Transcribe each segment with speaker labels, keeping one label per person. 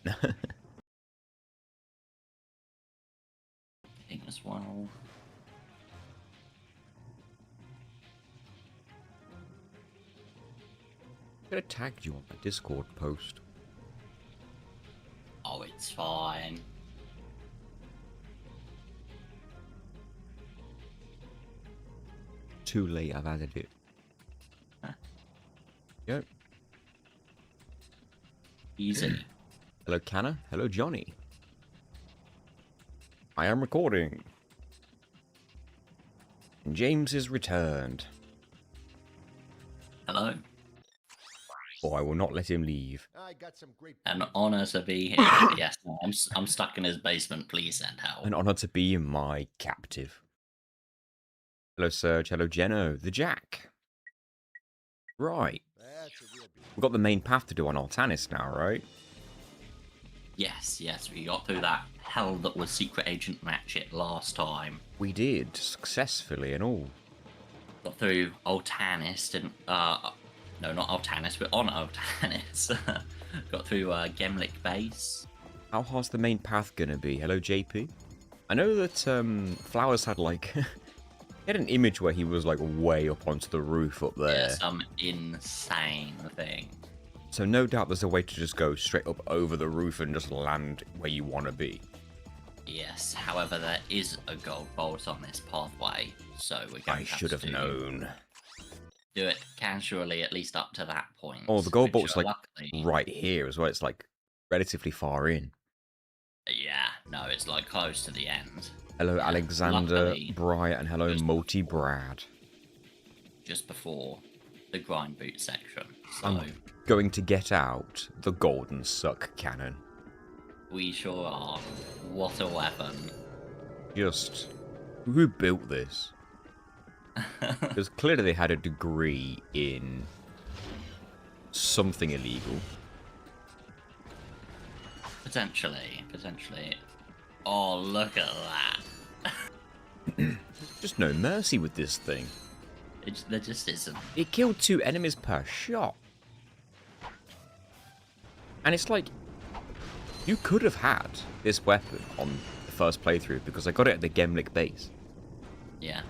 Speaker 1: Thing as well.
Speaker 2: I could have tagged you on the Discord post.
Speaker 1: Oh, it's fine.
Speaker 2: Too late, I've added it. Yep.
Speaker 1: Easy.
Speaker 2: Hello, Canna. Hello, Johnny. I am recording. And James is returned.
Speaker 1: Hello.
Speaker 2: Or I will not let him leave.
Speaker 3: I got some great.
Speaker 1: An honor to be here. Yes, no, I'm stuck in his basement. Please send help.
Speaker 2: An honor to be my captive. Hello, Serge. Hello, Jeno. The Jack. Right. We've got the main path to do on Altanis now, right?
Speaker 1: Yes, we got through that hell that was Secret Agent Ratchet last time.
Speaker 2: We did, successfully and all.
Speaker 1: Got through Altanis, didn't... no, not Altanis, but on Altanis. Got through Gemlik Base.
Speaker 2: How hard's the main path gonna be? Hello, JP. I know that Flowers had like... he had an image where he was like way up onto the roof up there.
Speaker 1: Yeah, some insane thing.
Speaker 2: So no doubt there's a way to just go straight up over the roof and just land where you want to be.
Speaker 1: Yes, however, there is a gold bolt on this pathway, so we're going
Speaker 2: I
Speaker 1: to
Speaker 2: should have known.
Speaker 1: Do it casually, at least up to that point.
Speaker 2: Oh, the gold bolt's like
Speaker 1: luckily...
Speaker 2: right here as well. It's like relatively far in.
Speaker 1: Yeah, no, it's like close to the end.
Speaker 2: Hello,
Speaker 1: Yeah,
Speaker 2: Alexander,
Speaker 1: luckily,
Speaker 2: Bryant, and hello, Multi Brad.
Speaker 1: Just before the grind boot section. So
Speaker 2: I'm going to get out the golden suck cannon.
Speaker 1: we sure are. What a weapon.
Speaker 2: Just who built this? Because clearly they had a degree in something illegal.
Speaker 1: Potentially. Oh, look at that.
Speaker 2: Just no mercy with this thing.
Speaker 1: There just isn't.
Speaker 2: It killed 2 enemies per shot. And it's like, you could have had this weapon on the first playthrough because I got it at the Gemlik base.
Speaker 1: Yeah.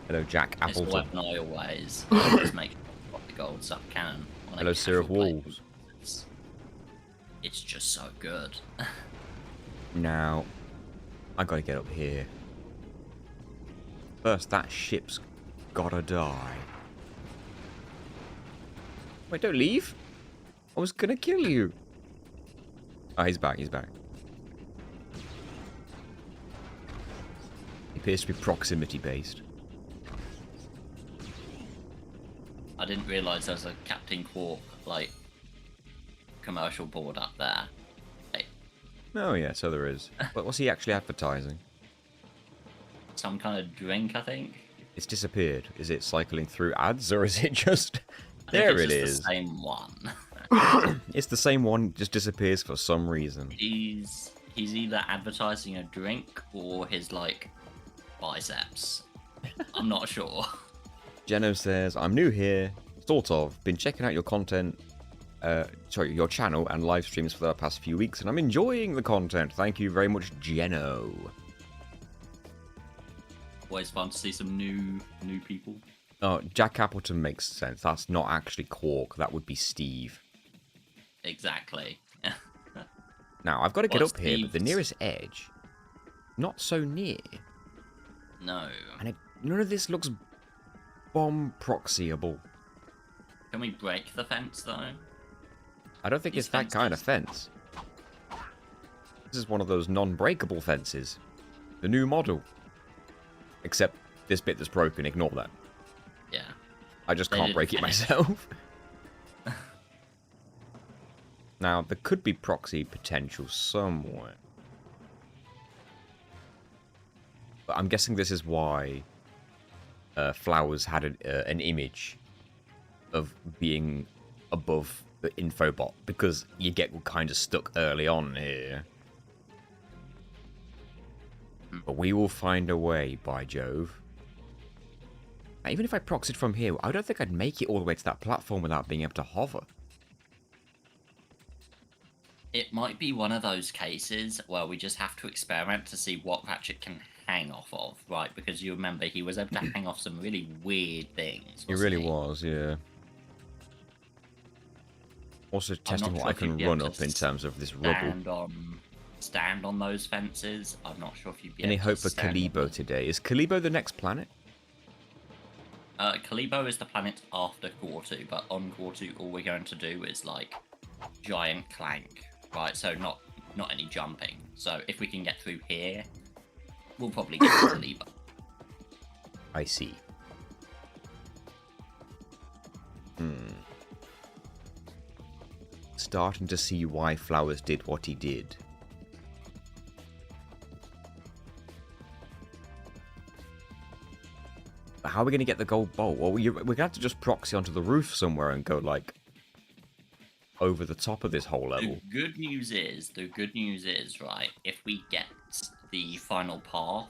Speaker 2: Hello, Jack
Speaker 1: It's the
Speaker 2: Appleton.
Speaker 1: weapon I always make sure I've got the gold sub cannon. on a
Speaker 2: Hello, Sir of
Speaker 1: casual play.
Speaker 2: Wolves.
Speaker 1: It's just so good.
Speaker 2: Now, I gotta get up here. First, that ship's gotta die. Wait, don't leave. I was gonna kill you. Oh, he's back, He appears to be proximity based.
Speaker 1: I didn't realise there was a Captain Quark, like, commercial board up there. Hey,
Speaker 2: Oh yeah, so there is. But what's he actually advertising?
Speaker 1: some kind of drink, I think.
Speaker 2: It's disappeared. Is it cycling through ads, or is it just...
Speaker 1: I think
Speaker 2: There
Speaker 1: it's
Speaker 2: it
Speaker 1: just
Speaker 2: is.
Speaker 1: the same one.
Speaker 2: It's the same one, just disappears for some reason.
Speaker 1: He's either advertising a drink or his, like, biceps. I'm not sure.
Speaker 2: Jeno says, I'm new here, sort of. Been checking out your content, your channel and live streams for the past few weeks, and I'm enjoying the content. Thank you very much, Jeno.
Speaker 1: Always fun to see some new people.
Speaker 2: Oh, Jack Appleton makes sense. That's not actually Quark. That would be Steve.
Speaker 1: Exactly.
Speaker 2: Now, I've got to get
Speaker 1: Well,
Speaker 2: up here, but the
Speaker 1: Steve's-
Speaker 2: nearest edge, not so near.
Speaker 1: No.
Speaker 2: And none of this looks bomb proxyable.
Speaker 1: Can we break the fence, though?
Speaker 2: I don't think
Speaker 1: These
Speaker 2: it's that kind of
Speaker 1: fences.
Speaker 2: fence. This is one of those non-breakable fences. The new model. Except this bit that's broken, ignore that.
Speaker 1: Yeah.
Speaker 2: I just
Speaker 1: They
Speaker 2: can't
Speaker 1: didn't
Speaker 2: break it
Speaker 1: finish.
Speaker 2: myself. Now, there could be proxy potential somewhere. But I'm guessing this is why Flowers had an image of being above the infobot, because you get kind of stuck early on here. But we will find a way, by Jove. Now, even if I proxied from here, I don't think I'd make it all the way to that platform without being able to hover.
Speaker 1: It might be one of those cases where we just have to experiment to see what Ratchet can hang off of, right? Because you remember he was able to hang off some really weird things,
Speaker 2: It
Speaker 1: wasn't
Speaker 2: really
Speaker 1: he?
Speaker 2: was, yeah. Also
Speaker 1: I'm
Speaker 2: testing
Speaker 1: not
Speaker 2: what
Speaker 1: sure
Speaker 2: I
Speaker 1: if you'd
Speaker 2: can
Speaker 1: be able
Speaker 2: run
Speaker 1: to
Speaker 2: up in terms of this rubble.
Speaker 1: stand on those fences. I'm not sure if you'd be
Speaker 2: Any
Speaker 1: able to
Speaker 2: hope for
Speaker 1: stand on
Speaker 2: Kalibo
Speaker 1: them.
Speaker 2: today? Is Kalibo the next planet?
Speaker 1: Kalibo is the planet after Gortu, but on Gortu, all we're going to do is like giant Clank, right? So not any jumping. So if we can get through here, we'll probably get to Kalibo.
Speaker 2: I see. Starting to see why Flowers did what he did. How are we going to get the gold bolt? Well, we're going to have to just proxy onto the roof somewhere and go, like, over the top of this whole level.
Speaker 1: The good news is, right, if we get the final path,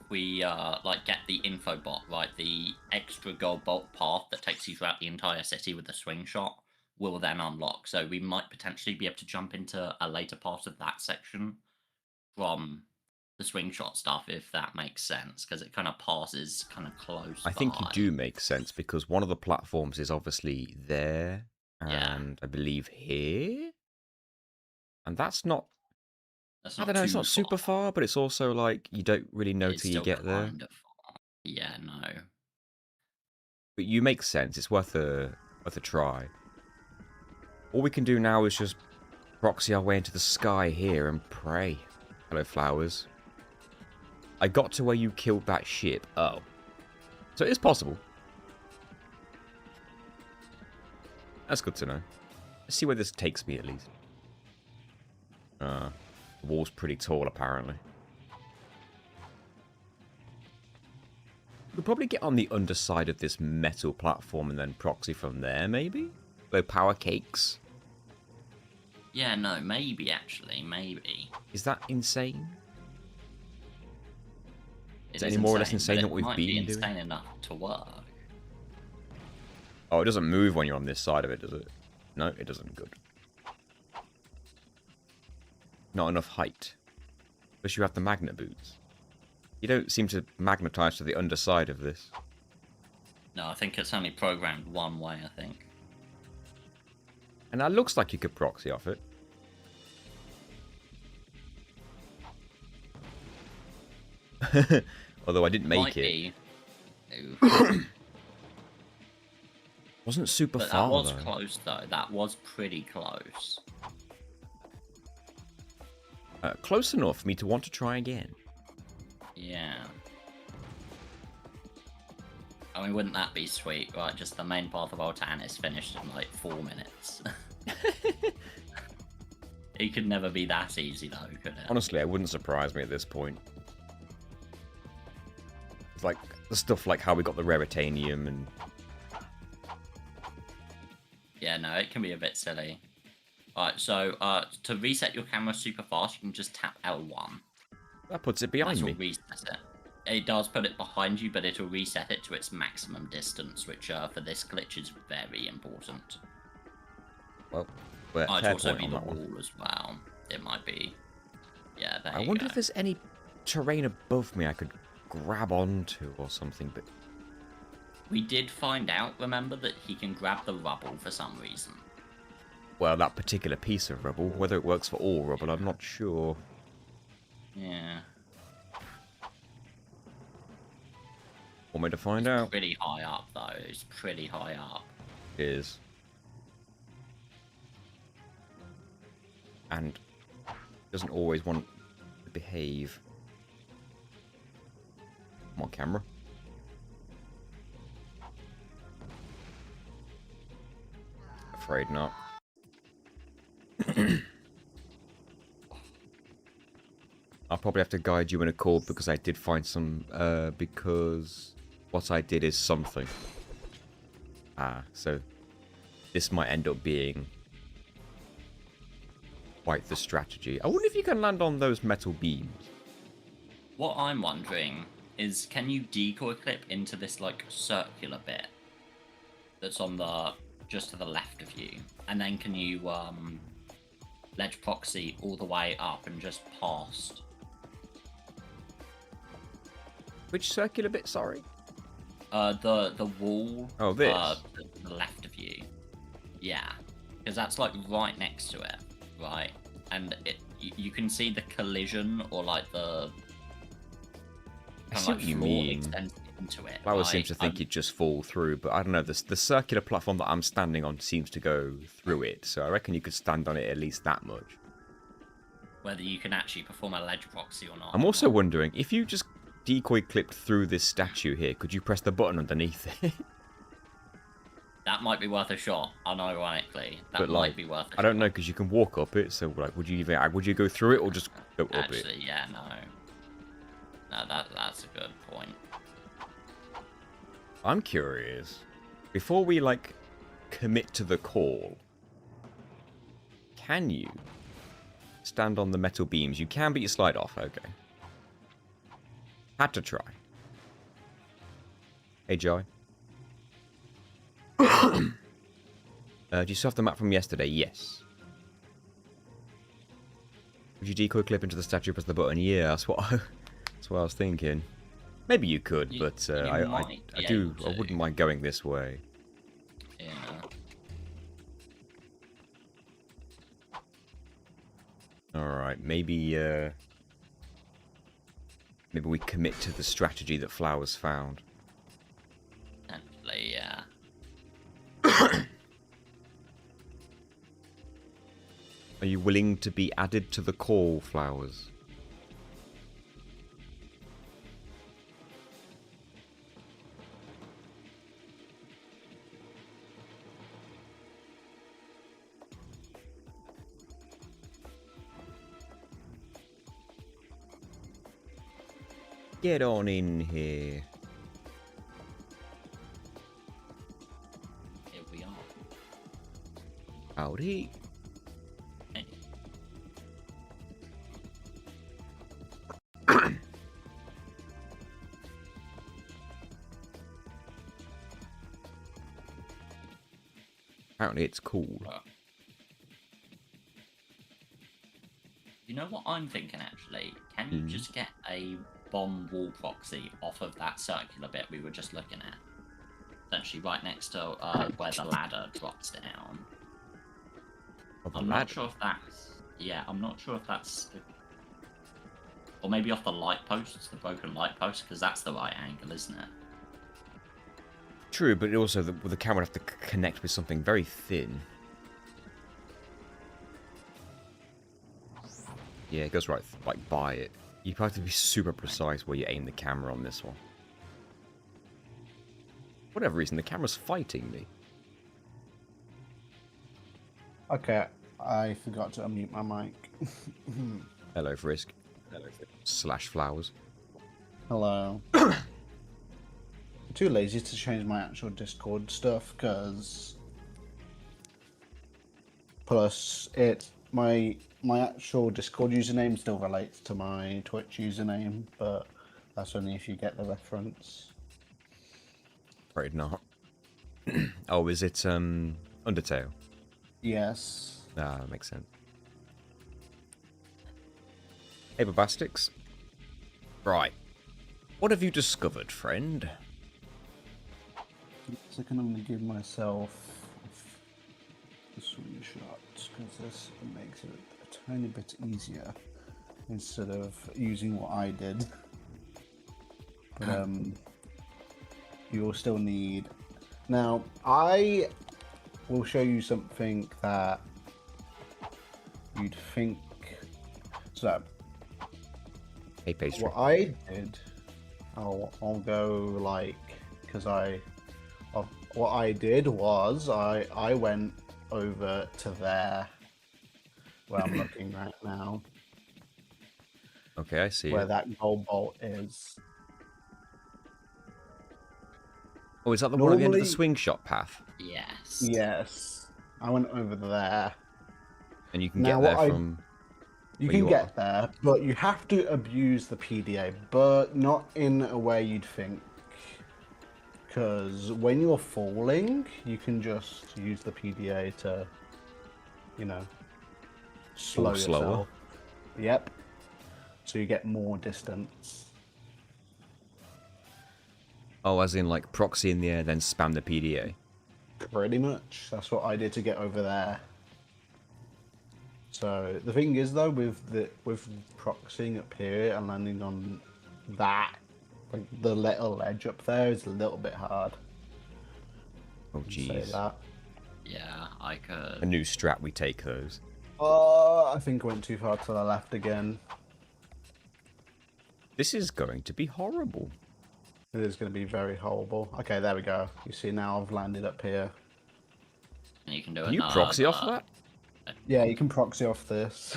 Speaker 1: if we, like, get the info bot, right, the extra gold bolt path that takes you throughout the entire city with the swing shot will then unlock. So we might potentially be able to jump into a later part of that section from the swing shot stuff, if that makes sense, because it kind of passes kind of close
Speaker 2: I think you
Speaker 1: by.
Speaker 2: do make sense, because one of the platforms is obviously there,
Speaker 1: Yeah.
Speaker 2: and I believe here? And that's not...
Speaker 1: That's
Speaker 2: I
Speaker 1: not
Speaker 2: don't know, it's
Speaker 1: too
Speaker 2: not super
Speaker 1: far.
Speaker 2: far, but it's also like, you don't really know
Speaker 1: It's
Speaker 2: till you
Speaker 1: still
Speaker 2: get there.
Speaker 1: kind of far. Yeah, no.
Speaker 2: But you make sense, it's worth a try. All we can do now is just proxy our way into the sky here and pray. Hello, Flowers. I got to where you killed that ship. Oh. So it is possible. That's good to know. Let's see where this takes me, at least. The wall's pretty tall, apparently. We'll probably get on the underside of this metal platform and then proxy from there, maybe? Low power cakes.
Speaker 1: Yeah, no, maybe, actually, maybe.
Speaker 2: Is that insane?
Speaker 1: It
Speaker 2: Is it
Speaker 1: is
Speaker 2: any more or less
Speaker 1: but
Speaker 2: insane than
Speaker 1: it
Speaker 2: what we've
Speaker 1: might be
Speaker 2: been doing?
Speaker 1: insane enough to work.
Speaker 2: Oh, it doesn't move when you're on this side of it, does it? No, it doesn't. Good. Not enough height. Plus you have the magnet boots. You don't seem to magnetize to the underside of this.
Speaker 1: No, I think it's only programmed one way, I think.
Speaker 2: And that looks like you could proxy off it. Although I didn't make it.
Speaker 1: No.
Speaker 2: Wasn't super
Speaker 1: But
Speaker 2: far,
Speaker 1: that was
Speaker 2: though.
Speaker 1: close, though. That was pretty close.
Speaker 2: Close enough for me to want to try again.
Speaker 1: Yeah. I mean, wouldn't that be sweet, right? Just the main path of Altan is finished in, like, 4 minutes. It could never be that easy, though, could it?
Speaker 2: Honestly, it wouldn't surprise me at this point. It's like the stuff like how we got the Raritanium and...
Speaker 1: Yeah, no, it can be a bit silly. Alright, so to reset your camera super fast, you can just tap L1.
Speaker 2: That puts it behind
Speaker 1: This will
Speaker 2: me.
Speaker 1: reset it. It does put it behind you, but it'll reset it to its maximum distance, which for this glitch is very important.
Speaker 2: Well, we're
Speaker 1: Might
Speaker 2: fair
Speaker 1: also
Speaker 2: point
Speaker 1: be
Speaker 2: on
Speaker 1: the
Speaker 2: that one.
Speaker 1: wall as well. It might be. Yeah, there
Speaker 2: I
Speaker 1: you
Speaker 2: wonder
Speaker 1: go.
Speaker 2: if there's any terrain above me I could grab onto or something, but...
Speaker 1: We did find out, remember, that he can grab the rubble for some reason.
Speaker 2: Well, that particular piece of rubble. Whether it works for all rubble, I'm not sure.
Speaker 1: Yeah.
Speaker 2: Want me to find out?
Speaker 1: Pretty high up, though. It's pretty high up.
Speaker 2: It is. And doesn't always want to behave. Come on, camera. Afraid not. I'll probably have to guide you in a call because I did find some, because what I did is something. So this might end up being quite the strategy. I wonder if you can land on those metal beams.
Speaker 1: What I'm wondering is, can you decoy clip into this, like, circular bit that's on the just to the left of you, and then can you ledge proxy all the way up and just past?
Speaker 2: Which circular bit? Sorry.
Speaker 1: The wall.
Speaker 2: Oh, this.
Speaker 1: To the left of you. Yeah, because that's like right next to it, right? And you can see the collision or like the.
Speaker 2: I see what you mean.
Speaker 1: Into it.
Speaker 2: Flowers seems to think you'd just fall through, but I don't know. The circular platform that I'm standing on seems to go through it, so I reckon you could stand on it at least that much.
Speaker 1: Whether you can actually perform a ledge proxy or not.
Speaker 2: I'm also wondering if you just decoy clipped through this statue here, could you press the button underneath it?
Speaker 1: That might be worth a shot, unironically. That
Speaker 2: but,
Speaker 1: might be worth a shot.
Speaker 2: I don't know, because you can walk up it, so like, would you go through it or just go up it?
Speaker 1: Actually, yeah, no. No, that's a good point.
Speaker 2: I'm curious. Before we, like, commit to the call, can you stand on the metal beams? You can, but you slide off. Okay. Had to try. Hey, Joey. Do you still have the map from yesterday? Yes. Would you decoy clip into the statue, press the button? Yeah, that's what I was thinking. Maybe you could, but I wouldn't mind going this way.
Speaker 1: Yeah.
Speaker 2: Alright, maybe we commit to the strategy that Flowers found.
Speaker 1: Actually, yeah.
Speaker 2: Are you willing to be added to the call, Flowers? Get on in here.
Speaker 1: Here we are.
Speaker 2: Howdy.
Speaker 1: Hey.
Speaker 2: Apparently it's cool.
Speaker 1: You know what I'm thinking, actually? Can you just get a bomb wall proxy off of that circular bit we were just looking at? Essentially right next to where the ladder drops down. I'm not sure if that's... Yeah, I'm not sure if that's... Or maybe off the light posts, the broken light post, because that's the right angle, isn't it?
Speaker 2: True, but also the camera would have to connect with something very thin. Yeah, it goes right like by it. You have to be super precise where you aim the camera on this one. For whatever reason, the camera's fighting me.
Speaker 3: Okay, I forgot to unmute my mic.
Speaker 2: Hello, Frisk. Hello, Slash Flowers.
Speaker 3: Hello. I'm too lazy to change my actual Discord stuff, because... Plus, my actual Discord username still relates to my Twitch username, but that's only if you get the reference.
Speaker 2: Afraid not. Oh, is it Undertale?
Speaker 3: Yes.
Speaker 2: Ah, that makes sense. Hey, Bobastics. Right. What have you discovered, friend?
Speaker 3: So I can only give myself a screenshot, because this makes it a tiny bit easier instead of using what I did. But you will still need... Now, I will show you something that you'd think... So,
Speaker 2: Hey, Pastry.
Speaker 3: what I did, I'll go like, because what I did was I went over to there, where I'm looking right now.
Speaker 2: Okay, I see.
Speaker 3: Where that gold bolt is.
Speaker 2: Oh, is that the one at the end of the
Speaker 3: Normally-
Speaker 2: swing shot path?
Speaker 1: Yes.
Speaker 3: Yes, I went over there.
Speaker 2: And you can
Speaker 3: Now,
Speaker 2: get there
Speaker 3: what I-
Speaker 2: from...
Speaker 3: You
Speaker 2: where
Speaker 3: can
Speaker 2: you
Speaker 3: get
Speaker 2: are.
Speaker 3: there, but you have to abuse the PDA, but not in a way you'd think. because when you're falling, you can just use the PDA to, you know, slow
Speaker 2: Fall slower.
Speaker 3: yourself. Yep. So you get more distance.
Speaker 2: Oh, as in like proxy in the air, then spam the PDA.
Speaker 3: Pretty much. That's what I did to get over there. So the thing is though, with proxying up here and landing on that, like the little ledge up there, is a little bit hard.
Speaker 2: Oh
Speaker 3: Say
Speaker 2: jeez.
Speaker 3: that.
Speaker 1: Yeah, I could.
Speaker 2: A new strat, we take those.
Speaker 3: I think I went too far to the left again.
Speaker 2: This is going to be horrible.
Speaker 3: It is going to be very horrible. Okay, there we go. You see now I've landed up here.
Speaker 1: And you can do
Speaker 2: Can you proxy off that?
Speaker 3: Yeah, you can proxy off this.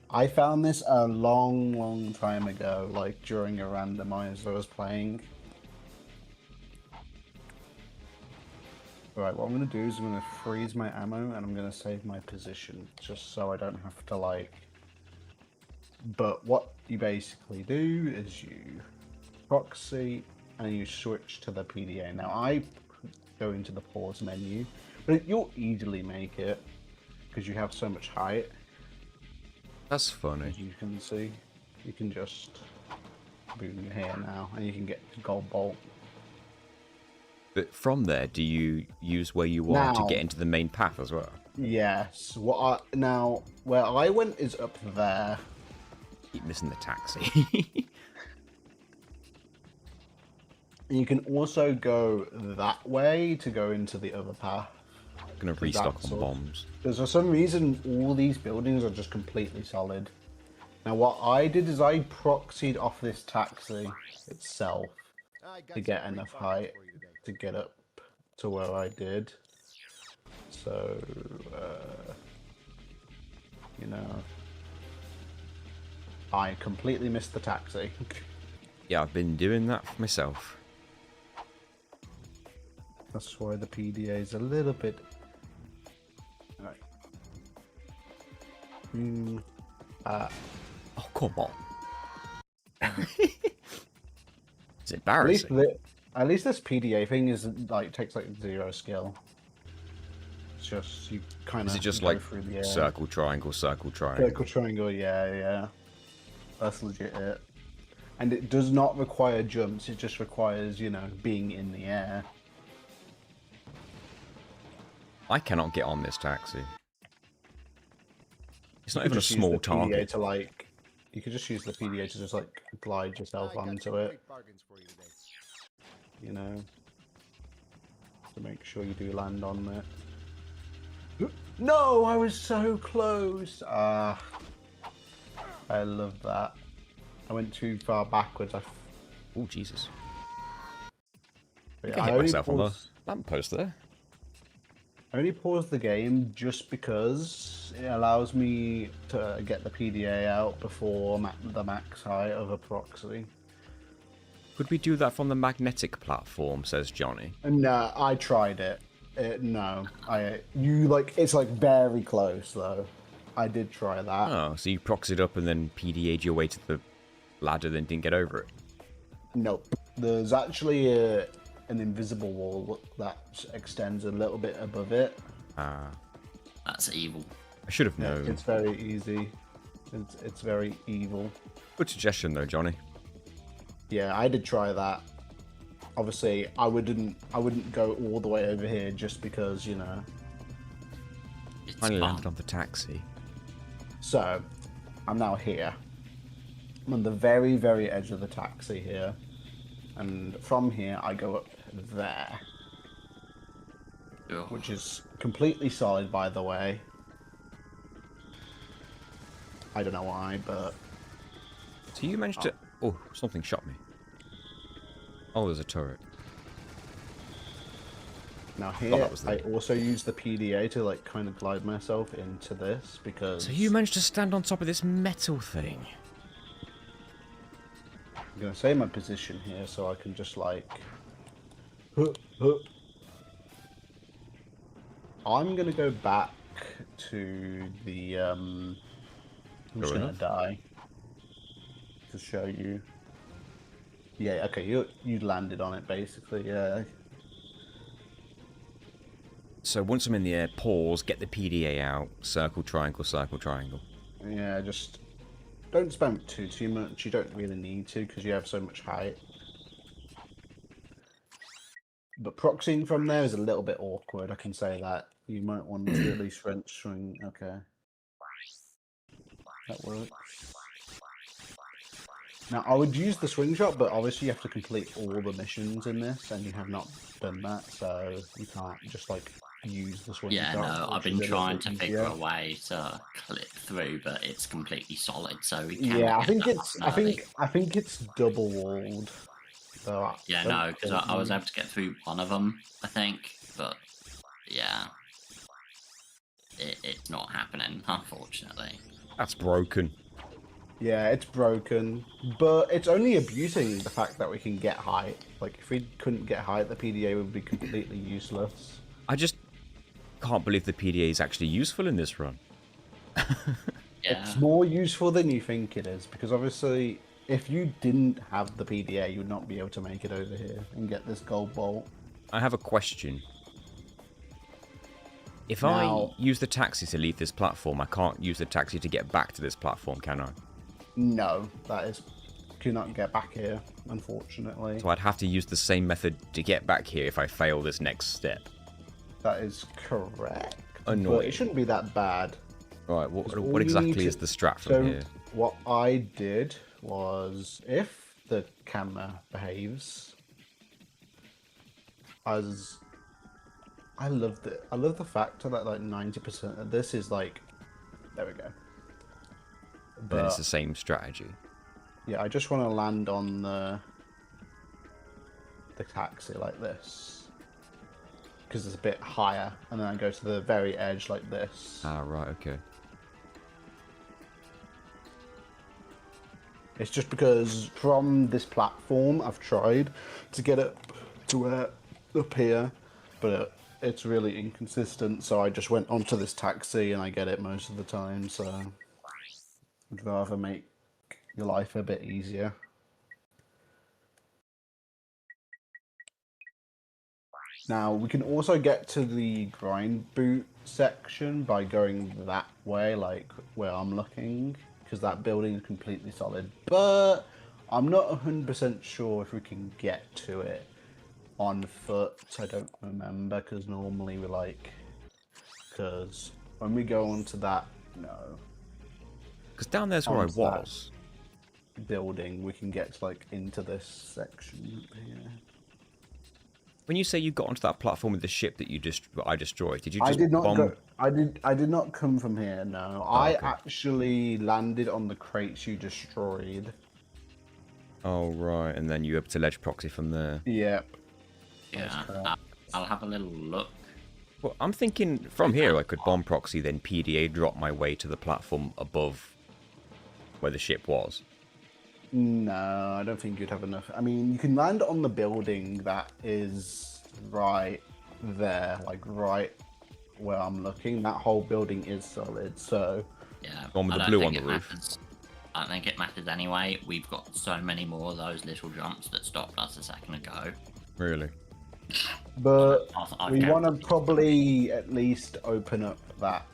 Speaker 3: I found this a long time ago, like during a randomizer I was playing. Right, what I'm going to do is I'm going to freeze my ammo and I'm going to save my position, just so I don't have to like... But what you basically do is you proxy and you switch to the PDA. Now I go into the pause menu, but you'll easily make it because you have so much height.
Speaker 2: That's funny.
Speaker 3: As you can see, you can just boom here now and you can get gold bolt.
Speaker 2: But from there, do you use where you are to
Speaker 3: Now-
Speaker 2: get into the main path as well?
Speaker 3: Yes. Now where I went is up there.
Speaker 2: Keep missing the taxi.
Speaker 3: And you can also go that way to go into the other path.
Speaker 2: Gonna restock
Speaker 3: That's
Speaker 2: on
Speaker 3: all.
Speaker 2: bombs.
Speaker 3: Because for some reason, all these buildings are just completely solid. Now, what I did is I proxied off this taxi itself to get enough height to get up to where I did. So, you know, I completely missed the taxi.
Speaker 2: Yeah, I've been doing that for myself.
Speaker 3: That's why the PDA is a little bit... Right.
Speaker 2: Oh, come on. It's
Speaker 3: At least,
Speaker 2: embarrassing.
Speaker 3: at least this PDA thing is like takes like 0 skill. It's just you kind of.
Speaker 2: Is it just
Speaker 3: go
Speaker 2: like
Speaker 3: through the air.
Speaker 2: circle, triangle, circle, triangle?
Speaker 3: Circle triangle? Yeah. That's legit it. And it does not require jumps. It just requires, you know, being in the air.
Speaker 2: I cannot get on this taxi. It's not
Speaker 3: You
Speaker 2: even a
Speaker 3: could just use
Speaker 2: small
Speaker 3: the PDA
Speaker 2: target.
Speaker 3: to like. You could just use the PDA to just like glide yourself onto it. You know, to make sure you do land on it. No, I was so close. I love that. I went too far backwards.
Speaker 2: Oh, Jesus.
Speaker 3: But
Speaker 2: I
Speaker 3: yeah,
Speaker 2: hit
Speaker 3: only
Speaker 2: myself on the
Speaker 3: paused-
Speaker 2: lamppost there.
Speaker 3: I only paused the game just because it allows me to get the PDA out before the max height of a proxy.
Speaker 2: Could we do that from the magnetic platform, says Johnny.
Speaker 3: No, I tried it. No, it's like very close though. I did try that.
Speaker 2: Oh, so you proxied up and then PDA'd your way to the ladder, then didn't get over it.
Speaker 3: Nope. There's actually an invisible wall that extends a little bit above it.
Speaker 2: Ah,
Speaker 1: That's evil.
Speaker 2: I should have
Speaker 3: Yeah,
Speaker 2: known.
Speaker 3: it's very easy. It's very evil.
Speaker 2: Good suggestion though, Johnny.
Speaker 3: Yeah, I did try that. Obviously, I wouldn't go all the way over here just because, you know.
Speaker 1: It's
Speaker 2: Finally
Speaker 1: fun.
Speaker 2: landed on the taxi.
Speaker 3: So, I'm now here. I'm on the very, very edge of the taxi here. And from here, I go up there.
Speaker 1: Ugh.
Speaker 3: Which is completely solid, by the way. I don't know why, but...
Speaker 2: So you managed to... Oh, something shot me. Oh, there's a turret.
Speaker 3: Now
Speaker 2: that
Speaker 3: here,
Speaker 2: was
Speaker 3: I
Speaker 2: the-
Speaker 3: also use the PDA to like kind of glide myself into this because
Speaker 2: So you managed to stand on top of this metal thing.
Speaker 3: I'm gonna save my position here so I can just like. I'm gonna go back to the. I'm just
Speaker 2: Fair
Speaker 3: gonna
Speaker 2: enough.
Speaker 3: die to show you. Yeah, okay, you landed on it basically, yeah.
Speaker 2: So once I'm in the air, pause, get the PDA out, circle, triangle.
Speaker 3: Yeah, just don't spam it too much. You don't really need to because you have so much height. But proxying from there is a little bit awkward, I can say that. You might want to at least swing. Okay. That works. Now, I would use the swing shot, but obviously you have to complete all the missions in this, and you have not done that, so you can't just, like, use the swing
Speaker 1: Yeah,
Speaker 3: shot.
Speaker 1: no, I've
Speaker 3: Which is
Speaker 1: been
Speaker 3: a little
Speaker 1: trying
Speaker 3: bit
Speaker 1: to figure
Speaker 3: easier.
Speaker 1: a way to clip through, but it's completely solid, so we
Speaker 3: Yeah,
Speaker 1: cannot
Speaker 3: I
Speaker 1: get
Speaker 3: think
Speaker 1: that
Speaker 3: it's
Speaker 1: happen early.
Speaker 3: I think it's double walled. So
Speaker 1: Yeah,
Speaker 3: don't
Speaker 1: no, because
Speaker 3: quote
Speaker 1: I was
Speaker 3: me.
Speaker 1: able to get through one of them, I think, but yeah, it's not happening, unfortunately.
Speaker 2: That's broken.
Speaker 3: Yeah, it's broken, but it's only abusing the fact that we can get height. Like, if we couldn't get height, the PDA would be completely useless.
Speaker 2: I just can't believe the PDA is actually useful in this run.
Speaker 3: It's
Speaker 1: Yeah,
Speaker 3: more useful than you think it is, because obviously, if you didn't have the PDA, you would not be able to make it over here and get this gold bolt.
Speaker 2: I have a question. If I
Speaker 3: Now,
Speaker 2: use the taxi to leave this platform, I can't use the taxi to get back to this platform, can I?
Speaker 3: no, that is, cannot get back here, unfortunately.
Speaker 2: So I'd have to use the same method to get back here if I fail this next step.
Speaker 3: That is correct.
Speaker 2: Annoying.
Speaker 3: But it shouldn't be that bad.
Speaker 2: Right,
Speaker 3: 'Cause all
Speaker 2: what
Speaker 3: you
Speaker 2: exactly
Speaker 3: need to-
Speaker 2: is the strat from
Speaker 3: So
Speaker 2: here?
Speaker 3: what I did was, if the camera behaves as I love the fact that like 90% of this is like, there we go.
Speaker 2: And then it's
Speaker 3: But
Speaker 2: the same strategy.
Speaker 3: yeah, I just want to land on the taxi like this because it's a bit higher, and then I go to the very edge like this.
Speaker 2: Ah, right, okay.
Speaker 3: It's just because from this platform, I've tried to get it to where up here, but it's really inconsistent. So I just went onto this taxi, and I get it most of the time. So I'd rather make your life a bit easier. Now we can also get to the grind boot section by going that way, like where I'm looking, because that building is completely solid. But I'm not 100% sure if we can get to it on foot. I don't remember, because normally we because when we go onto that, no,
Speaker 2: Because down there's where I
Speaker 3: onto that
Speaker 2: was.
Speaker 3: building, we can get like into this section up here.
Speaker 2: When you say you got onto that platform with the ship that I destroyed, did you just
Speaker 3: I did not
Speaker 2: bomb?
Speaker 3: go. I did not come from here. No, I
Speaker 2: okay.
Speaker 3: actually landed on the crates you destroyed.
Speaker 2: Oh, right, and then you were able to ledge proxy from there.
Speaker 3: Yep.
Speaker 1: yeah.
Speaker 3: correct.
Speaker 1: I'll have a little look.
Speaker 2: Well, I'm thinking from here I could bomb proxy, then PDA drop my way to the platform above where the ship was.
Speaker 3: No, I don't think you'd have enough. I mean, you can land on the building that is right there, like right where I'm looking. That whole building is solid. So
Speaker 1: Yeah,
Speaker 2: One with
Speaker 1: I
Speaker 2: the
Speaker 1: don't
Speaker 2: blue
Speaker 1: think
Speaker 2: on the
Speaker 1: it
Speaker 2: roof.
Speaker 1: matters. I don't think it matters anyway. We've got so many more of those little jumps that stopped us a second ago.
Speaker 2: Really?
Speaker 3: But
Speaker 1: I
Speaker 3: we
Speaker 1: can't-
Speaker 3: want to probably at least open up that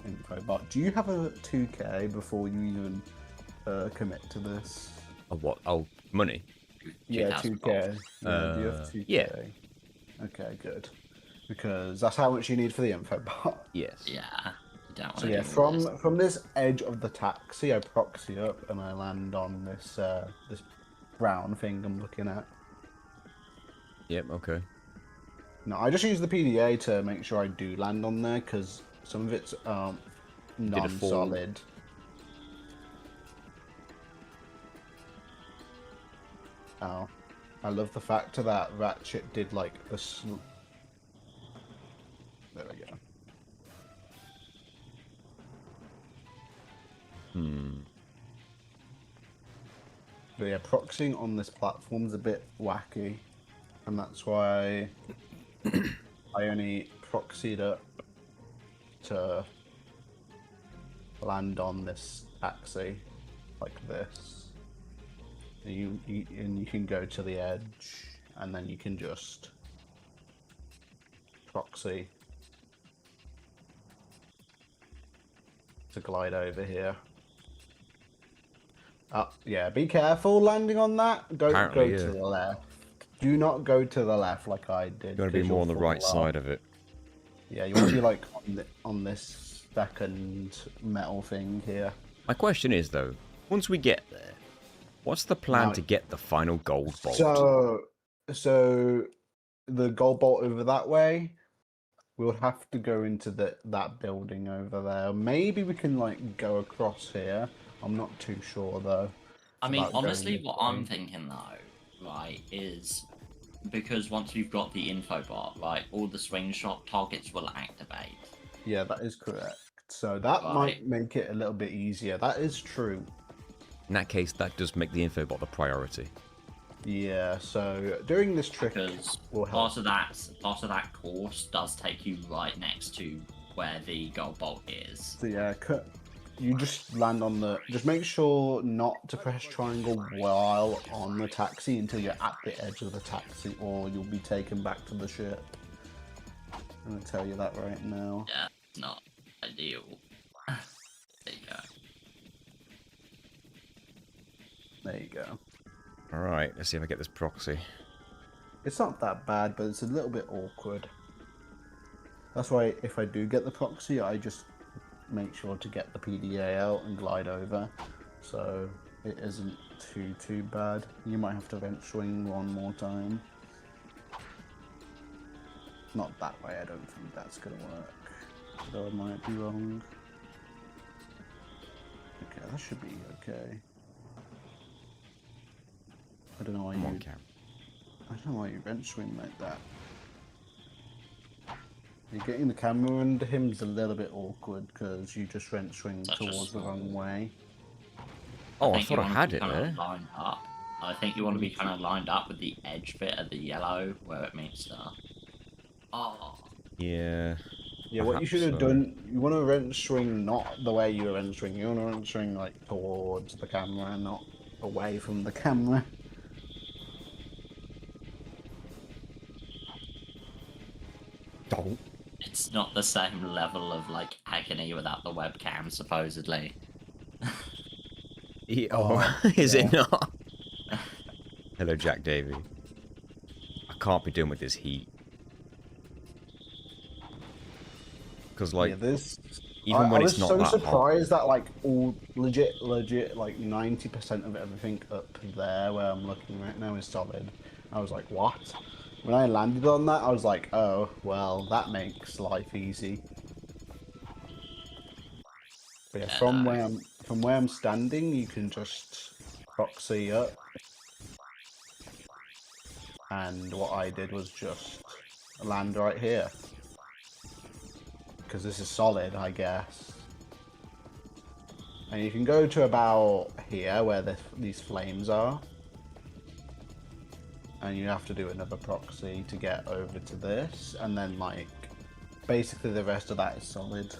Speaker 3: info bot. Do you have a 2K before you even commit to this?
Speaker 2: Oh, what? Oh, money?
Speaker 3: Yeah,
Speaker 1: 2,000
Speaker 3: 2K. Yeah, do you have 2K?
Speaker 2: yeah.
Speaker 3: Okay, good. Because that's how much you need for the info bot.
Speaker 2: Yes.
Speaker 1: Yeah, you don't want
Speaker 3: So
Speaker 1: to
Speaker 3: yeah,
Speaker 1: do all this.
Speaker 3: from this edge of the taxi, I proxy up and I land on this this brown thing I'm looking at.
Speaker 2: Yep, okay.
Speaker 3: No, I just use the PDA to make sure I do land on there because some of it's
Speaker 2: Did it fall?
Speaker 3: non-solid. Oh, I love the fact that Ratchet did like the. There we go. But yeah, proxying on this platform's a bit wacky, and that's why I only proxied up to land on this taxi like this. And you can go to the edge, and then you can just proxy to glide over here. Yeah, be careful landing on that. Go
Speaker 2: Apparently,
Speaker 3: to
Speaker 2: yeah.
Speaker 3: the left. Do not go to the left like I did.
Speaker 2: You want to be
Speaker 3: 'cause
Speaker 2: more
Speaker 3: you'll
Speaker 2: on the
Speaker 3: fall
Speaker 2: right
Speaker 3: off.
Speaker 2: side of it.
Speaker 3: Yeah, you want to be like on this second metal thing here.
Speaker 2: My question is, though, once we get there, what's the plan
Speaker 3: Now-
Speaker 2: to get the final gold bolt?
Speaker 3: So the gold bolt over that way, we'll have to go into that building over there. Maybe we can like go across here. I'm not too sure though.
Speaker 1: I mean,
Speaker 3: about going
Speaker 1: honestly,
Speaker 3: this
Speaker 1: what
Speaker 3: way.
Speaker 1: I'm thinking though, right, is because once we've got the info bot, right, all the swing shot targets will activate.
Speaker 3: Yeah, that is correct. So that
Speaker 1: Right.
Speaker 3: might make it a little bit easier. That is true.
Speaker 2: In that case, that does make the infobot the priority.
Speaker 3: Yeah, so doing this trick
Speaker 1: Because
Speaker 3: will help.
Speaker 1: part of that course does take you right next to where the gold bolt is.
Speaker 3: So yeah, you just land on the. Just make sure not to press triangle while on the taxi until you're at the edge of the taxi, or you'll be taken back to the ship. I'm gonna tell you that right now.
Speaker 1: Yeah, it's not ideal. There you go.
Speaker 3: There you go.
Speaker 2: Alright, let's see if I get this proxy.
Speaker 3: It's not that bad, but it's a little bit awkward. That's why if I do get the proxy, I just make sure to get the PDA out and glide over, so it isn't too bad. You might have to vent swing one more time. Not that way, I don't think that's gonna work. Though I might be wrong. Okay, that should be okay. I don't know why
Speaker 2: Come on,
Speaker 3: you.
Speaker 2: Cam.
Speaker 3: I don't know why you vent swing like that. You're getting the camera under him is a little bit awkward because you just went swing
Speaker 1: Such a
Speaker 3: towards the wrong
Speaker 1: small-
Speaker 3: way.
Speaker 2: Oh, I
Speaker 1: think you
Speaker 2: thought I
Speaker 1: wanna
Speaker 2: had
Speaker 1: be
Speaker 2: it
Speaker 1: kinda
Speaker 2: there.
Speaker 1: lined up. I think you want to be kind of lined up with the edge bit of the yellow where it meets the. Oh,
Speaker 2: Yeah.
Speaker 3: Yeah, what you should have
Speaker 2: Perhaps,
Speaker 3: done, you want to wrench swing not the way you were wrench swing. You want to wrench swing like towards the camera, not away from the camera.
Speaker 2: Don't.
Speaker 1: it's not the same level of like agony without the webcam, supposedly.
Speaker 2: Oh, is it not? Hello, Jack Davy. I can't be doing with this heat. Because, like,
Speaker 3: Yeah, this.
Speaker 2: even when it's not
Speaker 3: I was
Speaker 2: that
Speaker 3: so
Speaker 2: hot.
Speaker 3: surprised that like all legit, like 90% of everything up there where I'm looking right now is solid. I was like, what? When I landed on that, I was like, oh, well, that makes life easy. But yeah,
Speaker 1: Yeah,
Speaker 3: from
Speaker 1: no.
Speaker 3: where I'm standing, you can just proxy up. And what I did was just land right here. Because this is solid, I guess. And you can go to about here where these flames are. And you have to do another proxy to get over to this. And then, like, basically the rest of that is solid.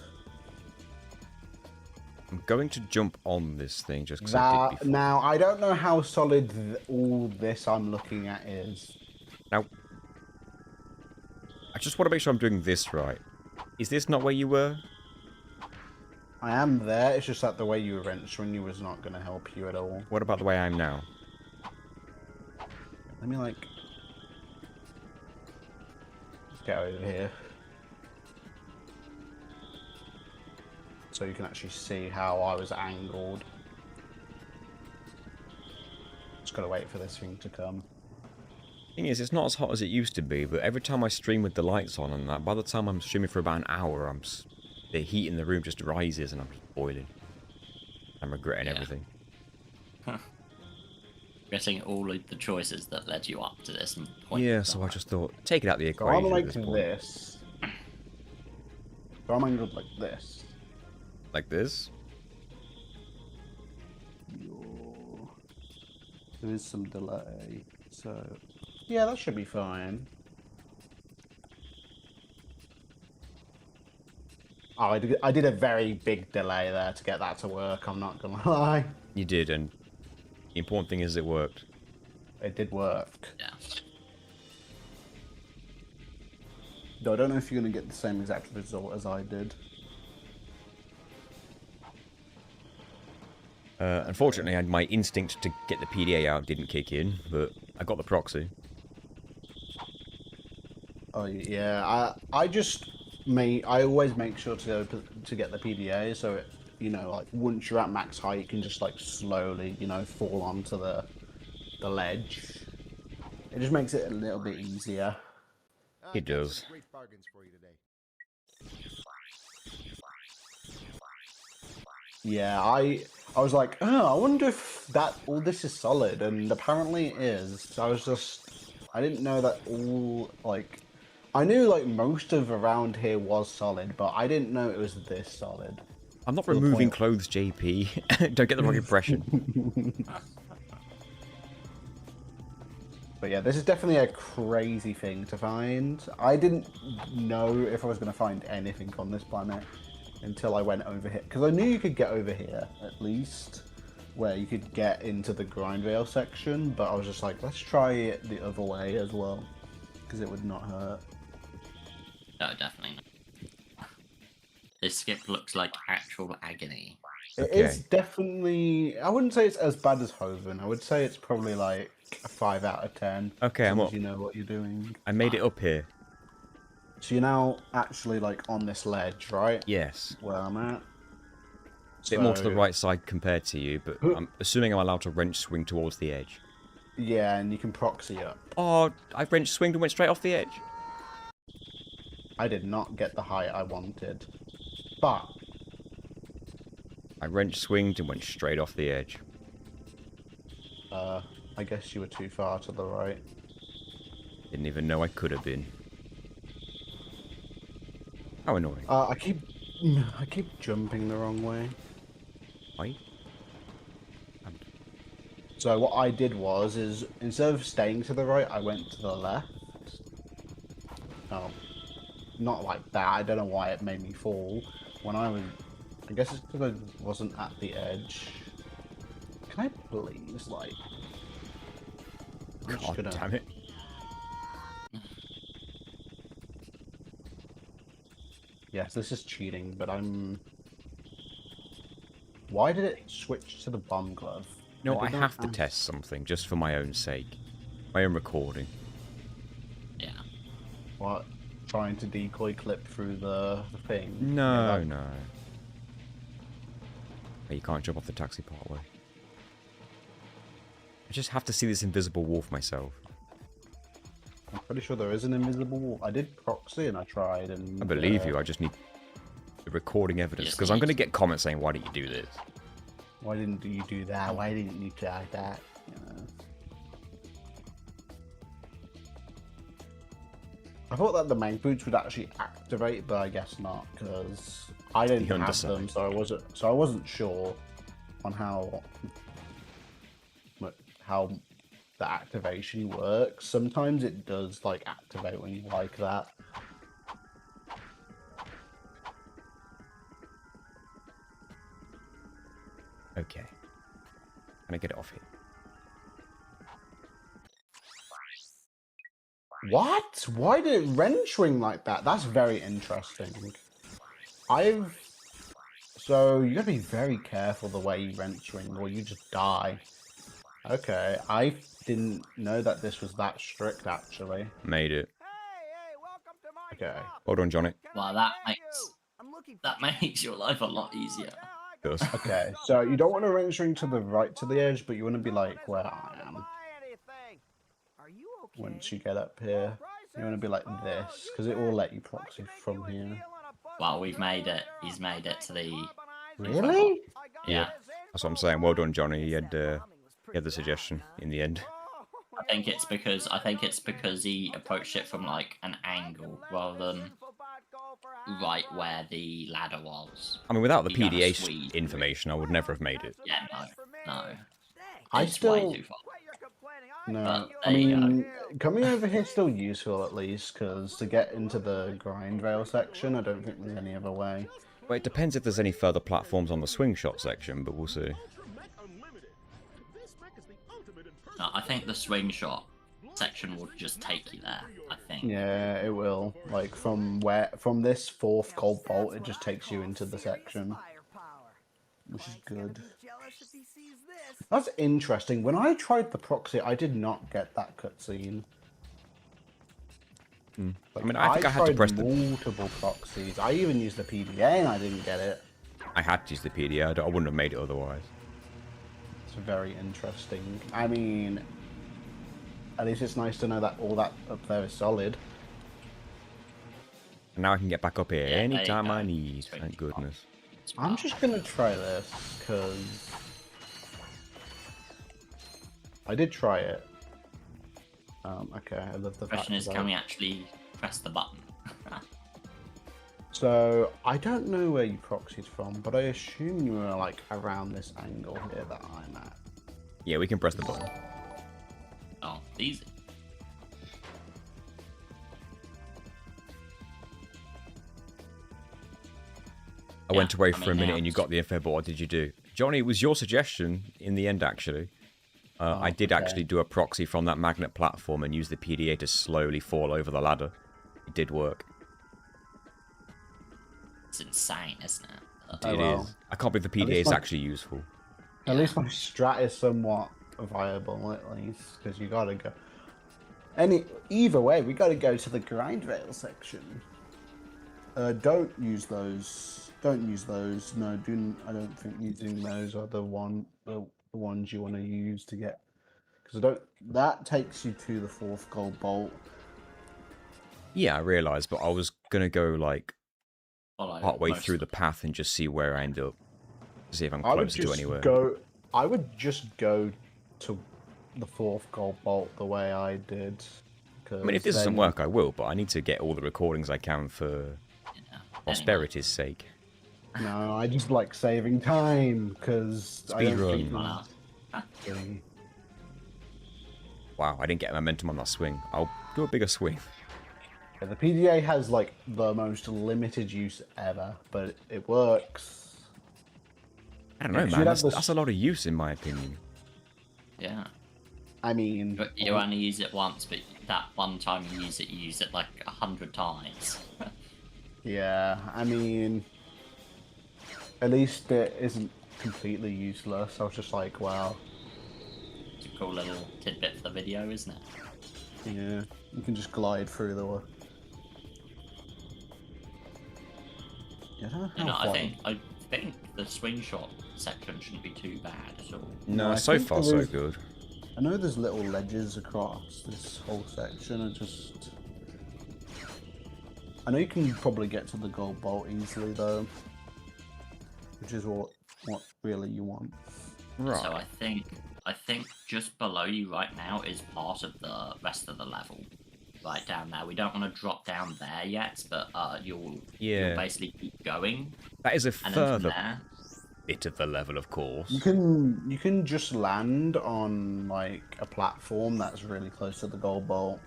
Speaker 2: I'm going to jump on this thing just because I did before.
Speaker 3: Now, I don't know how solid all this I'm looking at is.
Speaker 2: Now, I just want to make sure I'm doing this right. Is this not where you were?
Speaker 3: I am there, it's just that the way you were wrenching you was not going to help you at all.
Speaker 2: What about the way I am now?
Speaker 3: Let me, like, get over here. So you can actually see how I was angled. Just gotta wait for this thing to come.
Speaker 2: Thing is, it's not as hot as it used to be, but every time I stream with the lights on and that, by the time I'm streaming for about an hour, the heat in the room just rises and I'm just boiling. I'm regretting everything.
Speaker 1: Getting all of the choices that led you up to this point.
Speaker 2: Yeah, so I just thought, take it out of the
Speaker 3: So
Speaker 2: equation
Speaker 3: I'm
Speaker 2: at
Speaker 3: like
Speaker 2: this point.
Speaker 3: this. So I'm angled like this.
Speaker 2: Like this?
Speaker 3: There is some delay, so yeah, that should be fine. Oh, I did a very big delay there to get that to work. I'm not gonna lie.
Speaker 2: You did, and The important thing is it worked.
Speaker 3: It did work.
Speaker 1: Yeah.
Speaker 3: Though I don't know if you're going to get the same exact result as I did.
Speaker 2: Unfortunately, my instinct to get the PDA out didn't kick in, but I got the proxy.
Speaker 3: Oh yeah, I always make sure to get the PDA, so it, you know, like once you're at max height, you can just like slowly, you know, fall onto the ledge. It just makes it a little bit easier.
Speaker 2: It does.
Speaker 3: Yeah, I was like, oh, I wonder if all this is solid, and apparently it is. So I didn't know that all, like, I knew like most of around here was solid, but I didn't know it was this solid.
Speaker 2: I'm not removing clothes, JP. Don't get the wrong impression.
Speaker 3: But yeah, this is definitely a crazy thing to find. I didn't know if I was going to find anything on this planet until I went over here. Because I knew you could get over here, at least, where you could get into the grind rail section. But I was just like, let's try it the other way as well. Because it would not hurt.
Speaker 1: No, definitely not. This skip looks like actual agony.
Speaker 3: It is definitely... I wouldn't say it's as bad as Hoven. I would say it's probably like a 5 out of 10.
Speaker 2: Okay, I'm up.
Speaker 3: You know what you're doing.
Speaker 2: I made it up here.
Speaker 3: So you're now actually like on this ledge, right?
Speaker 2: Yes.
Speaker 3: Where I'm at.
Speaker 2: A bit more to the right side compared to you, but I'm assuming I'm allowed to wrench swing towards the edge.
Speaker 3: Yeah, and you can proxy up.
Speaker 2: Oh, I wrench swinged and went straight off the edge.
Speaker 3: I did not get the height I wanted. But
Speaker 2: I wrench swinged and went straight off the edge.
Speaker 3: I guess you were too far to the right.
Speaker 2: Didn't even know I could have been. How annoying.
Speaker 3: I keep jumping the wrong way.
Speaker 2: Why?
Speaker 3: So what I did is instead of staying to the right, I went to the left. Oh, not like that. I don't know why it made me fall. When I guess it's because I wasn't at the edge. Can I please, like...
Speaker 2: God damn it.
Speaker 3: Yes, this is cheating, but I'm... Why did it switch to the bomb glove?
Speaker 2: No, I have to test something, just for my own sake. My own recording.
Speaker 1: Yeah.
Speaker 3: What? Trying to decoy clip through the thing?
Speaker 2: No, no. Hey, you can't jump off the taxi partway. I just have to see this invisible wolf myself.
Speaker 3: I'm pretty sure there is an invisible wall. I did proxy and I tried and...
Speaker 2: I believe you, I just need the recording evidence. Because I'm going to get comments saying, why didn't you do this?
Speaker 3: Why didn't you do that? Why didn't you try that? You know. I thought that the main boots would actually activate, but I guess not, because I didn't have them, so I wasn't sure on how the activation works. Sometimes it does like activate when you like that.
Speaker 2: Okay. Can I get it off here?
Speaker 3: What? Why did it wrench swing like that? That's very interesting. So you gotta be very careful the way you wrench swing or you just die. Okay, I didn't know that this was that strict actually.
Speaker 2: Made it.
Speaker 3: Okay.
Speaker 2: Hold on, Johnny.
Speaker 1: Well, that makes your life a lot easier.
Speaker 2: Does.
Speaker 3: Okay, so you don't want to wrench swing to the right to the edge, but you want to be like where I am. Once you get up here, you want to be like this, because it will let you proxy from here.
Speaker 1: Well, we've made it. He's made it to the...
Speaker 3: Really?
Speaker 1: Yeah.
Speaker 2: That's what I'm saying. Well done, Johnny. He had the suggestion in the end.
Speaker 1: I think it's because he approached it from like an angle rather than right where the ladder was.
Speaker 2: I mean, without the PDA information, I would never have made it.
Speaker 1: Yeah, no.
Speaker 3: It's
Speaker 1: way too far.
Speaker 3: No,
Speaker 1: But
Speaker 3: I mean, coming over here is still useful at least, because to get into the grind rail section, I don't think there's any other way.
Speaker 2: Well, it depends if there's any further platforms on the swing shot section, but we'll see.
Speaker 1: No, I think the swing shot section will just take you there. I think.
Speaker 3: Yeah, it will. Like from this fourth gold bolt, it just takes you into the section, which is good. That's interesting. When I tried the proxy, I did not get that cutscene.
Speaker 2: I mean, I think I had to press
Speaker 3: multiple proxies. I even used the PDA and I didn't get it.
Speaker 2: I had to use the PDA. I wouldn't have made it otherwise.
Speaker 3: It's very interesting. I mean, at least it's nice to know that all that up there is solid.
Speaker 2: And now I can get back up here
Speaker 1: Yeah,
Speaker 2: anytime I need. Thank goodness.
Speaker 3: I'm just gonna try this because I did try it. Okay, I love the
Speaker 1: question is, can we actually press the button?
Speaker 3: So I don't know where you proxied from, but I assume you were like around this angle here that I'm at.
Speaker 2: Yeah, we can press the button.
Speaker 1: Oh, easy.
Speaker 2: I went away for a minute and you got the info, but what did you do? Johnny, it was your suggestion in the end, actually. I did actually do a proxy from that magnet platform and use the PDA to slowly fall over the ladder. It did work.
Speaker 1: It's insane, isn't it?
Speaker 2: It is. I can't believe the PDA is actually useful.
Speaker 3: At least my strat is somewhat viable, at least, because you gotta go. Either way, we gotta go to the grind rail section. Don't use those. Don't use those. No, I don't think using those are the ones you want to use to get, because that takes you to the fourth gold bolt.
Speaker 2: Yeah, I realised, but I was gonna go like partway through the path and just see where I end up. See if I'm closer to anywhere.
Speaker 3: I would just go to the fourth gold bolt the way I did.
Speaker 2: I mean, if this doesn't work, I will, but I need to get all the recordings I can for prosperity's sake.
Speaker 3: No, I just like saving time, because
Speaker 2: Speedrun. Wow, I didn't get momentum on that swing. I'll do a bigger swing.
Speaker 3: Yeah, the PDA has like the most limited use ever, but it works.
Speaker 2: I don't know, man. That's a lot of use, in my opinion.
Speaker 1: Yeah.
Speaker 3: I mean,
Speaker 1: you only use it once, but that one time you use it like 100 times.
Speaker 3: Yeah, I mean, at least it isn't completely useless. I was just like, wow.
Speaker 1: It's a cool little tidbit for the video, isn't it?
Speaker 3: Yeah, you can just glide through the.
Speaker 1: I think the swing shot section shouldn't be too bad at all.
Speaker 2: No, so far so good.
Speaker 3: I know there's little ledges across this whole section. I know you can probably get to the gold bolt easily though, which is what really you want.
Speaker 2: Right.
Speaker 1: So I think just below you right now is part of the rest of the level. Right down there. We don't want to drop down there yet, but you'll basically keep going.
Speaker 2: That is a further bit of the level, of course.
Speaker 3: You can just land on like a platform that's really close to the gold bolt.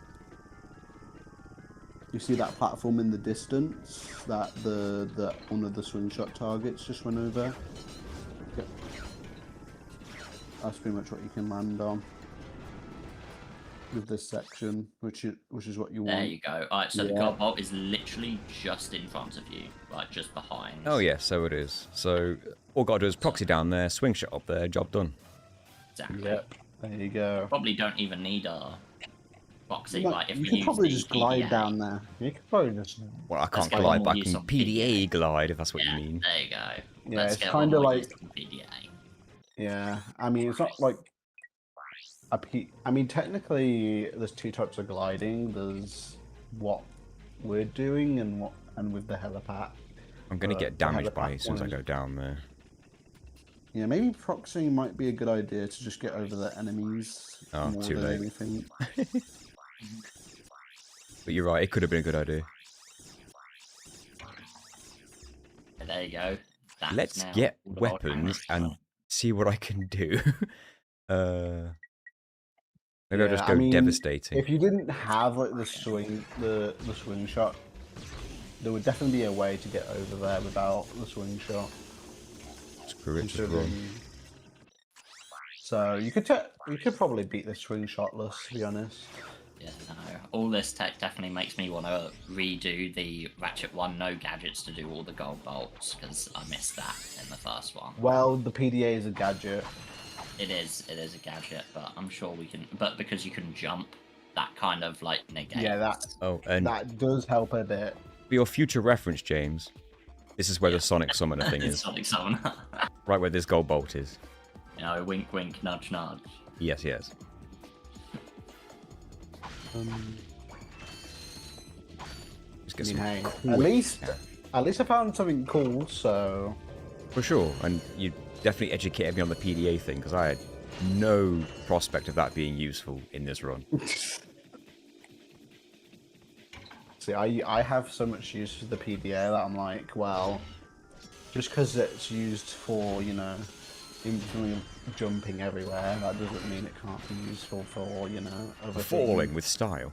Speaker 3: You see that platform in the distance that the one of the swing shot targets just went over? Yep. That's pretty much what you can land on with this section, which is what you want.
Speaker 1: There you go. Alright, so the gold bolt is literally just in front of you, like just behind.
Speaker 2: Oh yeah, so it is. So all gotta do is proxy down there, swing shot up there, job done.
Speaker 1: Exactly.
Speaker 3: Yep. There you go.
Speaker 1: Probably don't even need a proxy,
Speaker 3: Like,
Speaker 1: if
Speaker 3: you
Speaker 1: we
Speaker 3: could
Speaker 1: use
Speaker 3: probably
Speaker 1: the
Speaker 3: just glide
Speaker 1: PDA.
Speaker 3: down there. You could probably just.
Speaker 2: Well, I can't
Speaker 1: Let's
Speaker 2: glide,
Speaker 1: get
Speaker 2: but I
Speaker 1: use
Speaker 2: can
Speaker 1: on
Speaker 2: PDA glide if that's what
Speaker 1: Yeah,
Speaker 2: you mean.
Speaker 1: there you go.
Speaker 3: Yeah,
Speaker 1: Let's
Speaker 3: it's
Speaker 1: get
Speaker 3: kind of
Speaker 1: one more
Speaker 3: like
Speaker 1: use on PDA.
Speaker 3: Yeah, I mean, it's not like I mean, technically, there's two types of gliding. There's what we're doing and with the helipad.
Speaker 2: I'm gonna get damaged by it as soon as I go down there.
Speaker 3: Yeah, maybe proxying might be a good idea to just get over the enemies more
Speaker 2: too
Speaker 3: than
Speaker 2: late.
Speaker 3: anything.
Speaker 2: But you're right, it could have been a good idea.
Speaker 1: There you go. That's
Speaker 2: Let's
Speaker 1: now
Speaker 2: get
Speaker 1: all the gold
Speaker 2: weapons
Speaker 1: hammers.
Speaker 2: and see what I can do. Maybe I'll
Speaker 3: Yeah,
Speaker 2: just
Speaker 3: I
Speaker 2: go
Speaker 3: mean,
Speaker 2: devastating.
Speaker 3: If you didn't have like the swing shot, there would definitely be a way to get over there without the swing shot.
Speaker 2: Screw it, just run.
Speaker 3: So you could probably beat the swing shotless, to be honest.
Speaker 1: Yeah, no. All this tech definitely makes me want to redo the Ratchet 1 no gadgets to do all the gold bolts, because I missed that in the first one.
Speaker 3: Well, the PDA is a gadget.
Speaker 1: It is a gadget, but I'm sure we can. But because you can jump, that kind of like negates.
Speaker 3: Yeah,
Speaker 2: and
Speaker 3: that does help a bit.
Speaker 2: for your future reference, James, this is where the Sonic Summoner thing is.
Speaker 1: Sonic Summoner.
Speaker 2: Right where this gold bolt is.
Speaker 1: You know, wink, wink, nudge, nudge.
Speaker 2: Yes, yes. Just get some
Speaker 3: Hey,
Speaker 2: quick-
Speaker 3: at least I found something cool. So
Speaker 2: For sure, and you definitely educated me on the PDA thing, because I had no prospect of that being useful in this run.
Speaker 3: see, I have so much use for the PDA that I'm like, well, just because it's used for instantly jumping everywhere, that doesn't mean it can't be useful for other
Speaker 2: Falling
Speaker 3: things.
Speaker 2: with style.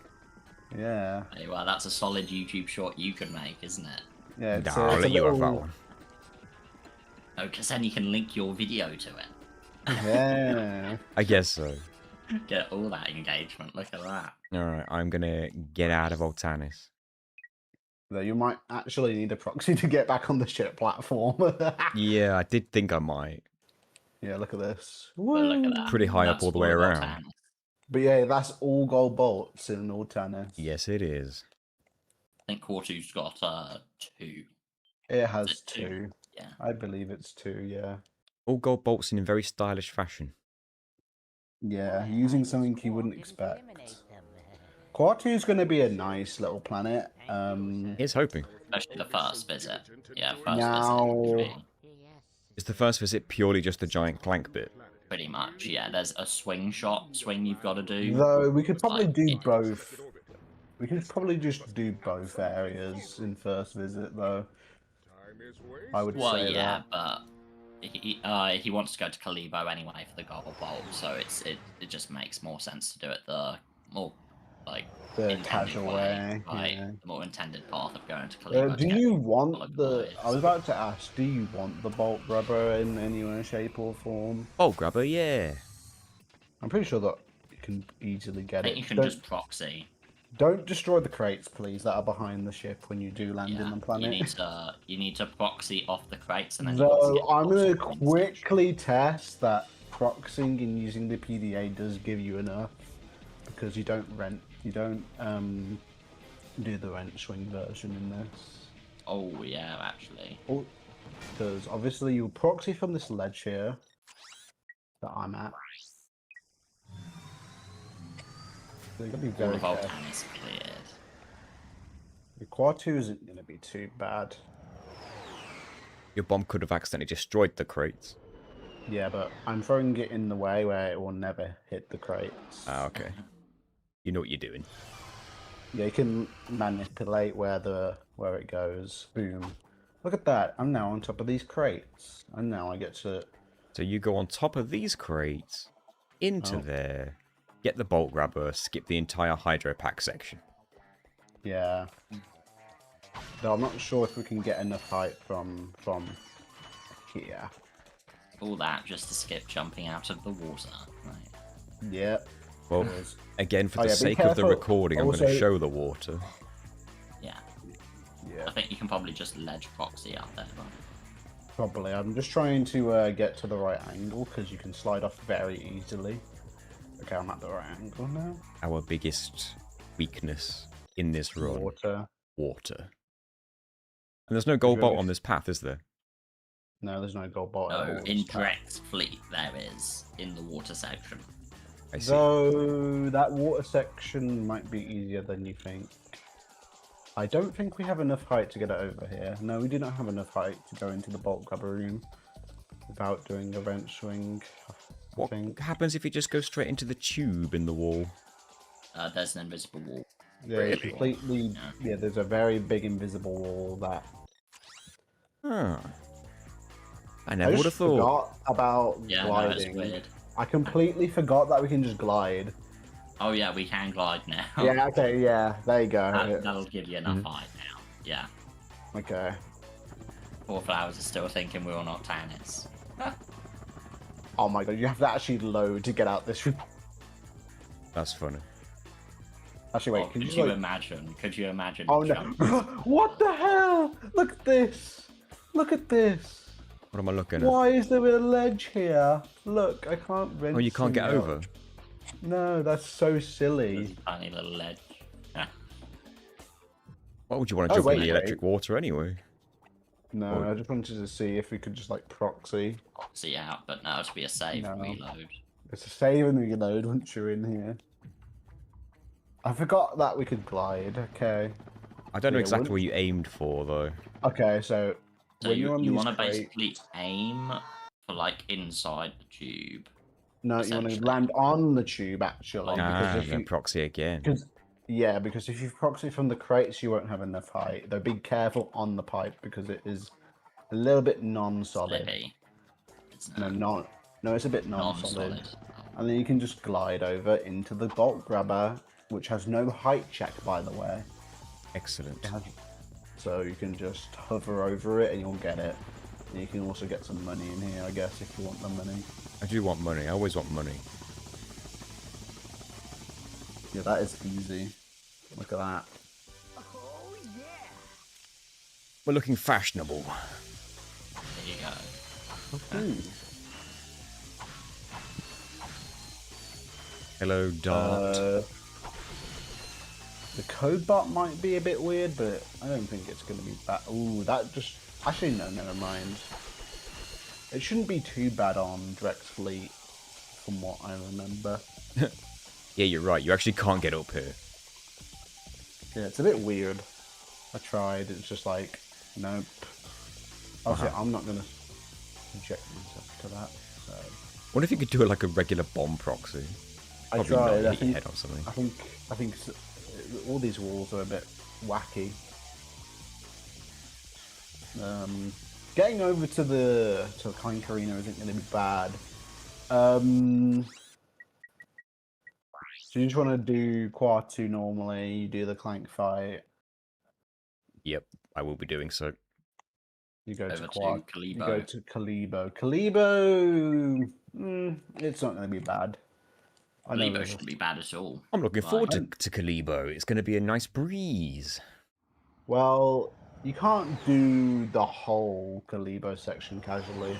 Speaker 3: Yeah,
Speaker 1: Hey, well, that's a solid YouTube short you could make, isn't it?
Speaker 3: yeah.
Speaker 2: Nah,
Speaker 3: It's
Speaker 2: I'll
Speaker 3: a
Speaker 2: let you have that
Speaker 3: little-
Speaker 2: one.
Speaker 1: Oh, because then you can link your video to it.
Speaker 3: Yeah.
Speaker 2: I guess so.
Speaker 1: Get all that engagement. Look at that.
Speaker 2: Alright, I'm gonna get out of Altanis.
Speaker 3: Though you might actually need a proxy to get back on the ship platform.
Speaker 2: Yeah, I did think I might.
Speaker 3: Yeah, look at this.
Speaker 1: But look at that.
Speaker 2: Pretty high up
Speaker 1: That's
Speaker 2: all the way
Speaker 1: about
Speaker 2: around.
Speaker 1: 10.
Speaker 3: But yeah, that's all gold bolts in all tennis.
Speaker 2: Yes, it is.
Speaker 1: I think Quartu's got 2.
Speaker 3: It has
Speaker 1: Is it two?
Speaker 3: 2.
Speaker 1: Yeah.
Speaker 3: I believe it's 2, yeah.
Speaker 2: All gold bolts in a very stylish fashion.
Speaker 3: Yeah, using something you wouldn't expect. Quartu's going to be a nice little planet.
Speaker 2: Here's hoping.
Speaker 1: Especially the first visit. Yeah, first
Speaker 3: Now-
Speaker 1: visit. Being
Speaker 2: Is the first visit purely just the giant Clank bit?
Speaker 1: pretty much. Yeah, there's a swing you've got to do.
Speaker 3: Though we could probably
Speaker 1: Like,
Speaker 3: do
Speaker 1: it-
Speaker 3: both. We could probably just do both areas in first visit, though. I would
Speaker 1: Well,
Speaker 3: say
Speaker 1: yeah,
Speaker 3: that.
Speaker 1: but he wants to go to Kalibo anyway for the gold bolt, so it just makes more sense to do it the more like
Speaker 3: The
Speaker 1: intended
Speaker 3: casual way.
Speaker 1: right?
Speaker 3: Yeah.
Speaker 1: The more intended path of going to Kalibo.
Speaker 3: Do
Speaker 1: to get
Speaker 3: you
Speaker 1: all
Speaker 3: want
Speaker 1: of
Speaker 3: the?
Speaker 1: boys.
Speaker 3: I was about to ask. Do you want the bolt rubber in any way, shape, or form?
Speaker 2: Oh, grabber, yeah.
Speaker 3: I'm pretty sure that you can easily
Speaker 1: I
Speaker 3: get
Speaker 1: think
Speaker 3: it.
Speaker 1: you can
Speaker 3: Don't,
Speaker 1: just proxy.
Speaker 3: don't destroy the crates, please, that are behind the ship when you do land in
Speaker 1: Yeah,
Speaker 3: the planet.
Speaker 1: you need to proxy off the crates and then. you need to
Speaker 3: Though
Speaker 1: get the
Speaker 3: I'm
Speaker 1: box
Speaker 3: gonna
Speaker 1: from the
Speaker 3: quickly test that proxying and using the PDA does give you enough, because you don't do the wrench swing version in this.
Speaker 1: Oh yeah, actually.
Speaker 3: Because obviously you proxy from this ledge here that I'm at. So you gotta be
Speaker 1: All
Speaker 3: very
Speaker 1: of our
Speaker 3: careful.
Speaker 1: time is cleared.
Speaker 3: The Quad 2 isn't gonna be too bad.
Speaker 2: Your bomb could have accidentally destroyed the crates.
Speaker 3: Yeah, but I'm throwing it in the way where it will never hit the crates.
Speaker 2: Ah, okay. You know what you're doing.
Speaker 3: Yeah, you can manipulate where it goes. Boom. Look at that. I'm now on top of these crates. And now I get to...
Speaker 2: So you go on top of these crates, into
Speaker 3: Oh.
Speaker 2: there, get the bolt grabber, skip the entire hydro pack section.
Speaker 3: Yeah. Though I'm not sure if we can get enough height from here.
Speaker 1: All that just to skip jumping out of the water. Right.
Speaker 3: Yeah.
Speaker 2: Well,
Speaker 3: it is.
Speaker 2: again, for
Speaker 3: Oh,
Speaker 2: the
Speaker 3: yeah, be
Speaker 2: sake of the
Speaker 3: careful.
Speaker 2: recording, I'm going to
Speaker 3: Also-
Speaker 2: show the water.
Speaker 1: Yeah.
Speaker 3: Yeah,
Speaker 1: I think you can probably just ledge proxy out there. Right?
Speaker 3: probably. I'm just trying to get to the right angle because you can slide off very easily. Okay, I'm at the right angle now.
Speaker 2: Our biggest weakness in this run,
Speaker 3: Water.
Speaker 2: water. And there's no gold
Speaker 3: Really?
Speaker 2: bolt on this path, is there?
Speaker 3: No, there's no gold bottom.
Speaker 1: No, in direct fleet there is in the water section.
Speaker 2: I see.
Speaker 3: Though that water section might be easier than you think. I don't think we have enough height to get it over here. No, we do not have enough height to go into the bolt grabber room without doing a wrench swing. I
Speaker 2: What
Speaker 3: think.
Speaker 2: happens if you just go straight into the tube in the wall?
Speaker 1: There's an invisible wall.
Speaker 3: Yeah, it's completely. Yeah, there's a very big invisible wall that.
Speaker 2: Huh. I
Speaker 3: I
Speaker 2: never would have
Speaker 3: just
Speaker 2: thought.
Speaker 3: forgot about
Speaker 1: Yeah, no, it's
Speaker 3: gliding.
Speaker 1: weird.
Speaker 3: I completely forgot that we can just glide.
Speaker 1: Oh yeah, we can glide now.
Speaker 3: Yeah, okay, yeah, there you go.
Speaker 1: That'll give you enough height now. Yeah.
Speaker 3: Okay.
Speaker 1: Poor Flowers is still thinking we're on Octanus.
Speaker 3: Oh my god, you have to actually load to get out this room.
Speaker 2: That's funny.
Speaker 3: Actually, wait,
Speaker 1: Oh,
Speaker 3: can
Speaker 1: could
Speaker 3: you
Speaker 1: you
Speaker 3: like...
Speaker 1: imagine? Could you imagine?
Speaker 3: Oh no. What the hell? Look at this. Look at this.
Speaker 2: What am I looking at?
Speaker 3: Why is there a ledge here? Look, I can't rent.
Speaker 2: Oh, you can't get over?
Speaker 3: No, that's so
Speaker 1: There's
Speaker 3: silly.
Speaker 1: a tiny little ledge.
Speaker 2: Why would you want to
Speaker 3: Oh,
Speaker 2: jump in
Speaker 3: wait,
Speaker 2: the electric
Speaker 3: wait.
Speaker 2: water anyway?
Speaker 3: No,
Speaker 2: Or-
Speaker 3: I just wanted to see if we could just like proxy.
Speaker 1: See out, but no, it'll be a save
Speaker 3: No.
Speaker 1: reload.
Speaker 3: It's a save and reload once you're in here. I forgot that we could glide. Okay.
Speaker 2: I don't know
Speaker 3: Yeah,
Speaker 2: exactly
Speaker 3: what-
Speaker 2: what you aimed for though.
Speaker 3: Okay, so
Speaker 1: So
Speaker 3: when you're on
Speaker 1: you
Speaker 3: these
Speaker 1: want to
Speaker 3: crates-
Speaker 1: basically aim for like inside the tube.
Speaker 3: No, you want to
Speaker 1: essentially.
Speaker 3: land on the tube actually.
Speaker 2: Ah,
Speaker 3: Because if
Speaker 2: then
Speaker 3: you,
Speaker 2: proxy again.
Speaker 3: because if you proxy from the crates, you won't have enough height. Though be careful on the pipe because it is a little bit non-solid.
Speaker 1: Slippy. It's
Speaker 3: No, it's a bit non-solid.
Speaker 1: non-solid.
Speaker 3: And then you can just glide over into the bolt grabber, which has no height check, by the way.
Speaker 2: Excellent.
Speaker 3: It has... So you can just hover over it and you'll get it. And you can also get some money in here, I guess, if you want the money.
Speaker 2: I do want money. I always want money.
Speaker 3: Yeah, that is easy. Look at that.
Speaker 2: We're looking fashionable.
Speaker 1: There you go.
Speaker 3: Ooh.
Speaker 2: Hello, Dart.
Speaker 3: The code bot might be a bit weird, but I don't think it's going to be bad. Ooh, that just... Actually, no, never mind. It shouldn't be too bad on Drex Fleet, from what I remember.
Speaker 2: Yeah, you're right. You actually can't get up here.
Speaker 3: Yeah, it's a bit weird. I tried, it's just like, nope. Obviously, I'm not going to subject myself to that, so...
Speaker 2: What if you could do it like a regular bomb proxy?
Speaker 3: I
Speaker 2: Probably not
Speaker 3: tried,
Speaker 2: hit
Speaker 3: I
Speaker 2: your
Speaker 3: think...
Speaker 2: head or something.
Speaker 3: I think all these walls are a bit wacky. Getting over to the Clank Arena isn't going to be bad. So you just want to do Quad 2 normally, you do the Clank fight,
Speaker 2: Yep, I will be doing so.
Speaker 3: you go to
Speaker 1: Over to
Speaker 3: Quad, you go
Speaker 1: Kalibo.
Speaker 3: to Kalibo. Kalibo, it's not going to be bad. I know
Speaker 1: Kalibo
Speaker 3: there's-
Speaker 1: shouldn't be bad at all.
Speaker 2: I'm looking forward
Speaker 1: Right.
Speaker 2: to Kalibo. It's going to be a nice breeze.
Speaker 3: Well, you can't do the whole Kalibo section casually,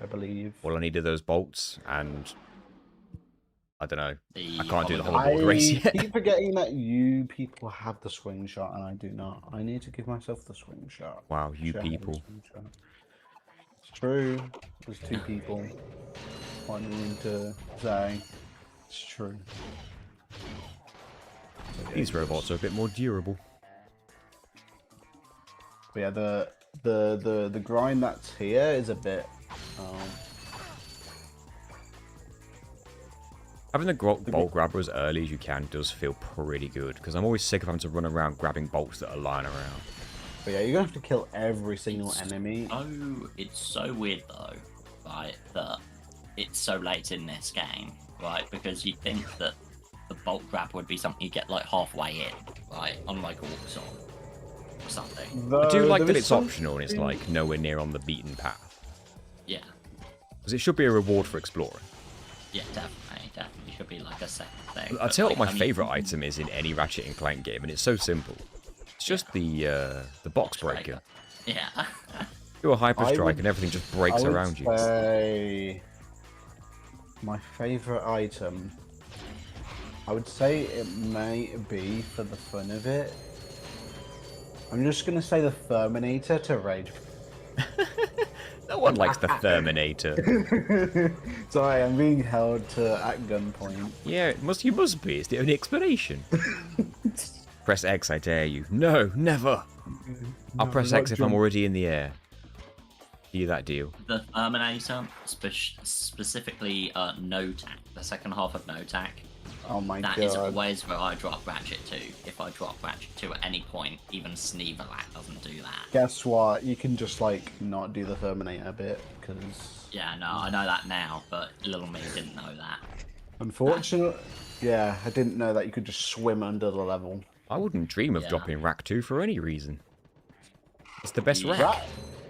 Speaker 3: I believe.
Speaker 2: All I needed those bolts, and I don't know.
Speaker 1: The
Speaker 2: I can't do the
Speaker 1: Hollow
Speaker 2: whole board race yet.
Speaker 3: keep forgetting that you people have the swing shot and I do not. I need to give myself the swing shot.
Speaker 2: Wow, you
Speaker 3: Should I have the
Speaker 2: people.
Speaker 3: swing shot? It's true. There's two people. What I need to say. It's true.
Speaker 2: These robots are a bit more durable.
Speaker 3: But yeah, the grind that's here is a bit.
Speaker 2: Having the bolt grabber as early as you can does feel pretty good, because I'm always sick of having to run around grabbing bolts that are lying around.
Speaker 3: But yeah, you're gonna have to kill every single enemy.
Speaker 1: Oh, it's so weird though, right? That it's so late in this game, right? Because you think that the bolt grab would be something you get like halfway in, right? On like Orkson or something.
Speaker 2: I do
Speaker 3: Though
Speaker 2: like
Speaker 3: there
Speaker 2: that
Speaker 3: is
Speaker 2: it's optional and it's
Speaker 3: something-
Speaker 2: like nowhere near on the beaten path.
Speaker 1: Yeah,
Speaker 2: Because it should be a reward for exploring.
Speaker 1: yeah, definitely should be like a second thing.
Speaker 2: I'll
Speaker 1: but,
Speaker 2: tell you
Speaker 1: like,
Speaker 2: what my
Speaker 1: I mean,
Speaker 2: favourite item is in any Ratchet and Clank game, and it's so simple. It's just the box breaker.
Speaker 1: Yeah.
Speaker 2: Do a hyper
Speaker 3: I
Speaker 2: strike
Speaker 3: would-
Speaker 2: and everything just breaks
Speaker 3: I would
Speaker 2: around you.
Speaker 3: say my favorite item. I would say it may be for the fun of it. I'm just gonna say the Terminator to rage.
Speaker 2: No one likes the Terminator.
Speaker 3: Sorry, I'm being held to at gunpoint.
Speaker 2: Yeah, you must be. It's the only explanation. Press X, I dare you. No, never. I'll
Speaker 3: No,
Speaker 2: press
Speaker 3: not
Speaker 2: X if I'm
Speaker 3: jump.
Speaker 2: already in the air. Do that deal.
Speaker 1: The Terminator, specifically No-Tac, the second half of No-Tac,
Speaker 3: Oh my
Speaker 1: that
Speaker 3: god.
Speaker 1: is always where I drop Ratchet 2. If I drop Ratchet 2 at any point, even Sneeverlack doesn't do that.
Speaker 3: Guess what? You can just like not do the Terminator bit because
Speaker 1: Yeah, no, I know that now, but little me didn't know that.
Speaker 3: unfortunately, yeah, I didn't know that you could just swim under the level.
Speaker 2: I wouldn't dream of
Speaker 1: Yeah.
Speaker 2: dropping Rack 2 for any reason. It's the best
Speaker 1: Yeah.
Speaker 2: rack.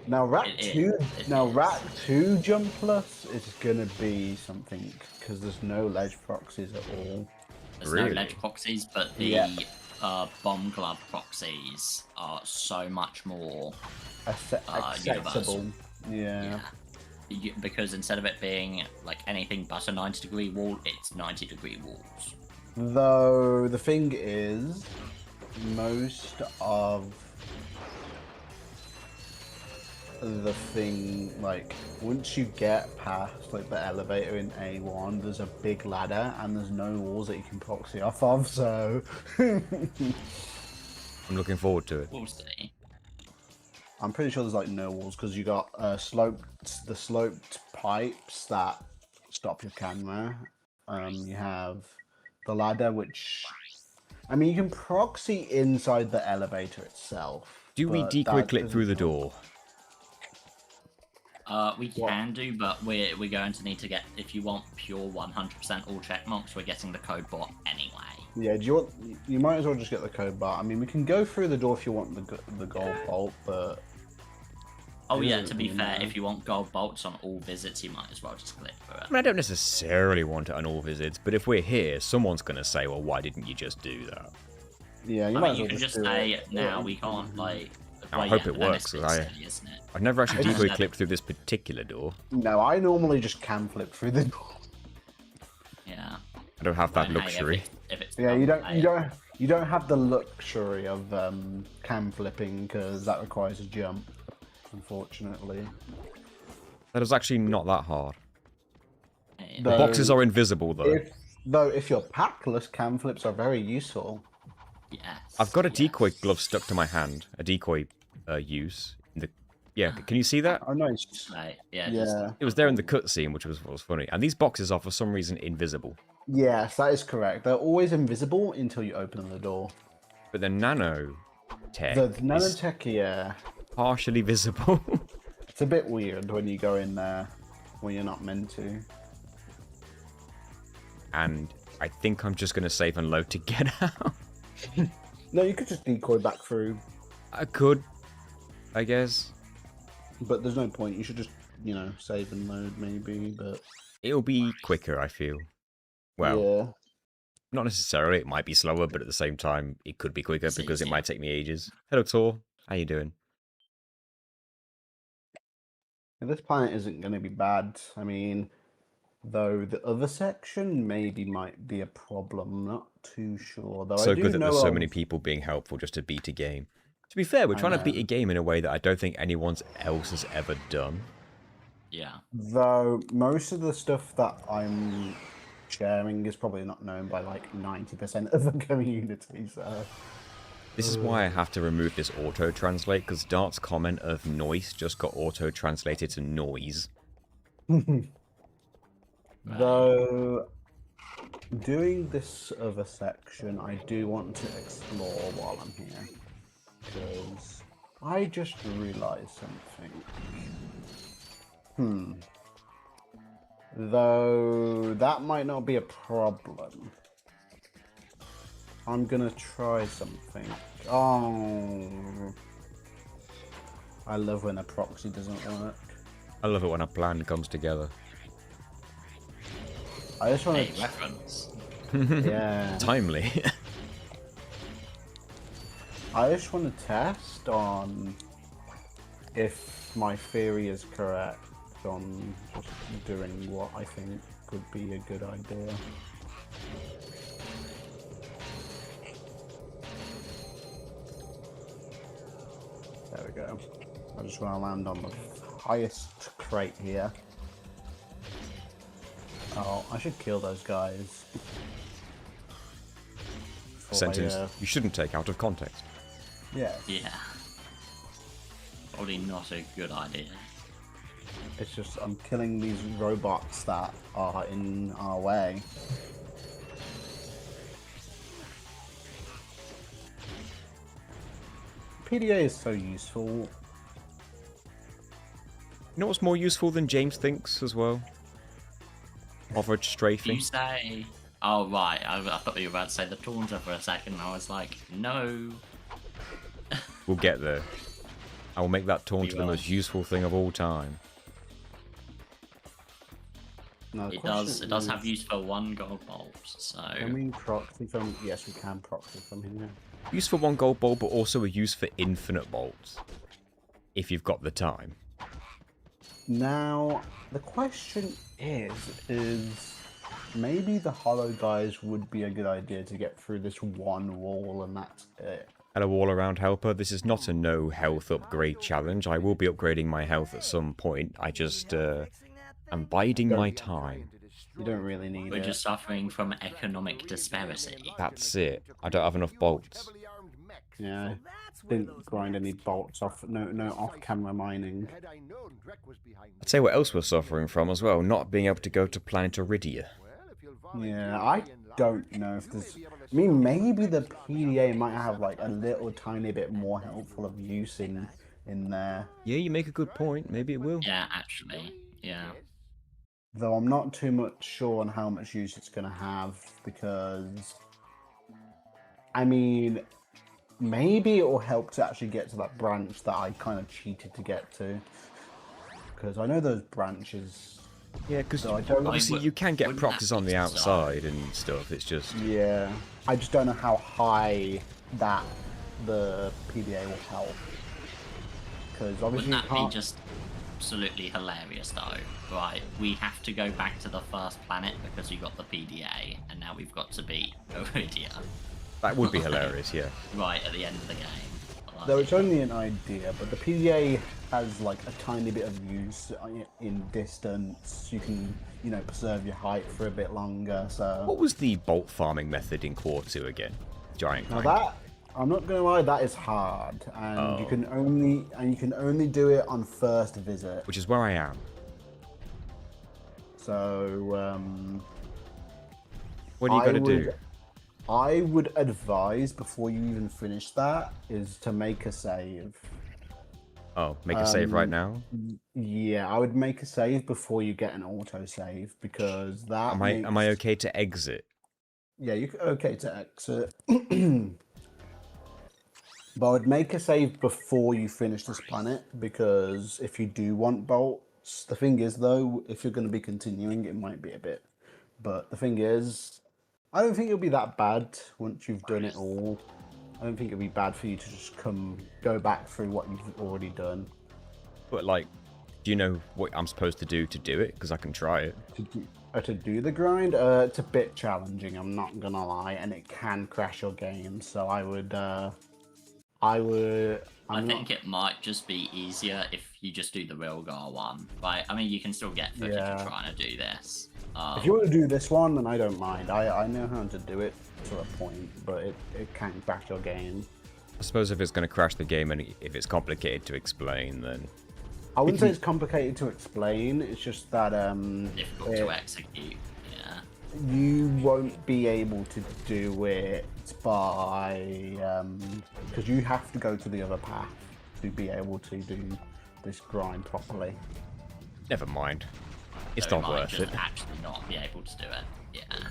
Speaker 3: Now Rat
Speaker 1: It is,
Speaker 3: 2,
Speaker 1: it
Speaker 3: now
Speaker 1: is.
Speaker 3: Rat 2 Jump Plus is gonna be something because there's no ledge proxies at all.
Speaker 1: There's
Speaker 2: Really?
Speaker 1: no ledge proxies, but the
Speaker 3: Yeah.
Speaker 1: bomb glove proxies are so much more
Speaker 3: Accessible.
Speaker 1: universal.
Speaker 3: Yeah.
Speaker 1: Because instead of it being like anything but a 90-degree wall, it's 90-degree walls.
Speaker 3: Though the thing is, most of the thing, like, once you get past like the elevator in A1, there's a big ladder and there's no walls that you can proxy off of, so
Speaker 2: I'm looking forward to it.
Speaker 1: We'll see.
Speaker 3: I'm pretty sure there's like no walls because you got the sloped pipes that stop your camera. You have the ladder, which I mean you can proxy inside the elevator itself.
Speaker 2: Do we
Speaker 3: but
Speaker 2: decoy
Speaker 3: that
Speaker 2: clip through the
Speaker 3: doesn't-
Speaker 2: door?
Speaker 1: We can do, but we're going to need to get, if you want pure 100% all check marks, we're getting the code bot anyway.
Speaker 3: Yeah, you might as well just get the code bar. I mean, we can go through the door if you want the gold bolt, but
Speaker 1: Oh
Speaker 3: it
Speaker 1: yeah,
Speaker 3: doesn't
Speaker 1: to be
Speaker 3: really
Speaker 1: fair,
Speaker 3: matter.
Speaker 1: if you want gold bolts on all visits, you might as well just click through it.
Speaker 2: I mean, I don't necessarily want it on all visits, but if we're here, someone's going to say, well, why didn't you just do that?
Speaker 3: Yeah, you
Speaker 1: I
Speaker 3: might
Speaker 1: mean,
Speaker 3: as
Speaker 1: you
Speaker 3: well
Speaker 1: can just
Speaker 3: do
Speaker 1: say,
Speaker 3: it.
Speaker 1: now
Speaker 3: Yeah.
Speaker 1: we can't, like...
Speaker 2: I
Speaker 1: well,
Speaker 2: hope
Speaker 1: yeah,
Speaker 2: it
Speaker 1: but then
Speaker 2: works,
Speaker 1: it's a bit
Speaker 2: 'cause I-
Speaker 1: silly, isn't it?
Speaker 2: I've never actually
Speaker 3: I just-
Speaker 2: decoy clipped through this particular door.
Speaker 3: No, I normally just can flip through the door.
Speaker 1: Yeah.
Speaker 2: I don't have that
Speaker 1: And, hey,
Speaker 2: luxury.
Speaker 1: if it's
Speaker 3: Yeah,
Speaker 1: done,
Speaker 3: you don't have the luxury of cam flipping because that requires a jump, unfortunately.
Speaker 2: That is actually not that hard.
Speaker 1: Hey,
Speaker 2: The
Speaker 3: Though-
Speaker 2: boxes are invisible, though.
Speaker 3: If you're packless, cam flips are very useful.
Speaker 1: yes.
Speaker 2: I've got a
Speaker 1: yes.
Speaker 2: decoy glove stuck to my hand. A decoy use. Yeah, can you see that?
Speaker 3: Oh, nice.
Speaker 1: Right, yeah,
Speaker 3: Yeah.
Speaker 2: It was there in the cutscene, which was funny. And these boxes are, for some reason, invisible.
Speaker 3: Yes, that is correct. They're always invisible until you open the door.
Speaker 2: But the nano tech
Speaker 3: The
Speaker 2: is
Speaker 3: nanotech, yeah.
Speaker 2: partially visible.
Speaker 3: It's a bit weird when you go in there when you're not meant to.
Speaker 2: And I think I'm just going to save and load to get out.
Speaker 3: No, you could just decoy back through,
Speaker 2: I could, I guess.
Speaker 3: but there's no point. You should just, save and load maybe, but...
Speaker 2: It'll be quicker, I feel. Well,
Speaker 3: yeah.
Speaker 2: not necessarily. It might be slower, but at the same time, it could be quicker
Speaker 1: It's
Speaker 2: because it
Speaker 1: easier.
Speaker 2: might take me ages. Hello, Tor. How you doing?
Speaker 3: This planet isn't going to be bad. I mean, though the other section maybe might be a problem. Not too sure. Though I
Speaker 2: So
Speaker 3: do
Speaker 2: good that
Speaker 3: know
Speaker 2: there's so
Speaker 3: of-
Speaker 2: many people being helpful just to beat a game. To be fair, we're
Speaker 3: I
Speaker 2: trying to beat
Speaker 3: know.
Speaker 2: a game in a way that I don't think anyone else has ever done.
Speaker 1: Yeah.
Speaker 3: Though most of the stuff that I'm sharing is probably not known by like 90% of the community. So
Speaker 2: This is why I have to remove this auto-translate, because Dart's comment of noise just got auto-translated to noise.
Speaker 3: though doing this other section, I do want to explore while I'm here because I just realized something. Though that might not be a problem. I'm gonna try something. Oh, I love when a proxy doesn't work.
Speaker 2: I love it when a plan comes together.
Speaker 3: I just want
Speaker 1: Hey,
Speaker 3: to,
Speaker 1: reference.
Speaker 3: yeah.
Speaker 2: Timely.
Speaker 3: I just want to test on if my theory is correct on just doing what I think would be a good idea. There we go. I just want to land on the highest crate here. Oh, I should kill those guys. Before
Speaker 2: Sentence
Speaker 3: I,
Speaker 2: you shouldn't take out of context.
Speaker 3: yeah.
Speaker 1: Yeah. Probably not a good idea.
Speaker 3: It's just I'm killing these robots that are in our way. PDA is so useful.
Speaker 2: You know what's more useful than James thinks as well? Average strafing.
Speaker 1: You say... Oh, right. I thought you were about to say the taunter for a second. I was like, no.
Speaker 2: We'll get there. I will make that taunt
Speaker 1: We
Speaker 2: the
Speaker 1: will.
Speaker 2: most useful thing of all time.
Speaker 3: No, the
Speaker 1: It does
Speaker 3: question
Speaker 1: have
Speaker 3: is,
Speaker 1: use for 1 gold bolt, so
Speaker 3: Can we proxy from? Yes, we can proxy from here.
Speaker 2: Use for 1 gold bolt, but also a use for infinite bolts. If you've got the time.
Speaker 3: Now, the question is maybe the hollow guys would be a good idea to get through this one wall and that's it.
Speaker 2: Hello all around helper, this is not a no health upgrade challenge. I will be upgrading my health at some point. I just, I'm biding my time.
Speaker 3: You don't really need
Speaker 1: we're
Speaker 3: it.
Speaker 1: just suffering from economic disparity.
Speaker 2: That's it. I don't have enough bolts.
Speaker 3: Yeah, didn't grind any bolts off. No off-camera mining.
Speaker 2: I'd say what else we're suffering from as well, not being able to go to planet Iridia.
Speaker 3: Yeah, I don't know if there's. I mean, maybe the PDA might have like a little tiny bit more helpful of use in there.
Speaker 2: Yeah, you make a good point. Maybe it will.
Speaker 1: Yeah, actually, yeah.
Speaker 3: Though I'm not too much sure on how much use it's going to have because, I mean, maybe it will help to actually get to that branch that I kind of cheated to get to. Because I know those branches.
Speaker 2: Yeah, because
Speaker 3: So I don't-
Speaker 2: obviously you can get
Speaker 1: wouldn't
Speaker 2: proxies
Speaker 1: that
Speaker 2: on
Speaker 1: be
Speaker 2: the
Speaker 1: bizarre?
Speaker 2: outside and stuff. It's just
Speaker 3: Yeah, I just don't know how high that the PDA will help. Because obviously
Speaker 1: Wouldn't
Speaker 3: you
Speaker 1: that be
Speaker 3: can't.
Speaker 1: just absolutely hilarious though? Right, we have to go back to the first planet because we got the PDA, and now we've got to beat Iridia
Speaker 2: that would be hilarious. Yeah.
Speaker 1: right at the end of the game.
Speaker 3: Though it's only an idea, but the PDA has like a tiny bit of use in distance. You can, preserve your height for a bit longer. So
Speaker 2: What was the bolt farming method in Core 2 again? Giant
Speaker 3: now
Speaker 2: Clank.
Speaker 3: that I'm not gonna lie, that is hard, and you
Speaker 2: Oh.
Speaker 3: can only do it on first visit.
Speaker 2: Which is where I am.
Speaker 3: So
Speaker 2: What do you got to do?
Speaker 3: I would advise before you even finish that is to make a save.
Speaker 2: Oh, make a save right now.
Speaker 3: Yeah, I would make a save before you get an auto save because that
Speaker 2: Am I okay to exit?
Speaker 3: Yeah, you're okay to exit. But I would make a save before you finish this planet because if you do want bolts, the thing is though, if you're going to be continuing, it might be a bit. But the thing is, I don't think it'll be that bad once you've done it all. I don't think it'll be bad for you to just go back through what you've already done.
Speaker 2: But like, do you know what I'm supposed to do it? Because I can try it.
Speaker 3: To do the grind, it's a bit challenging, I'm not gonna lie, and it can crash your game, so I
Speaker 1: think it might just be easier if you just do the Rilgar one, right? I mean, you can still get footage
Speaker 3: Yeah.
Speaker 1: of trying to do this.
Speaker 3: If you want to do this one, then I don't mind. I know how to do it to a point, but it can crash your game.
Speaker 2: I suppose if it's going to crash the game and if it's complicated to explain, then
Speaker 3: I wouldn't say it's complicated to explain, it's just that
Speaker 1: Difficult to execute, yeah.
Speaker 3: you won't be able to do it by because you have to go to the other path to be able to do this grind properly.
Speaker 2: never mind. It's
Speaker 1: So
Speaker 2: not
Speaker 1: we might
Speaker 2: worth
Speaker 1: just
Speaker 2: it.
Speaker 1: actually not be able to do it, yeah.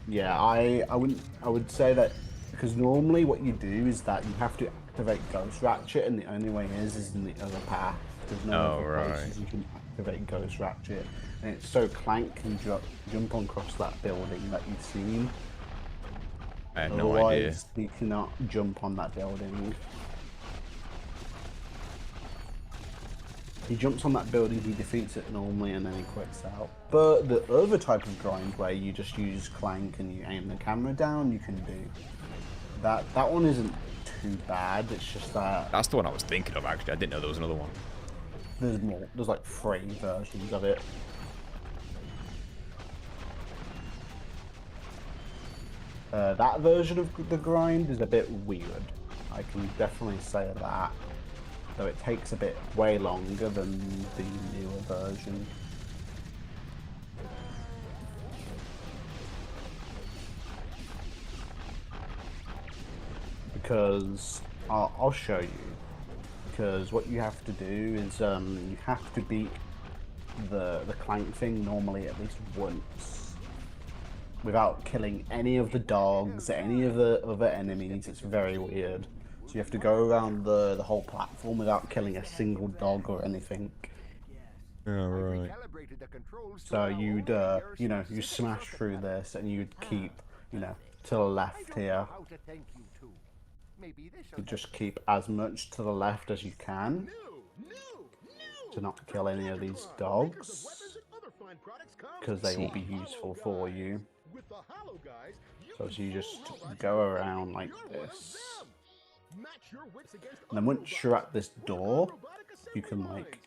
Speaker 3: Yeah, I would say that because normally what you do is that you have to activate Ghost Ratchet, and the only way is in the other path. There's no
Speaker 2: Oh,
Speaker 3: other
Speaker 2: right.
Speaker 3: places you can activate Ghost Ratchet, and it's so Clank can jump on across that building that you've seen.
Speaker 2: I had no idea.
Speaker 3: Otherwise, he cannot jump on that building. He jumps on that building, he defeats it normally, and then he quits out. But the other type of grind where you just use Clank and you aim the camera down, you can do. That one isn't too bad, it's just that
Speaker 2: That's the one I was thinking of, actually. I didn't know there was another one.
Speaker 3: there's more. There's like 3 versions of it. That version of the grind is a bit weird. I can definitely say that. Though it takes a bit way longer than the newer version. Because I'll show you. Because what you have to do is you have to beat the Clank thing normally at least once without killing any of the dogs, any of the other enemies. It's very weird. So you have to go around the whole platform without killing a single dog or anything.
Speaker 2: Oh, right.
Speaker 3: So you'd, you know, you smash through this and you'd keep, you know, to the left here. You just keep as much to the left as you can to not kill any of these dogs, because they will be useful for you. So you just go around like this. And then once you're at this door, you can like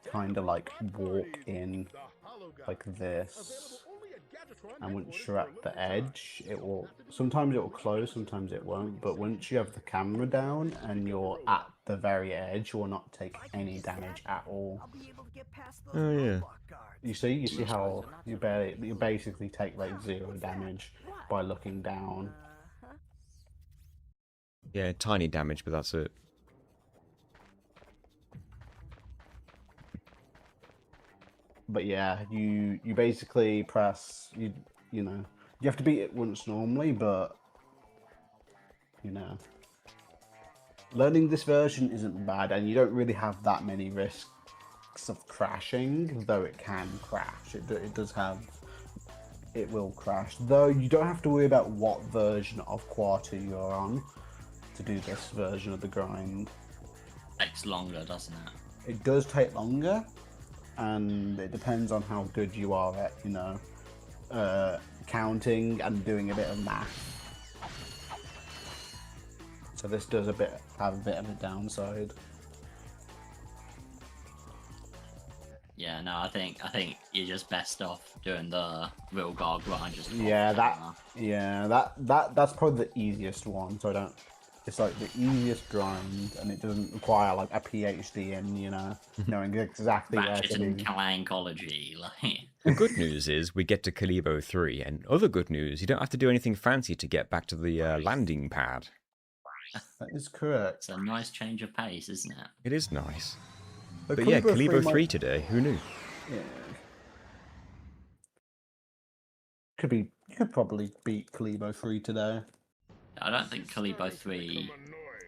Speaker 3: kind of like walk in like this. And once you're at the edge, sometimes it will close, sometimes it won't, but once you have the camera down and you're at the very edge, you will not take any damage at all.
Speaker 2: Oh, yeah.
Speaker 3: You see how you basically take like 0 damage by looking down.
Speaker 2: Yeah, tiny damage, but that's it.
Speaker 3: But yeah, you basically press, you know, you have to beat it once normally, but, you know, learning this version isn't bad, and you don't really have that many risks of crashing, though it can crash. It will crash, though you don't have to worry about what version of Quarter you're on to do this version of the grind.
Speaker 1: It takes longer, doesn't it?
Speaker 3: It does take longer, and it depends on how good you are at, you know, counting and doing a bit of math. So this does have a bit of a downside.
Speaker 1: Yeah, no, I think you're just best off doing the real guard grind. Just
Speaker 3: that's probably the easiest one. So it's like the easiest grind, and it doesn't require like a PhD in, you know, knowing exactly
Speaker 1: Ratchet
Speaker 3: where to
Speaker 1: and
Speaker 3: be.
Speaker 1: Clankology, like.
Speaker 2: The good news is we get to Kalibo 3, and other good news, you don't have to do anything fancy to get back to the landing pad.
Speaker 3: That is correct.
Speaker 1: It's a nice change of pace, isn't it?
Speaker 2: It is nice.
Speaker 3: But
Speaker 2: But yeah, Kalibo 3
Speaker 3: might...
Speaker 2: today, who knew?
Speaker 3: Yeah. You could probably beat Kalibo 3 today.
Speaker 1: I don't think Kalibo 3,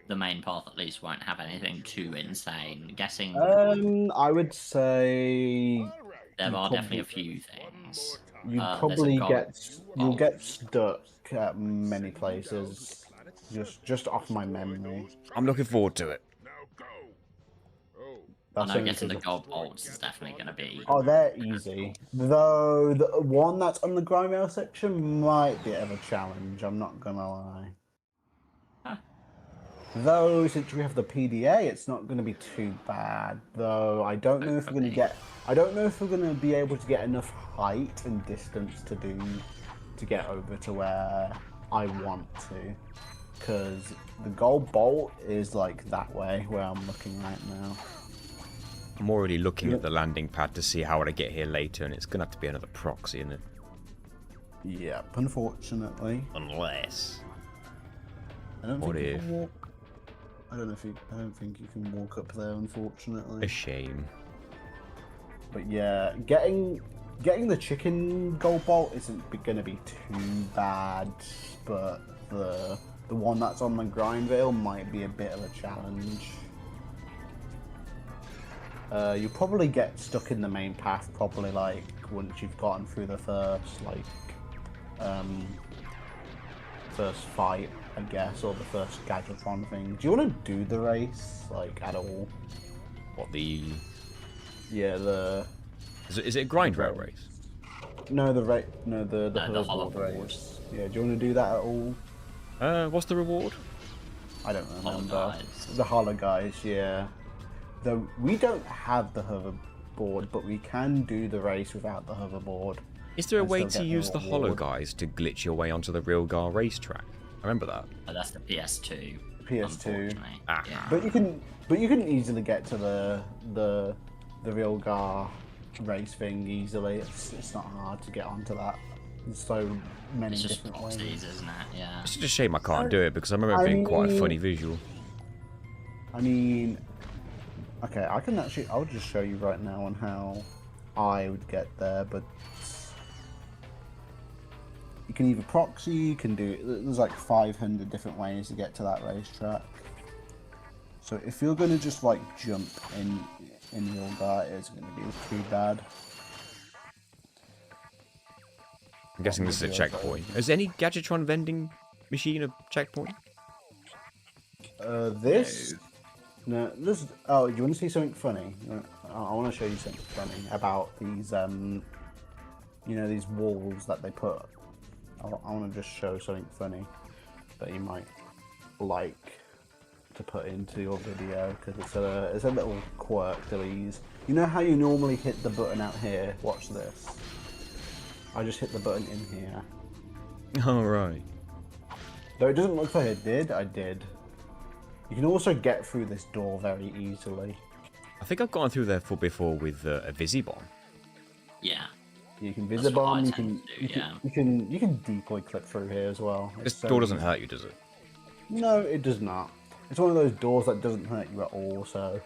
Speaker 1: the main path at least, won't have anything too insane. Guessing.
Speaker 3: I would say
Speaker 1: there are definitely a few things.
Speaker 3: You'd probably you'll get stuck at many places, just off my memory.
Speaker 2: I'm looking forward to it.
Speaker 1: I know getting the gold bolts is definitely going to be...
Speaker 3: Oh, they're easy. Though the one that's on the grind rail section might be a bit of a challenge, I'm not going to lie.
Speaker 1: Huh.
Speaker 3: Though, since we have the PDA, it's not going to be too bad. Though, I don't know if we're going to be able to get enough height and distance to get over to where I want to. Because the gold bolt is like that way, where I'm looking right now.
Speaker 2: I'm already looking at the landing pad to see how would I get here later, and it's going to have to be another proxy, isn't it?
Speaker 3: Yep, unfortunately.
Speaker 2: Unless...
Speaker 3: I don't think you can walk. I don't think you can walk up there, unfortunately.
Speaker 2: A shame.
Speaker 3: But yeah, getting the chicken gold bolt isn't going to be too bad, but the one that's on the grind rail might be a bit of a challenge. You'll probably get stuck in the main path, probably like once you've gotten through the first fight, I guess, or the first Gadgetron thing. Do you want to do the race, like, at all?
Speaker 2: What, the...
Speaker 3: Yeah, the...
Speaker 2: Is it a grind rail race?
Speaker 3: No, the hoverboard race. Yeah, do you want to do that at all?
Speaker 2: What's the reward?
Speaker 3: I don't remember. The Hollow Guys, yeah. Though we don't have the hoverboard, but we can do the race without the hoverboard.
Speaker 2: Is there a way to use the Hollow Guys to glitch your way onto the real Gar racetrack? I remember that.
Speaker 1: Oh, that's the PS2.
Speaker 3: PS2.
Speaker 2: Yeah.
Speaker 3: But you can easily get to the real Gar race thing easily. It's not hard to get onto that. There's so many different ways.
Speaker 1: Isn't it? Yeah.
Speaker 2: It's just a shame I can't do it because I remember it being quite a funny visual.
Speaker 3: I mean, okay, I'll just show you right now on how I would get there, but you can either proxy, you can do, there's like 500 different ways to get to that racetrack. So if you're gonna just like jump in your guy, it's gonna be too bad.
Speaker 2: I'm guessing this is a checkpoint. Is any Gadgetron vending machine a checkpoint?
Speaker 3: This. No, this. Oh, you want to see something funny? I want to show you something funny about these. You know, these walls that they put. I want to just show something funny that you might like to put into your video because it's a little quirk to these. You know how you normally hit the button out here? Watch this. I just hit the button in here.
Speaker 2: Oh, right.
Speaker 3: Though it doesn't look like I did, I did. You can also get through this door very easily.
Speaker 2: I think I've gone through there before with a Visibomb.
Speaker 1: Yeah.
Speaker 3: You can Visibomb, you can decoy clip through here as well.
Speaker 2: This door doesn't hurt you, does it?
Speaker 3: No, it does not. It's one of those doors that doesn't hurt you at all, so...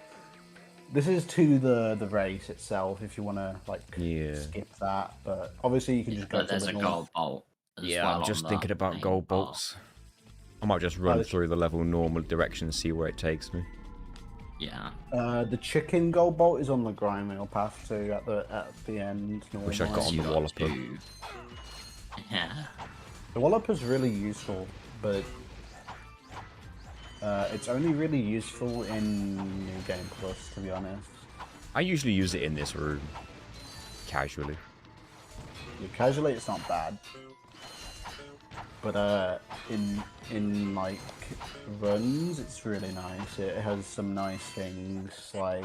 Speaker 3: This is to the race itself, if you want to, like, skip that. But obviously you can just go to
Speaker 1: there's a gold bolt.
Speaker 2: Yeah, I'm just thinking about gold bolts. I might just run through the level normal direction and see where it takes me.
Speaker 1: Yeah.
Speaker 3: The chicken gold bolt is on the grind wheel path too, at the end.
Speaker 2: Wish I got on the Walloper.
Speaker 1: Yeah.
Speaker 3: The Walloper's really useful, but it's only really useful in New Game Plus, to be honest.
Speaker 2: I usually use it in this room, casually.
Speaker 3: Yeah, casually, it's not bad. But in like runs, it's really nice. It has some nice things like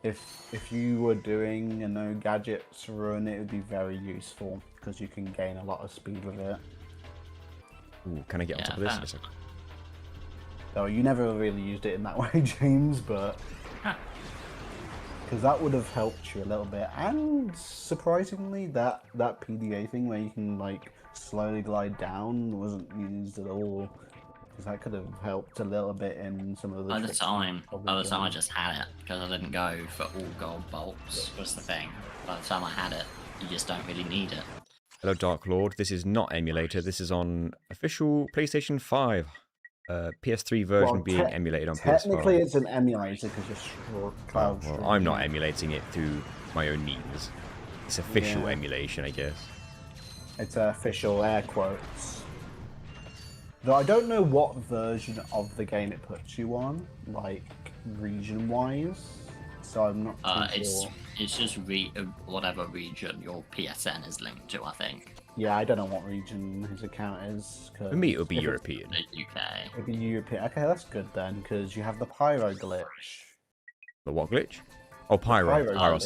Speaker 3: if you were doing a no gadgets run, it would be very useful because you can gain a lot of speed with it.
Speaker 2: Ooh, can I get on top of this in a second?
Speaker 3: Oh, you never really used it in that way, James, but because that would have helped you a little bit. And surprisingly, that PDA thing where you can like slowly glide down wasn't used at all, because that could have helped a little bit in some of the.
Speaker 1: By the time I just had it, because I didn't go for all gold bolts. Was the thing. By the time I had it, you just don't really need it.
Speaker 2: Hello, Dark Lord. This is not emulator. This is on official PlayStation 5. PS3 version being emulated on PS5.
Speaker 3: Technically, it's an emulator because you're cloud.
Speaker 2: Well, I'm not emulating it through my own means. It's official emulation, I guess.
Speaker 3: It's official air quotes. Though I don't know what version of the game it puts you on, like region-wise. So I'm not too sure.
Speaker 1: It's just whatever region your PSN is linked to, I think.
Speaker 3: Yeah, I don't know what region his account is.
Speaker 2: For me, it would be European.
Speaker 1: UK.
Speaker 3: It would be European. Okay, that's good then, because you have the pyro glitch.
Speaker 2: The what glitch? Oh, pyro. Pyro,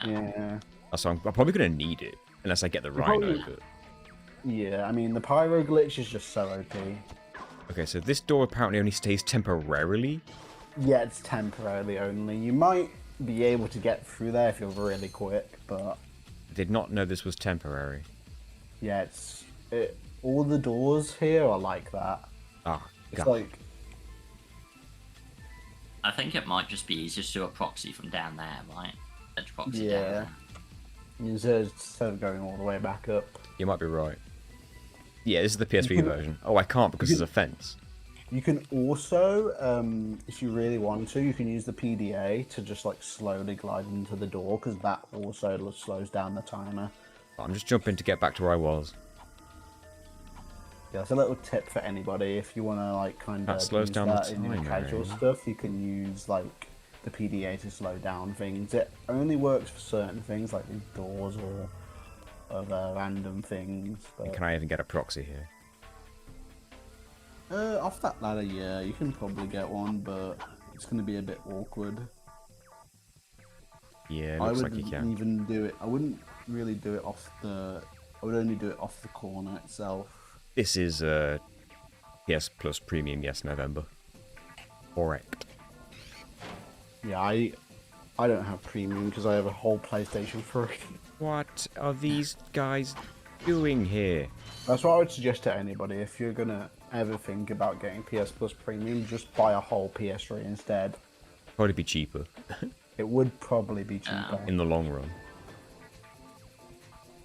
Speaker 3: yeah.
Speaker 2: So I'm probably going to need it, unless I get the rhino.
Speaker 3: Yeah, I mean, the pyro glitch is just so OP.
Speaker 2: Okay, so this door apparently only stays temporarily?
Speaker 3: Yeah, it's temporarily only. You might be able to get through there if you're really quick, but...
Speaker 2: I did not know this was temporary.
Speaker 3: Yeah, all the doors here are like that.
Speaker 2: Ah,
Speaker 3: it's like...
Speaker 1: I think it might just be easier to do a proxy from down there, right? Edge proxy
Speaker 3: down
Speaker 1: there.
Speaker 3: Instead of going all the way back up.
Speaker 2: You might be right. Yeah, this is the PS3 version. Oh, I can't because there's a fence.
Speaker 3: You can also, if you really want to, you can use the PDA to just like slowly glide into the door, because that also slows down the timer.
Speaker 2: I'm just jumping to get back to where I was.
Speaker 3: Yeah, that's a little tip for anybody. If you want to like kind of
Speaker 2: slows down the timer.
Speaker 3: In your casual stuff, you can use like the PDA to slow down things. It only works for certain things like these doors or other random things. But...
Speaker 2: Can I even get a proxy here?
Speaker 3: Off that ladder, yeah, you can probably get one, but it's going to be a bit awkward.
Speaker 2: Yeah, it looks like you can.
Speaker 3: Even do it. I wouldn't really do it off the. I would only do it off the corner itself.
Speaker 2: This is PS Plus Premium, yes, November. Correct.
Speaker 3: Yeah, I don't have Premium because I have a whole PlayStation 3.
Speaker 2: What are these guys doing here?
Speaker 3: That's what I would suggest to anybody. If you're gonna ever think about getting PS Plus Premium, just buy a whole PS3 instead.
Speaker 2: Probably be cheaper.
Speaker 3: It would probably be cheaper
Speaker 2: in the long run.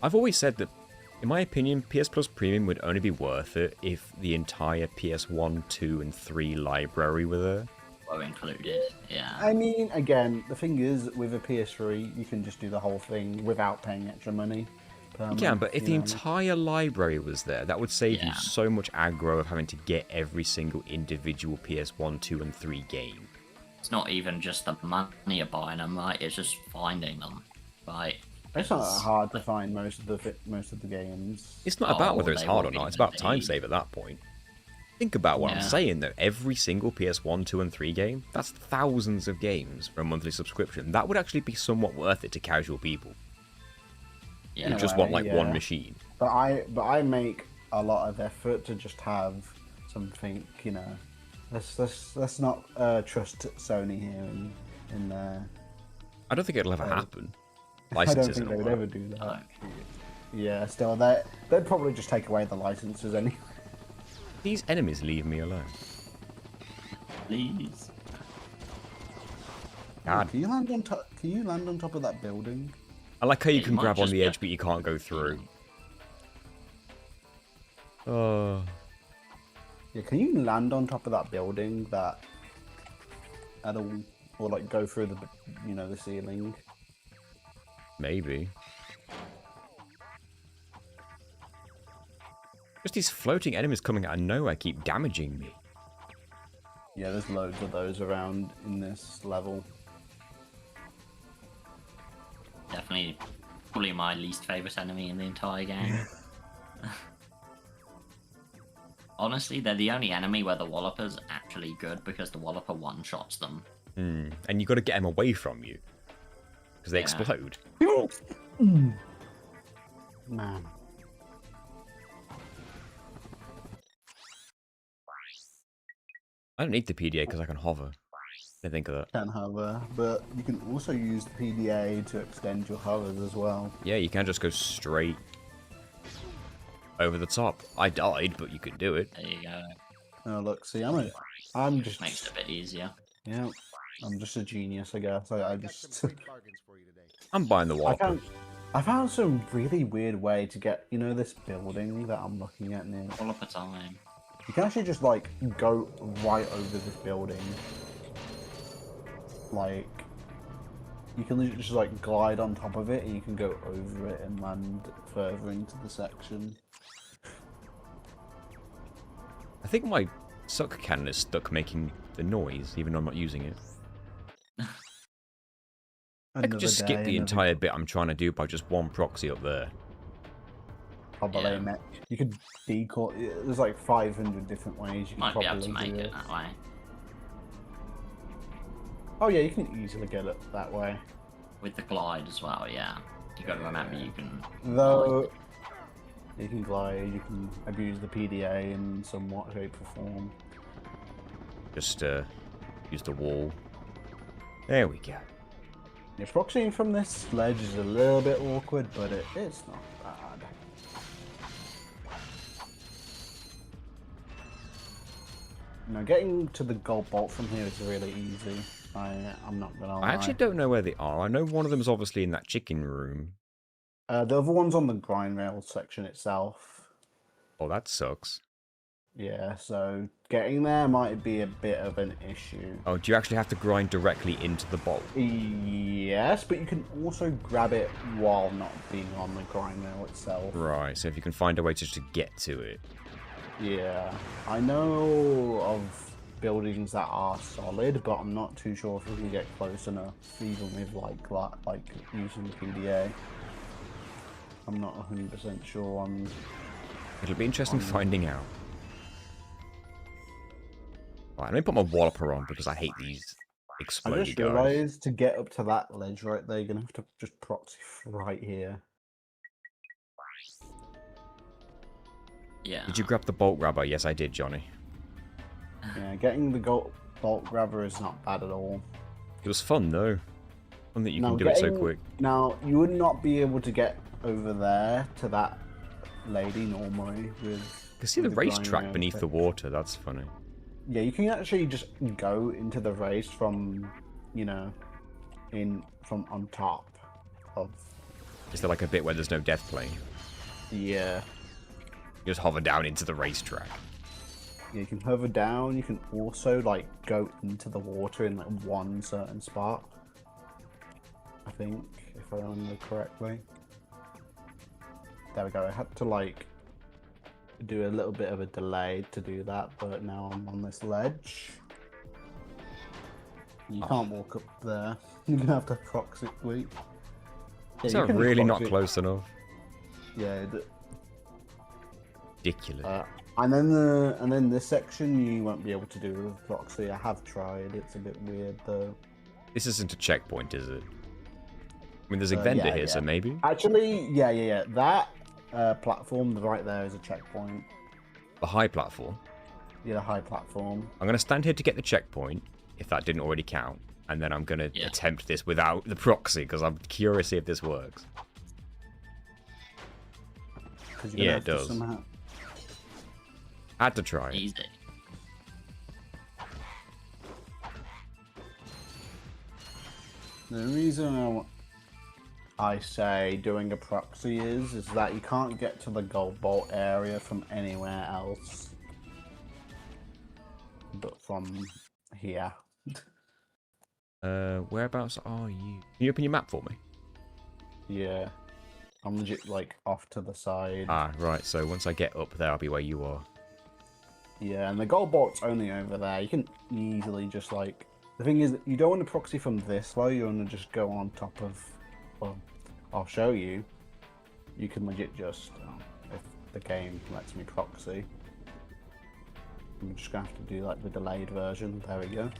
Speaker 2: I've always said that In my opinion, PS Plus Premium would only be worth it if the entire PS1, 2, and 3 library were there.
Speaker 1: Were included, yeah.
Speaker 3: I mean, again, the thing is, with a PS3, you can just do the whole thing without paying extra money.
Speaker 2: You can, but if the entire library was there, that would save you
Speaker 1: Yeah.
Speaker 2: so much aggro of having to get every single individual PS1, 2, and 3 game.
Speaker 1: It's not even just the money you're buying them, right? It's just finding them, right?
Speaker 3: It's not that hard to find most of the games.
Speaker 2: It's not about
Speaker 1: Oh,
Speaker 2: whether it's
Speaker 1: they
Speaker 2: hard or
Speaker 1: won't
Speaker 2: not, it's
Speaker 1: even
Speaker 2: about time
Speaker 1: be.
Speaker 2: save at that point. Think about what I'm
Speaker 1: Yeah.
Speaker 2: saying though. Every single PS1, 2, and 3 game, that's thousands of games for a monthly subscription. That would actually be somewhat worth it to casual people
Speaker 1: Yeah.
Speaker 2: who just want like
Speaker 3: yeah.
Speaker 2: one machine.
Speaker 3: But I make a lot of effort to just have something, you know. Let's not trust Sony here in there.
Speaker 2: I don't think it'll ever happen.
Speaker 3: I don't
Speaker 2: Licenses
Speaker 3: think they
Speaker 2: and
Speaker 3: would
Speaker 2: all that.
Speaker 3: ever do that.
Speaker 1: No.
Speaker 3: Yeah, still, they'd probably just take away the licenses anyway.
Speaker 2: These enemies leave me alone.
Speaker 1: Please.
Speaker 2: God.
Speaker 3: Can you land on top? Can you land on top of that building?
Speaker 2: I like how you
Speaker 1: It
Speaker 2: can
Speaker 1: might
Speaker 2: grab on
Speaker 1: just
Speaker 2: the
Speaker 1: be
Speaker 2: edge, but you can't go through. Oh.
Speaker 3: Yeah, can you land on top of that building that at all, or like go through the, you know, the ceiling?
Speaker 2: Maybe. Just these floating enemies coming out of nowhere keep damaging me.
Speaker 3: Yeah, there's loads of those around in this level.
Speaker 1: Definitely, probably my least favorite enemy in the entire game. Honestly, they're the only enemy where the Walloper's actually good because the Walloper one-shots them.
Speaker 2: And you got to get them away from you. Because they
Speaker 1: Yeah.
Speaker 2: explode.
Speaker 3: Man.
Speaker 2: I don't need the PDA because I can hover. Didn't think of that.
Speaker 3: Can hover, but you can also use the PDA to extend your hovers as well.
Speaker 2: Yeah, you can just go straight over the top. I died, but you can do it.
Speaker 1: There you go.
Speaker 3: Oh look, see, I'm just
Speaker 1: Makes it a bit easier.
Speaker 3: yeah, I'm just a genius, I guess. I just
Speaker 2: I'm buying the Whopper.
Speaker 3: I found some really weird way to get, you know, this building that I'm looking at now.
Speaker 1: Walloper time.
Speaker 3: You can actually just like go right over this building. Like you can literally just like glide on top of it and you can go over it and land further into the section.
Speaker 2: I think my suck cannon is stuck making the noise, even though I'm not using it. I could just skip the entire bit I'm trying to do by just one proxy up there.
Speaker 3: Probably,
Speaker 1: Yeah.
Speaker 3: mate. You could decoy. There's like 500 different ways you can
Speaker 1: Might be able
Speaker 3: probably
Speaker 1: to make
Speaker 3: do
Speaker 1: it
Speaker 3: it.
Speaker 1: that way.
Speaker 3: Oh yeah, you can easily get it that way.
Speaker 1: With the glide as well, yeah. You gotta remember you can...
Speaker 3: Though you can glide, you can abuse the PDA in somewhat shape or form.
Speaker 2: Just use the wall. There we go.
Speaker 3: Yeah, proxying from this ledge is a little bit awkward, but it's not bad. Now, getting to the gold bolt from here is really easy. I'm not gonna lie.
Speaker 2: I actually don't know where they are. I know one of them is obviously in that chicken room.
Speaker 3: The other one's on the grind rail section itself.
Speaker 2: Oh, that sucks.
Speaker 3: Yeah, so getting there might be a bit of an issue.
Speaker 2: Oh, do you actually have to grind directly into the bolt?
Speaker 3: Yes, but you can also grab it while not being on the grind rail itself.
Speaker 2: Right, so if you can find a way just to get to it.
Speaker 3: Yeah, I know of buildings that are solid, but I'm not too sure if we can get close enough, even with like using the PDA. I'm not 100% sure on.
Speaker 2: It'll be interesting finding out. Right, let me put my Walloper on because I hate these
Speaker 3: I
Speaker 2: explodey
Speaker 3: just
Speaker 2: guys.
Speaker 3: realised to get up to that ledge right there, you're gonna have to just proxy right here.
Speaker 1: Yeah.
Speaker 2: Did you grab the bolt grabber? Yes, I did, Johnny.
Speaker 3: Yeah, getting the bolt grabber is not bad at all.
Speaker 2: It was fun, though. Fun that you
Speaker 3: Now,
Speaker 2: can do it so
Speaker 3: getting-
Speaker 2: quick.
Speaker 3: Now, you would not be able to get over there to that lady normally with.
Speaker 2: You can see the
Speaker 3: with grind
Speaker 2: racetrack
Speaker 3: rail
Speaker 2: beneath the
Speaker 3: section.
Speaker 2: water. That's funny.
Speaker 3: Yeah, you can actually just go into the race from, you know, from on top of.
Speaker 2: Is there like a bit where there's no death plane?
Speaker 3: Yeah.
Speaker 2: You just hover down into the racetrack.
Speaker 3: Yeah, you can hover down. You can also like go into the water in like one certain spot. I think, if I remember correctly. There we go. I had to like do a little bit of a delay to do that, but now I'm on this ledge. You can't walk up there. You're gonna have to proxy. Wait.
Speaker 2: Is
Speaker 3: you
Speaker 2: that
Speaker 3: can
Speaker 2: really not
Speaker 3: proxy-
Speaker 2: close enough?
Speaker 3: Yeah.
Speaker 2: Ridiculous.
Speaker 3: And then this section you won't be able to do with proxy. I have tried. It's a bit weird though.
Speaker 2: This isn't a checkpoint, is it? I mean, there's a vendor
Speaker 3: yeah,
Speaker 2: here, so maybe?
Speaker 3: Actually, yeah. That platform right there is a checkpoint.
Speaker 2: The high platform.
Speaker 3: Yeah, the high platform.
Speaker 2: I'm going to stand here to get the checkpoint, if that didn't already count. And then I'm going to attempt this without the proxy, because I'm curious to see if this works. Yeah, it does. Had to try it.
Speaker 1: Easy.
Speaker 3: The reason I say doing a proxy is that you can't get to the gold bolt area from anywhere else but from here.
Speaker 2: Whereabouts are you? Can you open your map for me?
Speaker 3: Yeah. I'm legit like off to the side.
Speaker 2: Ah, right. So once I get up there, I'll be where you are.
Speaker 3: Yeah, and the gold bolt's only over there. You can easily just like... The thing is, you don't want to proxy from this way. You want to just go on top of... Well, I'll show you. You can legit just... if the game lets me proxy. I'm just going to have to do like the delayed version. There we go.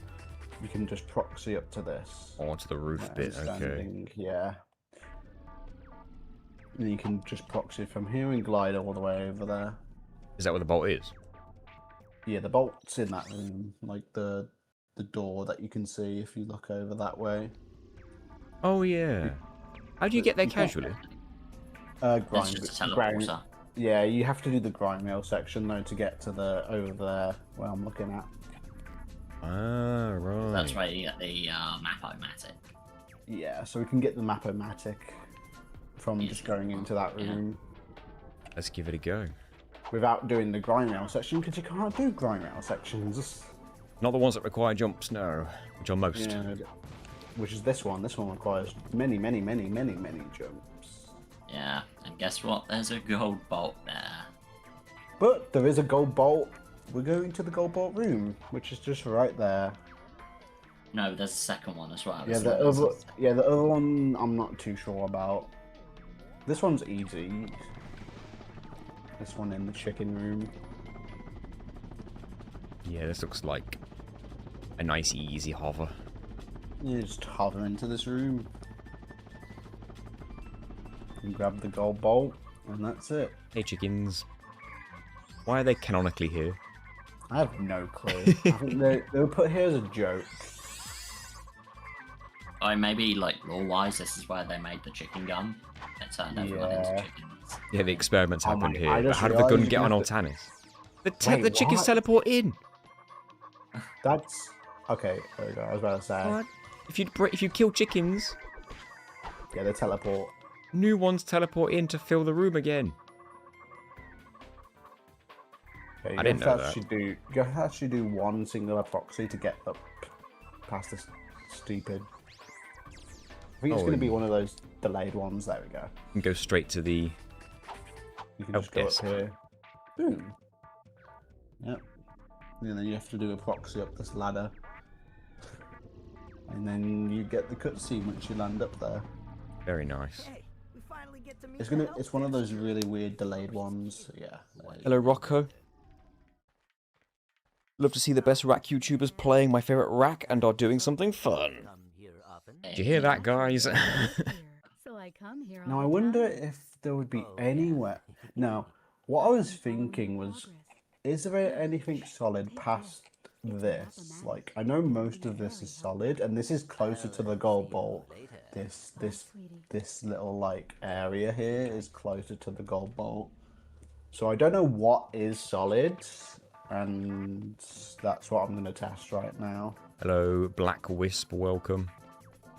Speaker 3: You can just proxy up to this.
Speaker 2: Oh, onto the roof bit, okay.
Speaker 3: Yeah. And you can just proxy from here and glide all the way over there.
Speaker 2: Is that where the bolt is?
Speaker 3: Yeah, the bolt's in that room, like the door that you can see if you look over that way.
Speaker 2: Oh yeah. How do you get there casually?
Speaker 1: It's just a teleporter.
Speaker 3: Yeah, you have to do the grind rail section though to get to the over there where I'm looking at.
Speaker 2: Ah, right.
Speaker 1: That's where you get the map-o-matic.
Speaker 3: Yeah, so we can get the map-o-matic from just going into that room.
Speaker 2: Let's give it a go.
Speaker 3: Without doing the grind rail section, because you can't do grind rail sections.
Speaker 2: Not the ones that require jumps, no. Which are most.
Speaker 3: Yeah, which is this one. This one requires many jumps.
Speaker 1: Yeah, and guess what? There's a gold bolt there.
Speaker 3: But there is a gold bolt. We're going to the gold bolt room, which is just right there.
Speaker 1: No, there's a second one as well.
Speaker 3: Yeah, the other one I'm not too sure about. This one's easy. This one in the chicken room.
Speaker 2: Yeah, this looks like a nice easy hover.
Speaker 3: You just hover into this room. And grab the gold bolt, and that's it.
Speaker 2: Hey chickens. Why are they canonically here?
Speaker 3: I have no clue. I think they were put here as a joke.
Speaker 1: Or maybe, like, lore-wise, this is where they made the chicken gun. It turned everyone into chickens.
Speaker 2: Yeah, the experiments happened here.
Speaker 3: I
Speaker 2: But
Speaker 3: just
Speaker 2: how did the gun
Speaker 3: realised
Speaker 2: get
Speaker 3: you
Speaker 2: on
Speaker 3: have to-
Speaker 2: Altanis? The
Speaker 3: Wait,
Speaker 2: chickens
Speaker 3: what?
Speaker 2: teleport in.
Speaker 3: That's okay. There we go. I was about to say.
Speaker 2: What? If you kill chickens,
Speaker 3: Yeah, they teleport.
Speaker 2: new ones teleport in to fill the room again.
Speaker 3: Okay,
Speaker 2: I didn't know that.
Speaker 3: You have to do one singular proxy to get up past this stupid. I think it's going to be one of those delayed ones. There we go.
Speaker 2: And go straight to the
Speaker 3: You can
Speaker 2: help
Speaker 3: just go
Speaker 2: desk.
Speaker 3: up here. Boom. Yep. And then you have to do a proxy up this ladder. And then you get the cutscene once you land up there.
Speaker 2: Very nice.
Speaker 3: It's one of those really weird delayed ones. Yeah.
Speaker 2: Hello, Rocco. Love to see the best rack YouTubers playing my favorite rack and are doing something fun. Did you hear that, guys?
Speaker 3: Now I wonder if there would be anywhere. Now, what I was thinking was, is there anything solid past this? Like, I know most of this is solid, and this is closer to the gold bolt. This little like area here is closer to the gold bolt. So I don't know what is solid, and that's what I'm gonna test right now.
Speaker 2: Hello, Black Wisp, welcome.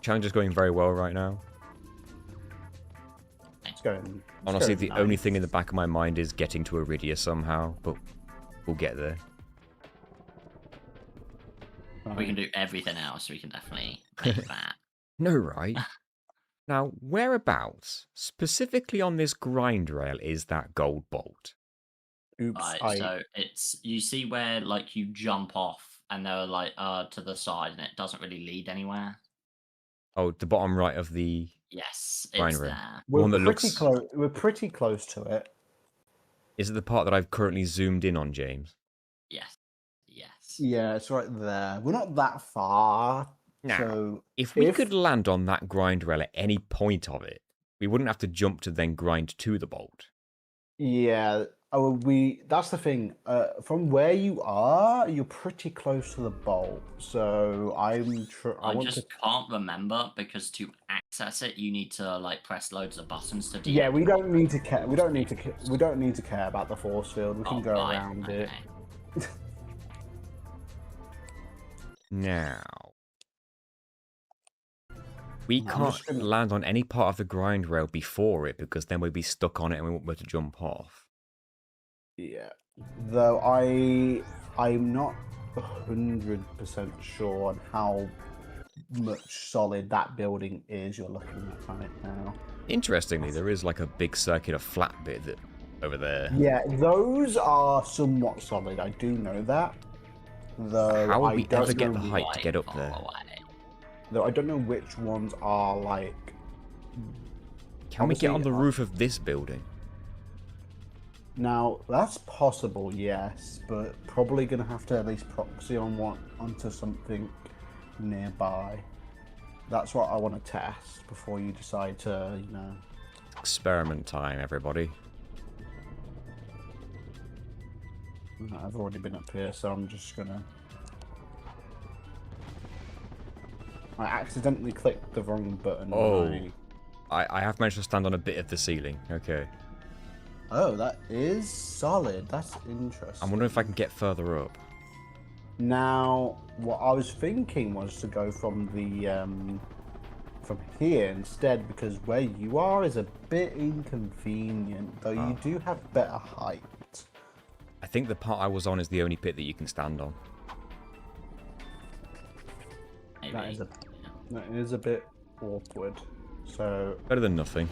Speaker 2: Challenge is going very well right now. Honestly, the only thing in the back of my mind is getting to Iridia somehow, but we'll get there.
Speaker 1: We can do everything else. We can definitely make that.
Speaker 2: No, right? Now, whereabouts, specifically on this grind rail, is that gold bolt?
Speaker 3: Oops,
Speaker 1: Right, so it's you see where like you jump off and they're like to the side and it doesn't really lead anywhere.
Speaker 2: Oh, the bottom right of the
Speaker 1: Yes,
Speaker 2: grind
Speaker 1: it's
Speaker 2: rail.
Speaker 1: there.
Speaker 2: The one that looks...
Speaker 3: close. We're pretty close to it.
Speaker 2: Is it the part that I've currently zoomed in on, James?
Speaker 1: Yes. Yes.
Speaker 3: Yeah, it's right there. We're not that far.
Speaker 2: Now,
Speaker 3: So
Speaker 2: if we could land on that grind rail at any point of it, we wouldn't have to jump to then grind to the bolt.
Speaker 3: Yeah. Oh, that's the thing. From where you are, you're pretty close to the bolt. So
Speaker 1: I just can't remember because to access it, you need to like press loads of buttons to.
Speaker 3: Yeah, we don't need to care. We don't need to care about the force field. We can go around it.
Speaker 2: Now, we can't land on any part of the grind rail before it because then we'd be stuck on it and we won't be able to jump off.
Speaker 3: Yeah, though I'm not 100% sure on how much solid that building is you're looking at right now.
Speaker 2: Interestingly, there is like a big circular flat bit over there.
Speaker 3: Yeah, those are somewhat solid. I do know that. Though
Speaker 2: how would we ever get the height to get up there?
Speaker 3: Though I don't know which ones are like.
Speaker 2: Can we get on the roof of this building?
Speaker 3: Now that's possible, yes, but probably gonna have to at least proxy onto something nearby. That's what I want to test before you decide to, you know.
Speaker 2: Experiment time, everybody.
Speaker 3: I've already been up here, so I'm just gonna. I accidentally clicked the wrong button.
Speaker 2: Oh, I have managed to stand on a bit of the ceiling. Okay.
Speaker 3: Oh, that is solid. That's interesting.
Speaker 2: I'm wondering if I can get further up.
Speaker 3: Now, what I was thinking was to go from the from here instead, because where you are is a bit inconvenient. Though you do have better height.
Speaker 2: I think the part I was on is the only pit that you can stand on.
Speaker 3: That is a bit awkward. So
Speaker 2: better than nothing.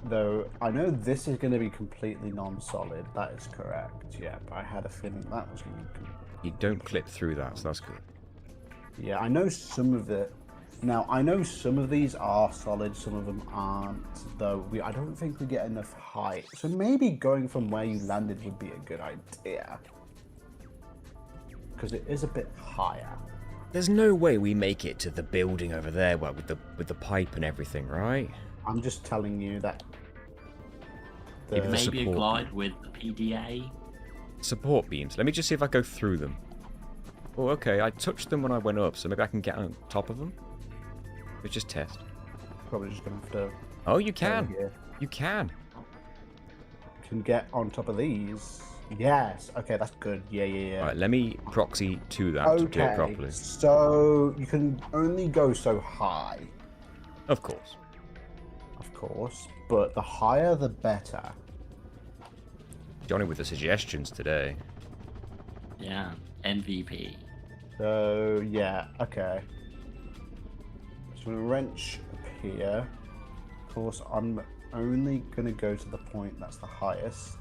Speaker 3: Though I know this is going to be completely non-solid. That is correct. Yeah, but I had a feeling that was going to be.
Speaker 2: You don't clip through that, so that's good.
Speaker 3: Yeah, I know some of it. Now I know some of these are solid, some of them aren't. Though I don't think we get enough height. So maybe going from where you landed would be a good idea, because it is a bit higher.
Speaker 2: There's no way we make it to the building over there, well, with the pipe and everything, right?
Speaker 3: I'm just telling you that.
Speaker 1: Maybe a glide with the PDA.
Speaker 2: Support beams. Let me just see if I go through them. Oh, okay. I touched them when I went up, so maybe I can get on top of them. Let's just test.
Speaker 3: Probably just gonna have to.
Speaker 2: Oh, you can. You can.
Speaker 3: Can get on top of these. Yes. Okay, that's good. Yeah.
Speaker 2: All right, let me proxy to that to do it properly.
Speaker 3: So you can only go so high.
Speaker 2: Of course.
Speaker 3: Of course, but the higher the better.
Speaker 2: Johnny with the suggestions today.
Speaker 1: Yeah, MVP.
Speaker 3: So yeah, okay. So a wrench up here. Of course, I'm only gonna go to the point that's the highest.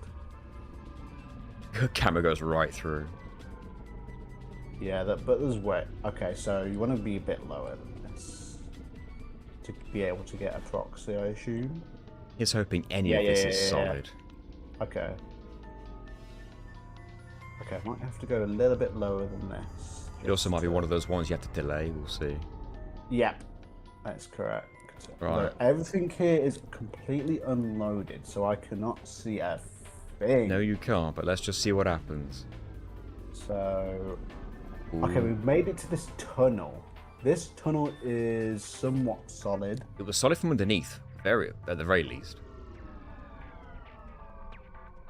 Speaker 2: Camera goes right through.
Speaker 3: Yeah, but there's way. Okay, so you want to be a bit lower than this to be able to get a proxy, I assume.
Speaker 2: He's hoping any of this is solid.
Speaker 3: Okay. Okay, I might have to go a little bit lower than this.
Speaker 2: It also might be one of those ones you have to delay. We'll see.
Speaker 3: Yep, that's correct.
Speaker 2: Right.
Speaker 3: Look, everything here is completely unloaded, so I cannot see a thing.
Speaker 2: No, you can't, but let's just see what happens.
Speaker 3: So,
Speaker 2: Ooh.
Speaker 3: okay, we've made it to this tunnel. This tunnel is somewhat solid.
Speaker 2: It was solid from underneath, at the very least.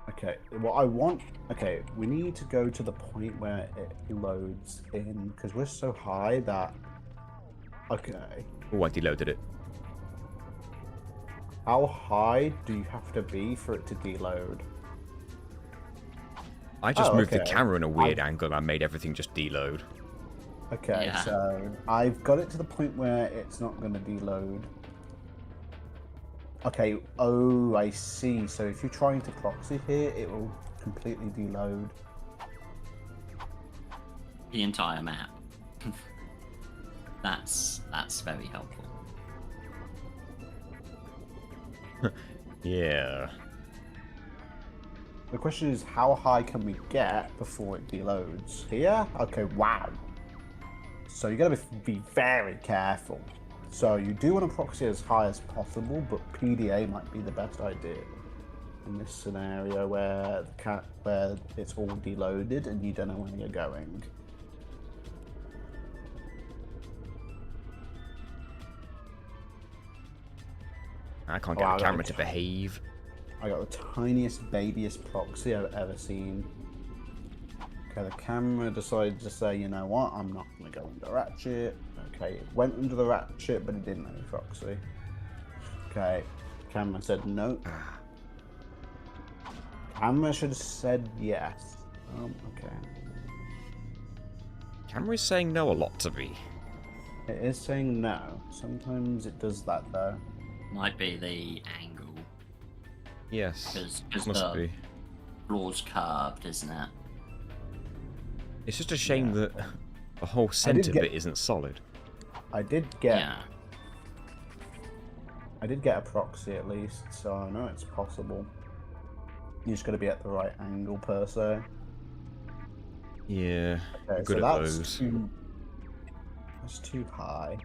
Speaker 3: Okay, what I want... Okay, we need to go to the point where it loads in, because we're so high that... Okay.
Speaker 2: Oh, I deloaded it.
Speaker 3: How high do you have to be for it to deload?
Speaker 2: I just moved the
Speaker 3: okay.
Speaker 2: camera in a weird angle and I made everything just deload.
Speaker 3: Okay,
Speaker 1: Yeah.
Speaker 3: so I've got it to the point where it's not going to deload. Okay, oh, I see. So if you're trying to proxy here, it will completely deload.
Speaker 1: The entire map. That's very helpful.
Speaker 2: Yeah.
Speaker 3: The question is, how high can we get before it deloads? Here? Okay, wow. So you gotta be very careful. So you do want to proxy as high as possible, but PDA might be the best idea in this scenario where where it's all deloaded and you don't know where you're going.
Speaker 2: I can't get the camera to behave.
Speaker 3: I got the tiniest, babyest proxy I've ever seen. Okay, the camera decided to say, you know what, I'm not going to go under Ratchet. Okay, it went under the Ratchet, but it didn't have any proxy. Okay, camera said no. Camera should have said yes. Okay.
Speaker 2: Camera's saying no a lot to me.
Speaker 3: It is saying no. Sometimes it does that though.
Speaker 1: Might be the angle.
Speaker 2: Yes,
Speaker 1: Because
Speaker 2: must
Speaker 1: the
Speaker 2: be.
Speaker 1: floor's curved, isn't it?
Speaker 2: It's just a shame that the whole centre bit isn't solid.
Speaker 3: I did get
Speaker 1: Yeah.
Speaker 3: I did get a proxy at least, so I know it's possible. You just got to be at the right angle per se.
Speaker 2: Yeah,
Speaker 3: Okay,
Speaker 2: good
Speaker 3: so
Speaker 2: at
Speaker 3: that's
Speaker 2: those.
Speaker 3: that's too high.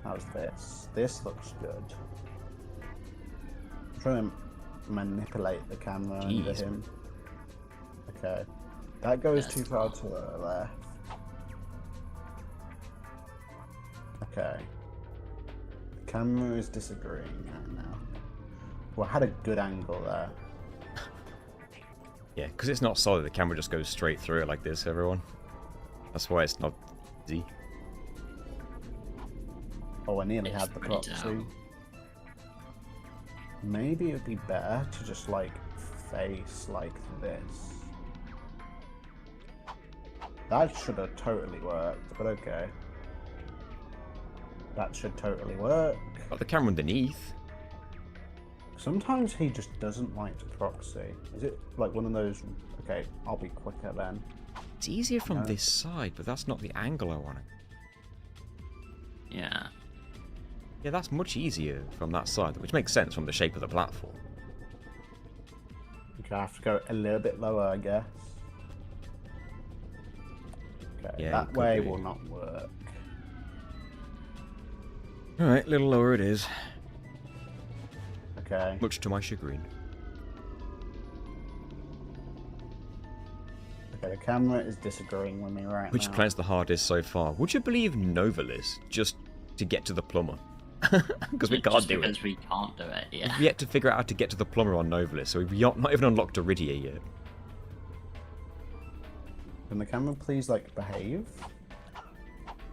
Speaker 3: How's this? This looks good. I'm trying to manipulate the camera under him. Okay. That goes too far to the left. Okay. The camera is disagreeing right now. Well, I had a good angle there.
Speaker 2: Yeah, because it's not solid, the camera just goes straight through it like this, everyone. That's why it's not easy.
Speaker 3: Oh, I nearly
Speaker 1: It's
Speaker 3: had the
Speaker 1: pretty
Speaker 3: proxy.
Speaker 1: down.
Speaker 3: Maybe it would be better to just like face like this. That should have totally worked, but okay. That should totally work.
Speaker 2: Got the camera underneath.
Speaker 3: Sometimes he just doesn't like to proxy. Is it like one of those? Okay, I'll be quicker then.
Speaker 2: It's easier from this side, but that's not the angle I want.
Speaker 1: Yeah.
Speaker 2: Yeah, that's much easier from that side, which makes sense from the shape of the platform.
Speaker 3: Okay, I have to go a little bit lower, I guess. Okay,
Speaker 2: Yeah,
Speaker 3: that
Speaker 2: it could
Speaker 3: way
Speaker 2: be.
Speaker 3: will not work.
Speaker 2: Alright, a little lower it is.
Speaker 3: Okay.
Speaker 2: Much to my chagrin.
Speaker 3: Okay, the camera is disagreeing with me right
Speaker 2: Which
Speaker 3: now.
Speaker 2: plan's the hardest so far? Would you believe Novalis just to get to the plumber? Because we can't
Speaker 1: Just
Speaker 2: do it.
Speaker 1: because we can't do it, yeah.
Speaker 2: We've yet to figure out how to get to the plumber on Novalis, so we've not even unlocked Iridia yet.
Speaker 3: Can the camera please like behave?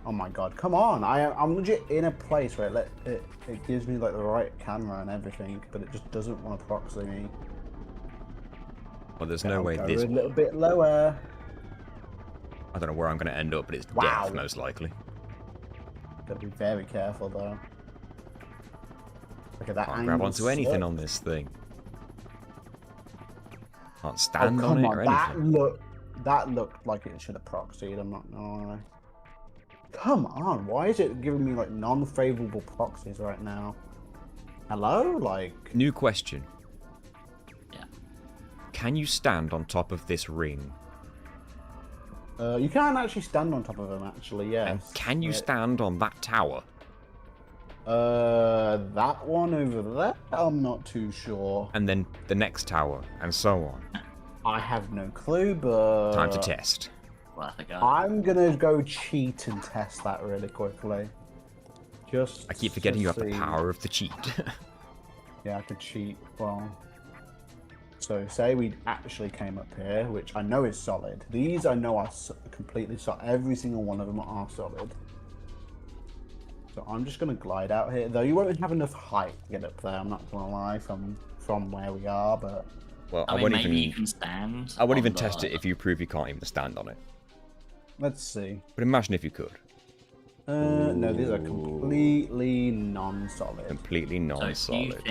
Speaker 3: Oh my god, come on! I'm legit in a place where it gives me like the right camera and everything, but it just doesn't want to proxy me.
Speaker 2: Well, there's
Speaker 3: Okay,
Speaker 2: no
Speaker 3: I'll
Speaker 2: way
Speaker 3: go
Speaker 2: this...
Speaker 3: a little bit lower.
Speaker 2: I don't know where I'm going to end up, but it's
Speaker 3: Wow.
Speaker 2: death, most likely.
Speaker 3: Gotta be very careful though. Look at that
Speaker 2: Can't
Speaker 3: angle
Speaker 2: grab onto anything
Speaker 3: sucks.
Speaker 2: on this thing. Can't
Speaker 3: Oh
Speaker 2: stand
Speaker 3: come
Speaker 2: on it
Speaker 3: on,
Speaker 2: or
Speaker 3: that
Speaker 2: anything.
Speaker 3: looked like it should have proxied. I'm not gonna lie. Come on, why is it giving me like non-favorable proxies right now? Hello, like.
Speaker 2: New question.
Speaker 1: Yeah.
Speaker 2: Can you stand on top of this ring?
Speaker 3: You can actually stand on top of them, actually, yes.
Speaker 2: And can you stand on that tower?
Speaker 3: That one over there? I'm not too sure.
Speaker 2: And then the next tower, and so on.
Speaker 3: I have no clue, but...
Speaker 2: Time to test.
Speaker 1: Worth a go.
Speaker 3: I'm gonna go cheat and test that really quickly. Just
Speaker 2: I keep forgetting
Speaker 3: to
Speaker 2: you have the
Speaker 3: see.
Speaker 2: power of the cheat.
Speaker 3: Yeah, I could cheat. Well, so say we actually came up here, which I know is solid. These I know are completely solid. Every single one of them are solid. So I'm just gonna glide out here. Though you won't have enough height to get up there. I'm not gonna lie from where we are, but
Speaker 2: Well,
Speaker 1: I mean, maybe you can stand.
Speaker 2: I won't
Speaker 1: on
Speaker 2: even
Speaker 1: the...
Speaker 2: test it if you prove you can't even stand on it.
Speaker 3: let's see.
Speaker 2: But imagine if you could.
Speaker 3: No, these are completely non-solid.
Speaker 2: Completely
Speaker 1: So
Speaker 2: non-solid.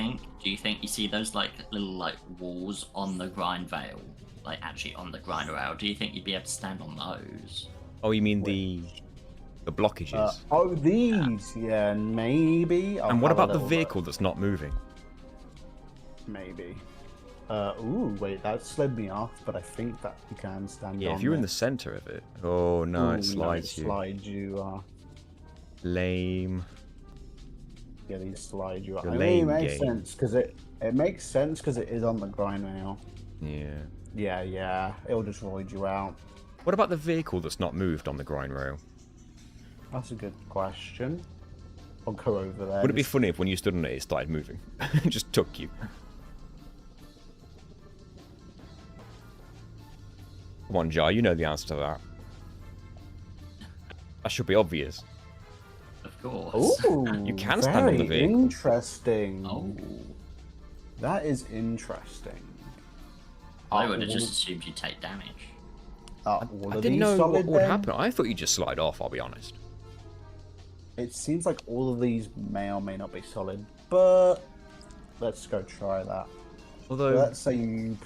Speaker 1: do you think you see those like little like walls on the grind rail, like actually on the grind rail? Do you think you'd be able to stand on those?
Speaker 2: Oh, you mean the blockages?
Speaker 3: Oh, these, yeah, maybe. I'll
Speaker 2: And what
Speaker 3: have a
Speaker 2: about the
Speaker 3: little
Speaker 2: vehicle
Speaker 3: look.
Speaker 2: that's not moving?
Speaker 3: Maybe. Ooh, wait, that slid me off, but I think that you can stand
Speaker 2: Yeah,
Speaker 3: on
Speaker 2: if you're in
Speaker 3: it.
Speaker 2: the center of it. Oh no,
Speaker 3: Ooh,
Speaker 2: it slides
Speaker 3: no,
Speaker 2: you.
Speaker 3: Slide you.
Speaker 2: Lame.
Speaker 3: Yeah, these slide you.
Speaker 2: The
Speaker 3: I mean, it
Speaker 2: lame
Speaker 3: makes
Speaker 2: game.
Speaker 3: sense because it makes sense because it is on the grind rail.
Speaker 2: Yeah.
Speaker 3: Yeah, it'll just void you out.
Speaker 2: What about the vehicle that's not moved on the grind rail?
Speaker 3: That's a good question. I'll go over there.
Speaker 2: Would it be funny if when you stood on it, it started moving? It just took you. Come on, Jar, you know the answer to that. That should be obvious.
Speaker 1: Of course.
Speaker 3: Ooh,
Speaker 2: You can stand on the
Speaker 3: very
Speaker 2: vehicle.
Speaker 3: interesting.
Speaker 1: Oh,
Speaker 3: That is interesting.
Speaker 1: I would have just assumed you'd take damage.
Speaker 3: I
Speaker 2: I didn't know what would happen. I thought you'd just slide off, I'll be honest.
Speaker 3: It seems like all of these may or may not be solid, but let's go try that.
Speaker 2: Although,
Speaker 3: Let's say you...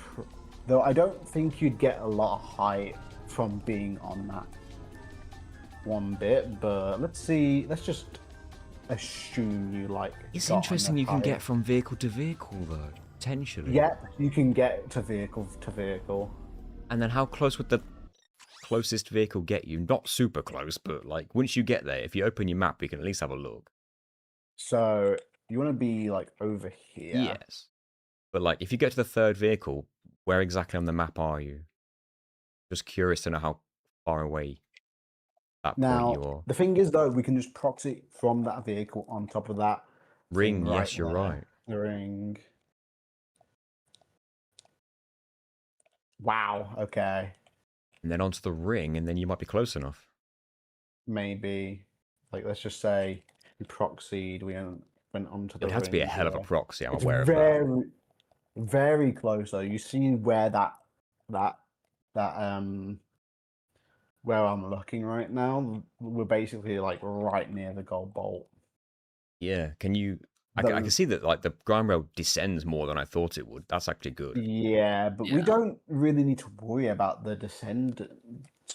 Speaker 3: Though I don't think you'd get a lot of height from being on that one bit, but let's see. Let's just assume you like...
Speaker 2: it's
Speaker 3: got
Speaker 2: interesting you
Speaker 3: enough
Speaker 2: can
Speaker 3: height.
Speaker 2: get from vehicle to vehicle, though. Potentially.
Speaker 3: Yeah, you can get to vehicle to vehicle.
Speaker 2: And then how close would the closest vehicle get you? Not super close, but like once you get there, if you open your map, you can at least have a look.
Speaker 3: So you want to be like over here.
Speaker 2: Yes. But like if you get to the third vehicle, where exactly on the map are you? Just curious to know how far away that point you
Speaker 3: Now,
Speaker 2: are.
Speaker 3: the thing is, though, we can just proxy from that vehicle on top of that
Speaker 2: Ring,
Speaker 3: thing
Speaker 2: yes, you're
Speaker 3: there.
Speaker 2: right.
Speaker 3: The ring. Wow. Okay.
Speaker 2: And then onto the ring, and then you might be close enough.
Speaker 3: Maybe. Like, let's just say we proxied. We went onto the
Speaker 2: It'd have to be a
Speaker 3: ring
Speaker 2: hell of a
Speaker 3: here.
Speaker 2: proxy, I'm
Speaker 3: It's
Speaker 2: aware of that.
Speaker 3: very, very close, though. You see where where I'm looking right now? We're basically like right near the gold bolt.
Speaker 2: Yeah, can you... I can see that like the grind rail descends more than I thought it would. That's actually good.
Speaker 3: Yeah, but we
Speaker 1: Yeah.
Speaker 3: don't really need to worry about the descent,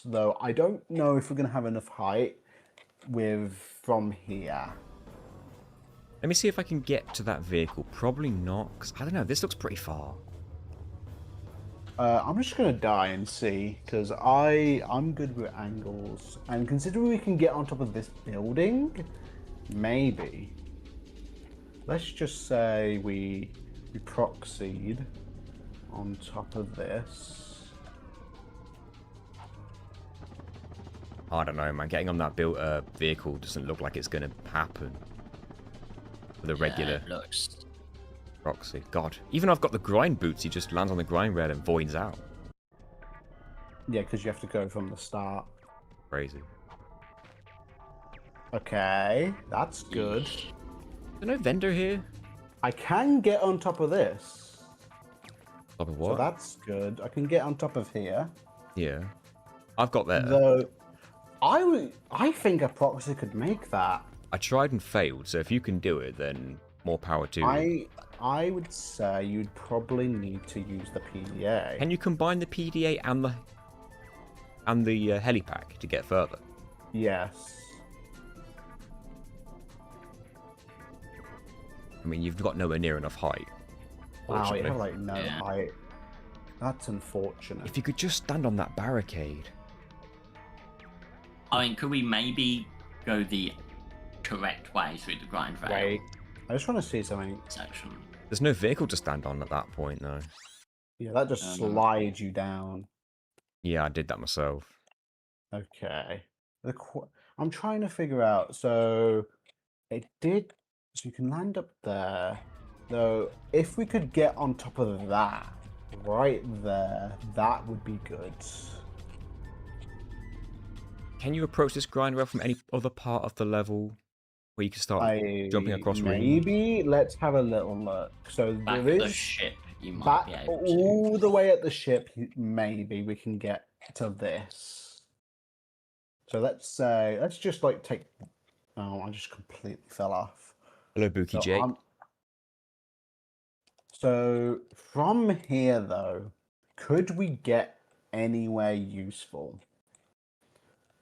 Speaker 3: though. I don't know if we're going to have enough height from here.
Speaker 2: Let me see if I can get to that vehicle. Probably not, because I don't know, this looks pretty far.
Speaker 3: I'm just going to die and see, because I'm good with angles. And considering we can get on top of this building, maybe. Let's just say we proxied on top of this.
Speaker 2: I don't know, man. Getting on that vehicle doesn't look like it's going to happen. For the regular
Speaker 1: It looks.
Speaker 2: proxy. God. Even I've got the grind boots, he just lands on the grind rail and voids out.
Speaker 3: Yeah, because you have to go from the start.
Speaker 2: Crazy.
Speaker 3: Okay, that's good.
Speaker 2: There's no vendor here?
Speaker 3: I can get on top of this.
Speaker 2: Top of
Speaker 3: So
Speaker 2: what?
Speaker 3: that's good. I can get on top of here.
Speaker 2: Yeah. I've got that.
Speaker 3: Though, I think a proxy could make that.
Speaker 2: I tried and failed, so if you can do it, then more power to you.
Speaker 3: I would say you'd probably need to use the PDA.
Speaker 2: Can you combine the PDA and the helipack to get further?
Speaker 3: Yes.
Speaker 2: I mean, you've got nowhere near enough height.
Speaker 3: Wow, you
Speaker 2: fortunately.
Speaker 3: have like no
Speaker 1: Yeah.
Speaker 3: height. That's unfortunate.
Speaker 2: If you could just stand on that barricade.
Speaker 1: I mean, could we maybe go the correct way through the grind rail
Speaker 3: Wait, I just want to see something.
Speaker 1: section?
Speaker 2: There's no vehicle to stand on at that point, though.
Speaker 3: Yeah, that just slides you down.
Speaker 2: Yeah, I did that myself.
Speaker 3: Okay. I'm trying to figure out. So it did. So you can land up there. Though, if we could get on top of that, right there, that would be good.
Speaker 2: Can you approach this grind rail from any other part of the level Where you can start jumping across rings.
Speaker 3: Maybe let's have a little look. So
Speaker 1: Back
Speaker 3: there
Speaker 1: at the
Speaker 3: is
Speaker 1: ship, you might
Speaker 3: back
Speaker 1: be able to.
Speaker 3: all the way at the ship. Maybe we can get to this. So let's just like take. Oh, I just completely fell off.
Speaker 2: Hello, Buki Jake.
Speaker 3: So from here, though, could we get anywhere useful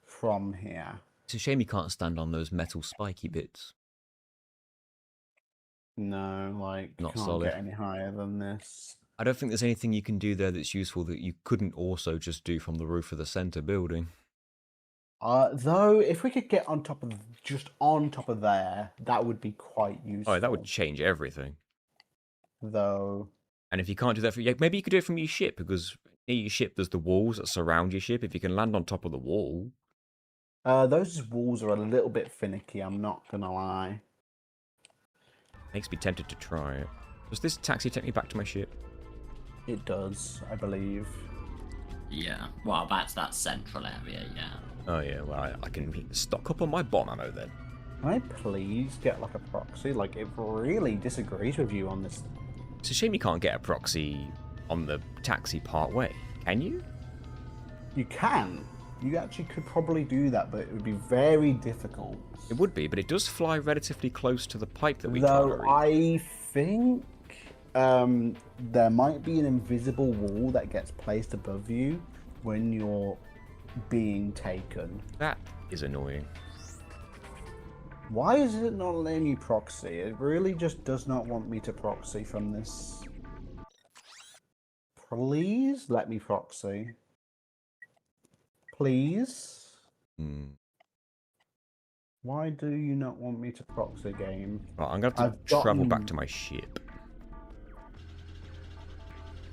Speaker 3: from here?
Speaker 2: It's a shame you can't stand on those metal spiky bits.
Speaker 3: No, like
Speaker 2: Not
Speaker 3: can't
Speaker 2: solid.
Speaker 3: get any higher than this.
Speaker 2: I don't think there's anything you can do there that's useful that you couldn't also just do from the roof of the center building.
Speaker 3: Though, if we could get on top of there, that would be quite useful.
Speaker 2: Oh, that would change everything.
Speaker 3: Though.
Speaker 2: And if you can't do that maybe you could do it from your ship, because near your ship there's the walls that surround your ship. If you can land on top of the wall.
Speaker 3: Those walls are a little bit finicky, I'm not gonna lie.
Speaker 2: Makes me tempted to try it. Does this taxi take me back to my ship?
Speaker 3: It does, I believe.
Speaker 1: Yeah, well, that's that central area, yeah.
Speaker 2: Oh yeah, well I can stock up on my bomb ammo then.
Speaker 3: Can I please get like a proxy? Like, it really disagrees with you on this.
Speaker 2: It's a shame you can't get a proxy on the taxi part way, can you?
Speaker 3: You can. You actually could probably do that, but it would be very difficult.
Speaker 2: It would be, but it does fly relatively close to the pipe that we try to reach.
Speaker 3: I think there might be an invisible wall that gets placed above you when you're being taken.
Speaker 2: That is annoying.
Speaker 3: Why is it not letting you proxy? It really just does not want me to proxy from this. Please let me proxy. Please? Why do you not want me to proxy, game?
Speaker 2: Right, I'm going to have to travel back to my ship.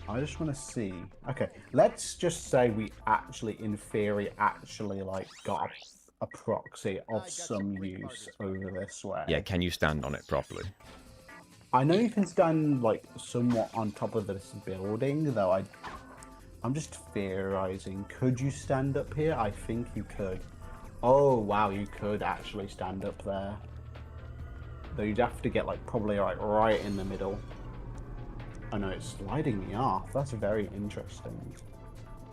Speaker 3: I just want to see. Okay, let's just say we actually, in theory, like got a proxy of some use over this way.
Speaker 2: Yeah, can you stand on it properly?
Speaker 3: I know you can stand like somewhat on top of this building, though I'm just theorizing. Could you stand up here? I think you could. Oh wow, you could actually stand up there. Though you'd have to get like probably like right in the middle. I know it's sliding me off. That's very interesting.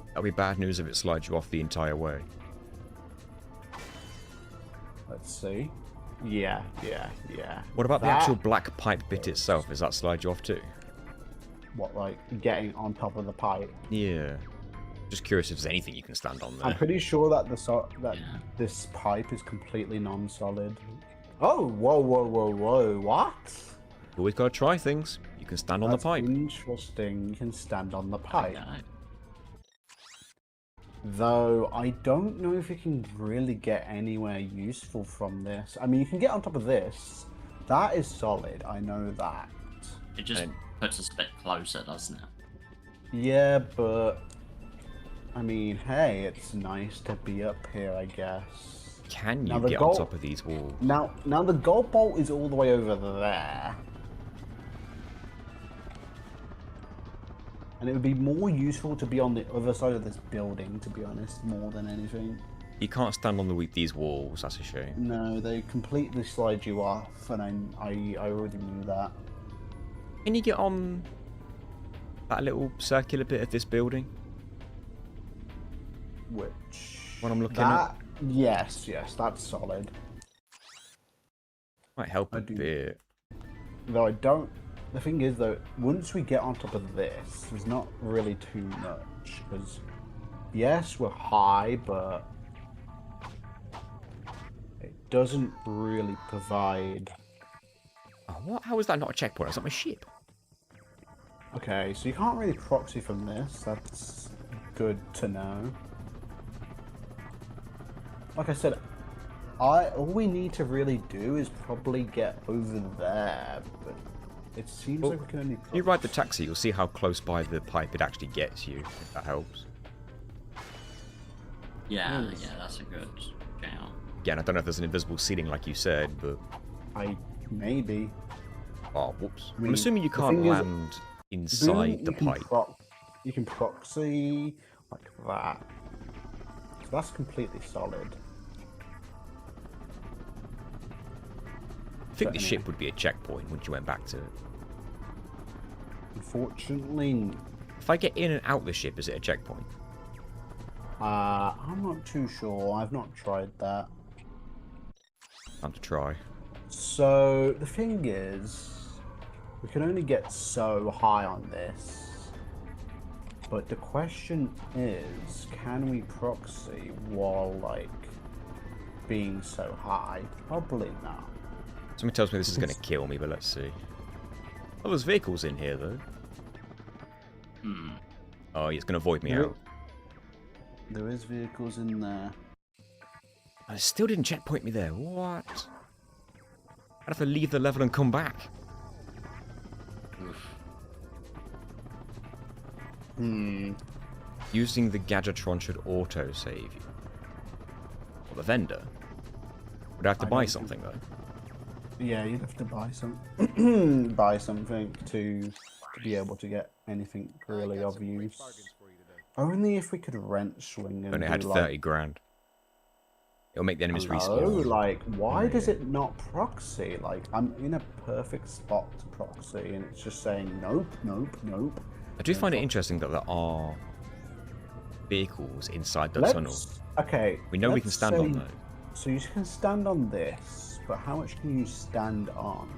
Speaker 2: That'll be bad news if it slides you off the entire way.
Speaker 3: Let's see. Yeah.
Speaker 2: What about the actual black pipe bit itself? Does that slide you off too?
Speaker 3: What, like getting on top of the pipe?
Speaker 2: Yeah. Just curious if there's anything you can stand on there.
Speaker 3: I'm pretty sure that this pipe is completely non-solid. Oh, whoa! What?
Speaker 2: Always gotta try things. You can stand on the pipe.
Speaker 3: Interesting. You can stand on the pipe.
Speaker 1: Okay.
Speaker 3: Though I don't know if you can really get anywhere useful from this. I mean, you can get on top of this. That is solid. I know that.
Speaker 1: It just puts us a bit closer, doesn't it?
Speaker 3: Yeah, but I mean, hey, it's nice to be up here, I guess.
Speaker 2: Can you get on top of these walls?
Speaker 3: Now the gold bolt is all the way over there. And it would be more useful to be on the other side of this building, to be honest, more than anything.
Speaker 2: You can't stand on these walls, that's a shame.
Speaker 3: No, they completely slide you off, and I already knew that.
Speaker 2: Can you get on that little circular bit of this building?
Speaker 3: Which...
Speaker 2: What I'm looking at?
Speaker 3: Yes, that's solid.
Speaker 2: Might help a bit.
Speaker 3: Though I don't... The thing is, though, once we get on top of this, there's not really too much. Because, yes, we're high, but it doesn't really provide...
Speaker 2: Oh, what? How is that not a checkpoint? That's not my ship.
Speaker 3: Okay, so you can't really proxy from this. That's good to know. Like I said, all we need to really do is probably get over there, but it seems like we can only...
Speaker 2: You ride the taxi, you'll see how close by the pipe it actually gets you, if that helps.
Speaker 1: Yeah, that's a good shout.
Speaker 2: Again, I don't know if there's an invisible ceiling like you said, but...
Speaker 3: Maybe.
Speaker 2: Oh, whoops.
Speaker 3: I mean,
Speaker 2: I'm assuming you can't land inside the pipe.
Speaker 3: You can proxy like that. So that's completely solid.
Speaker 2: think
Speaker 3: But
Speaker 2: the
Speaker 3: anyway.
Speaker 2: ship would be a checkpoint once you went back to it.
Speaker 3: Unfortunately,
Speaker 2: If I get in and out the ship, is it a checkpoint?
Speaker 3: I'm not too sure. I've not tried that.
Speaker 2: Time to try.
Speaker 3: So the thing is, we can only get so high on this. But the question is, can we proxy while like being so high? Probably not.
Speaker 2: Something tells me this is going to kill me, but let's see. Oh, there's vehicles in here, though.
Speaker 1: Hmm.
Speaker 2: Oh, it's going to void me
Speaker 3: Yep.
Speaker 2: out.
Speaker 3: There is vehicles in there.
Speaker 2: And it still didn't checkpoint me there. What? I'd have to leave the level and come back.
Speaker 1: Oof.
Speaker 3: Hmm.
Speaker 2: Using the Gadgetron should auto-save you. Well, the vendor. Would I have to
Speaker 3: I
Speaker 2: buy
Speaker 3: don't
Speaker 2: something, though?
Speaker 3: Yeah, you'd have to buy buy something to be able to get anything really of use. Only if we could rent swing and
Speaker 2: Only
Speaker 3: do
Speaker 2: had
Speaker 3: like
Speaker 2: 30 grand. It'll make the enemies
Speaker 3: hello,
Speaker 2: respawn.
Speaker 3: like why
Speaker 2: Oh,
Speaker 3: does
Speaker 2: yeah.
Speaker 3: it not proxy? Like I'm in a perfect spot to proxy and it's just saying nope, nope, nope.
Speaker 2: I do
Speaker 3: No
Speaker 2: find it
Speaker 3: proxy.
Speaker 2: interesting that there are vehicles inside the tunnel.
Speaker 3: Okay.
Speaker 2: We know we
Speaker 3: let's
Speaker 2: can stand on
Speaker 3: say-
Speaker 2: those.
Speaker 3: So you can stand on this, but how much can you stand on?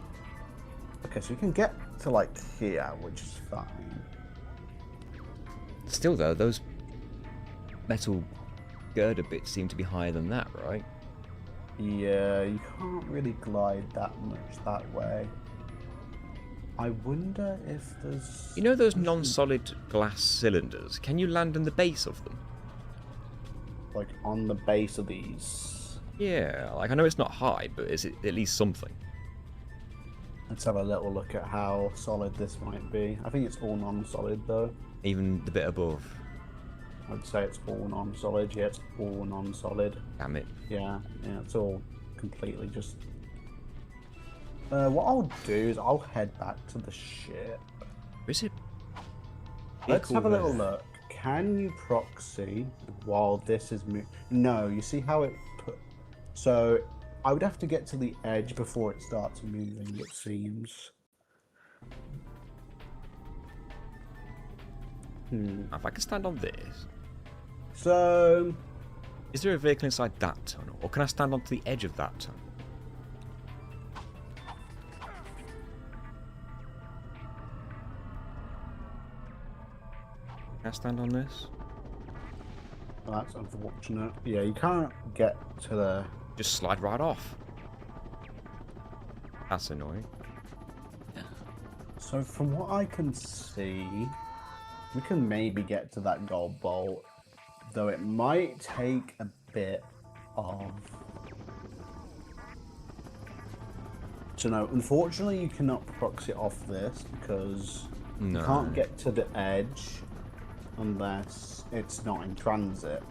Speaker 3: Okay, so you can get to like here, which is fine.
Speaker 2: Still, though, those metal girder bits seem to be higher than that, right?
Speaker 3: Yeah, you can't really glide that much that way. I wonder if there's...
Speaker 2: You know those non-solid glass cylinders? Can you land on the base of them?
Speaker 3: like on the base of these.
Speaker 2: Yeah, like I know it's not high, but is it at least something?
Speaker 3: Let's have a little look at how solid this might be. I think it's all non-solid though.
Speaker 2: Even the bit above.
Speaker 3: I'd say it's all non-solid. Yeah, it's all non-solid.
Speaker 2: Damn it.
Speaker 3: Yeah, it's all completely just... what I'll do is I'll head back to the ship.
Speaker 2: Is it?
Speaker 3: Let's have a
Speaker 2: vehicle
Speaker 3: little
Speaker 2: there?
Speaker 3: look. Can you proxy while this is moving? No, you see how it put... So, I would have to get to the edge before it starts moving, it seems.
Speaker 2: If I can stand on this,
Speaker 3: So,
Speaker 2: is there a vehicle inside that tunnel? Or can I stand onto the edge of that tunnel? Can I stand on this?
Speaker 3: well, that's unfortunate. Yeah, you can't get to the...
Speaker 2: Just slide right off. That's annoying.
Speaker 3: So, from what I can see, we can maybe get to that gold bolt, though it might take a bit of... So no, unfortunately you cannot proxy off this because
Speaker 2: No.
Speaker 3: you can't get to the edge unless it's not in transit.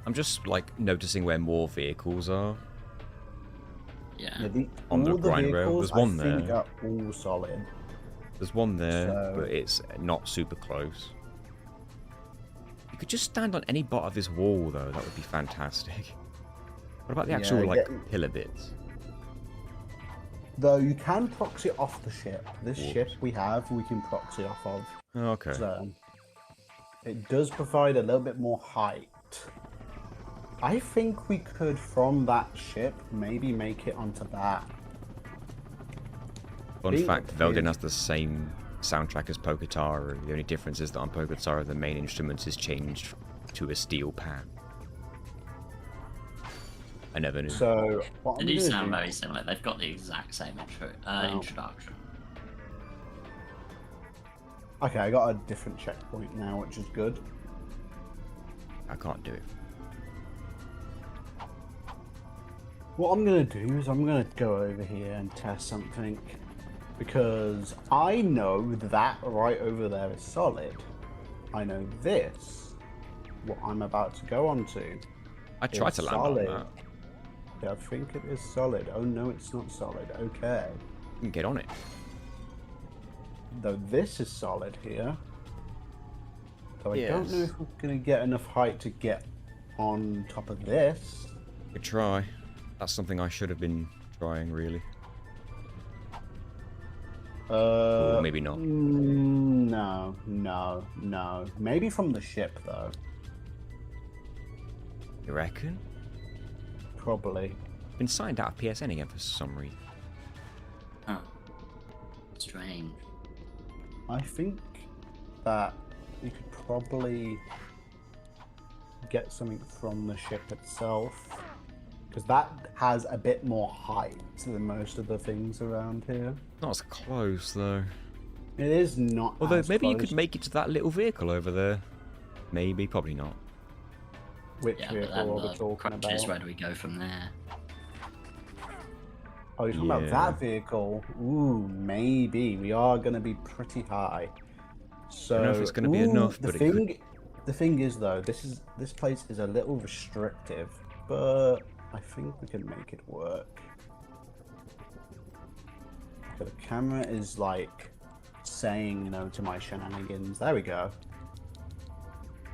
Speaker 2: I'm just like noticing where more vehicles are.
Speaker 1: Yeah.
Speaker 3: Yeah,
Speaker 2: On the
Speaker 3: all
Speaker 2: grind rail,
Speaker 3: vehicles,
Speaker 2: there's one
Speaker 3: I think,
Speaker 2: there.
Speaker 3: are all solid.
Speaker 2: There's one there,
Speaker 3: So-
Speaker 2: but it's not super close. You could just stand on any part of this wall, though. That would be fantastic. What about the
Speaker 3: Yeah,
Speaker 2: actual, like,
Speaker 3: get-
Speaker 2: pillar bits?
Speaker 3: Though you can proxy off the ship. This
Speaker 2: Whoops.
Speaker 3: ship we can proxy off of.
Speaker 2: Oh, okay.
Speaker 3: So it does provide a little bit more height. I think we could, from that ship, maybe make it onto that.
Speaker 2: Fun
Speaker 3: being
Speaker 2: fact,
Speaker 3: up
Speaker 2: Veldin
Speaker 3: here-
Speaker 2: has the same soundtrack as Pokotara. The only difference is that on Pokotara, the main instrument is changed to a steel pan. I never knew.
Speaker 3: So what
Speaker 1: They
Speaker 3: I'm
Speaker 1: do
Speaker 3: gonna
Speaker 1: sound
Speaker 3: do-
Speaker 1: very similar. They've got the exact same introduction.
Speaker 3: Okay, I got a different checkpoint now, which is good.
Speaker 2: I can't do it.
Speaker 3: What I'm gonna do is I'm gonna go over here and test something because I know that right over there is solid. I know this, what I'm about to go onto.
Speaker 2: I tried
Speaker 3: is
Speaker 2: to land
Speaker 3: solid.
Speaker 2: on that.
Speaker 3: Yeah, I think it is solid. Oh no, it's not solid. Okay.
Speaker 2: You can get on it.
Speaker 3: Though this is solid here. So I don't know
Speaker 2: Yes.
Speaker 3: if we're gonna get enough height to get on top of this.
Speaker 2: Good try. That's something I should have been trying, really. Or maybe not.
Speaker 3: No, no, no. Maybe from the ship, though.
Speaker 2: You reckon?
Speaker 3: Probably.
Speaker 2: Been signed out of PSN again for some reason.
Speaker 1: Huh. Strange.
Speaker 3: I think that you could probably get something from the ship itself. Because that has a bit more height than most of the things around here.
Speaker 2: Not as close, though.
Speaker 3: It is not.
Speaker 2: Although
Speaker 3: as
Speaker 2: maybe you
Speaker 3: close.
Speaker 2: could make it to that little vehicle over there. Maybe, probably not.
Speaker 3: Which
Speaker 1: Yeah, but
Speaker 3: vehicle
Speaker 1: then
Speaker 3: are we
Speaker 1: the
Speaker 3: talking
Speaker 1: question is,
Speaker 3: about?
Speaker 1: where do we go from there?
Speaker 3: Oh, you're talking about
Speaker 2: Yeah.
Speaker 3: that vehicle? Ooh, maybe. We are going to be pretty high. So,
Speaker 2: I don't know if it's going to be enough,
Speaker 3: the
Speaker 2: but
Speaker 3: thing,
Speaker 2: it could.
Speaker 3: the thing is though, this place is a little restrictive, but I think we can make it work. Okay, the camera is like saying no to my shenanigans. There we go.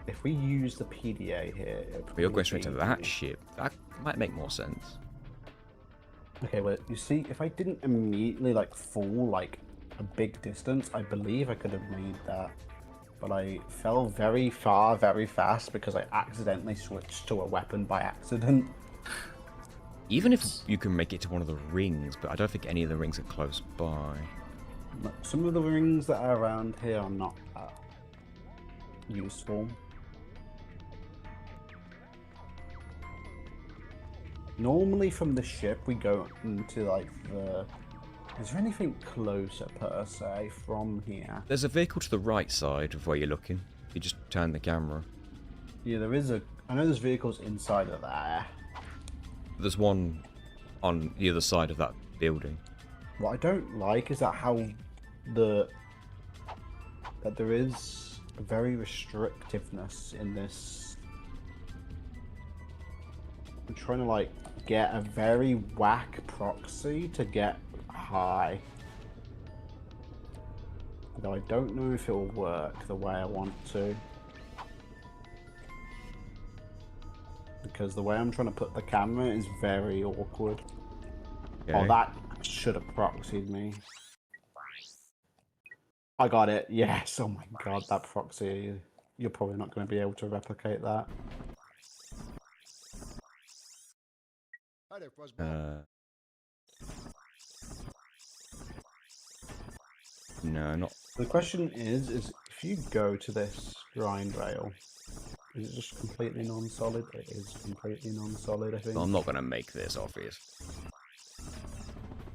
Speaker 3: If we use the PDA here,
Speaker 2: But you're going straight to that ship. That might make more sense.
Speaker 3: Okay, well, you see, if I didn't immediately like fall like a big distance, I believe I could have made that. But I fell very far, very fast because I accidentally switched to a weapon by accident.
Speaker 2: Even if you can make it to one of the rings, but I don't think any of the rings are close by.
Speaker 3: Some of the rings that are around here are not that useful. Normally from the ship we go into like the... Is there anything closer per se from here?
Speaker 2: There's a vehicle to the right side of where you're looking. You just turn the camera.
Speaker 3: Yeah, there is a... I know there's vehicles inside of there.
Speaker 2: There's one on the other side of that building.
Speaker 3: What I don't like is that that there is a very restrictiveness in this. I'm trying to like get a very whack proxy to get high. Though I don't know if it will work the way I want to. Because the way I'm trying to put the camera is very awkward.
Speaker 2: Okay.
Speaker 3: Oh, that should have proxied me. I got it. Yes. Oh my god, that proxy. You're probably not going to be able to replicate that.
Speaker 2: No, not.
Speaker 3: The question is if you go to this grind rail, is it just completely non-solid? It is completely non-solid, I think.
Speaker 2: I'm not gonna make this obvious.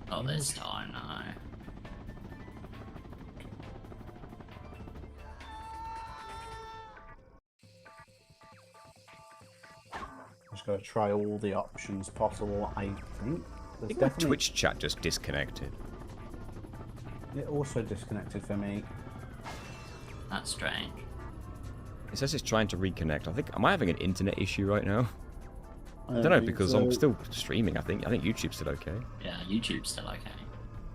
Speaker 1: Not this time, no.
Speaker 3: Just gotta try all the options possible, I think.
Speaker 2: I think my Twitch chat just disconnected.
Speaker 3: It also disconnected for me.
Speaker 1: That's strange.
Speaker 2: It says it's trying to reconnect. I think, am I having an internet issue right now? I don't know,
Speaker 3: think
Speaker 2: because
Speaker 3: so.
Speaker 2: I'm still streaming, I think. I think YouTube's still okay.
Speaker 1: Yeah, YouTube's still okay.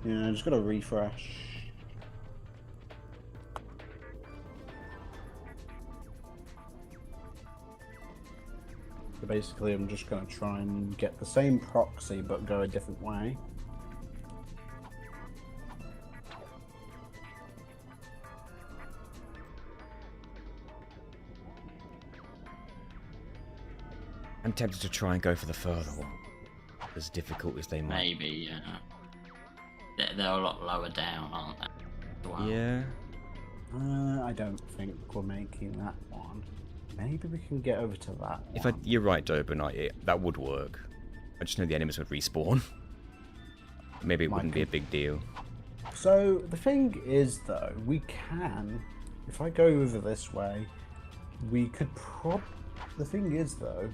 Speaker 3: Yeah, I just gotta refresh. So basically, I'm just gonna try and get the same proxy, but go a different way.
Speaker 2: I'm tempted to try and go for the further one. As difficult as they might.
Speaker 1: Maybe, yeah. They're a lot lower down, aren't they? Wow.
Speaker 2: Yeah.
Speaker 3: I don't think we're making that one. Maybe we can get over to that one.
Speaker 2: You're right, Dobin. That would work. I just know the enemies would respawn. Maybe it wouldn't be a big deal.
Speaker 3: So the thing is, though, we can. If I go over this way, we could The thing is, though,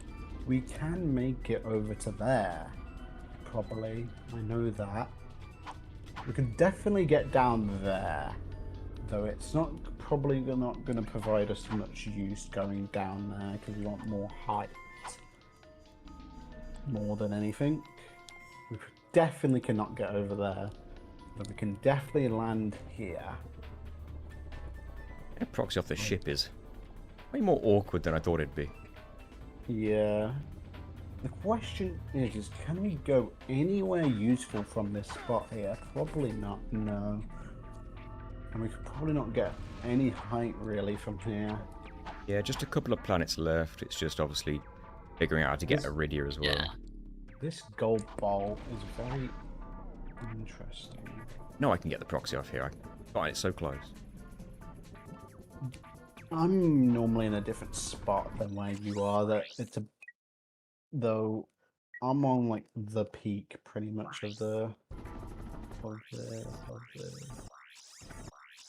Speaker 3: we can make it over to there. Probably. I know that. We could definitely get down there. Though it's probably not going to provide us much use going down there because we want more height. More than anything. We definitely cannot get over there. But we can definitely land here.
Speaker 2: A proxy off the ship is way more awkward than I thought it'd be.
Speaker 3: Yeah. The question is can we go anywhere useful from this spot here? Probably not, no. And we could probably not get any height really from here.
Speaker 2: Yeah, just a couple of planets left. It's just obviously figuring out how to get Iridia as well.
Speaker 1: Yeah.
Speaker 3: This gold ball is very interesting.
Speaker 2: No, I can get the proxy off here. Fine, it's so close.
Speaker 3: I'm normally in a different spot than where you are. Though I'm on like the peak pretty much of the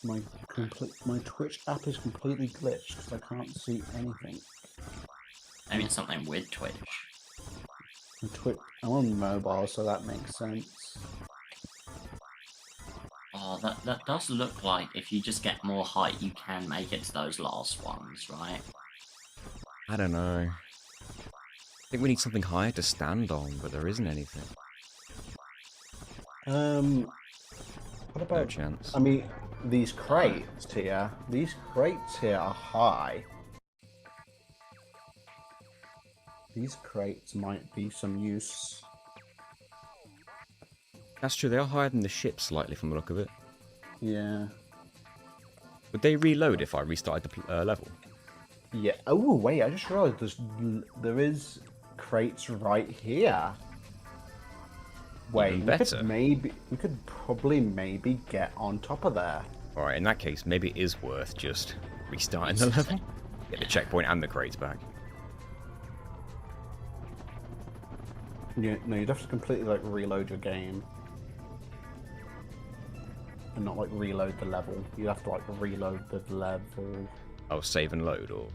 Speaker 3: my Twitch app is completely glitched because I can't see anything.
Speaker 1: Maybe it's something with Twitch.
Speaker 3: I'm on mobile, so that makes sense.
Speaker 1: Oh, that does look like if you just get more height, you can make it to those last ones, right?
Speaker 2: I don't know. I think we need something higher to stand on, but there isn't anything.
Speaker 3: What about?
Speaker 2: No chance.
Speaker 3: I mean, these crates here. These crates here are high. These crates might be some use.
Speaker 2: That's true, they are higher than the ship slightly from the look of it.
Speaker 3: Yeah.
Speaker 2: Would they reload if I restarted the level?
Speaker 3: Yeah. Oh wait, I just realised there is crates right here. Wait,
Speaker 2: Even better.
Speaker 3: we could probably maybe get on top of there.
Speaker 2: Alright, in that case, maybe it is worth just restarting the level. Get the checkpoint and the crates back.
Speaker 3: Yeah, no, you'd have to completely like reload your game. And not like reload the level. You'd have to like reload the level.
Speaker 2: Oh, save and load, or...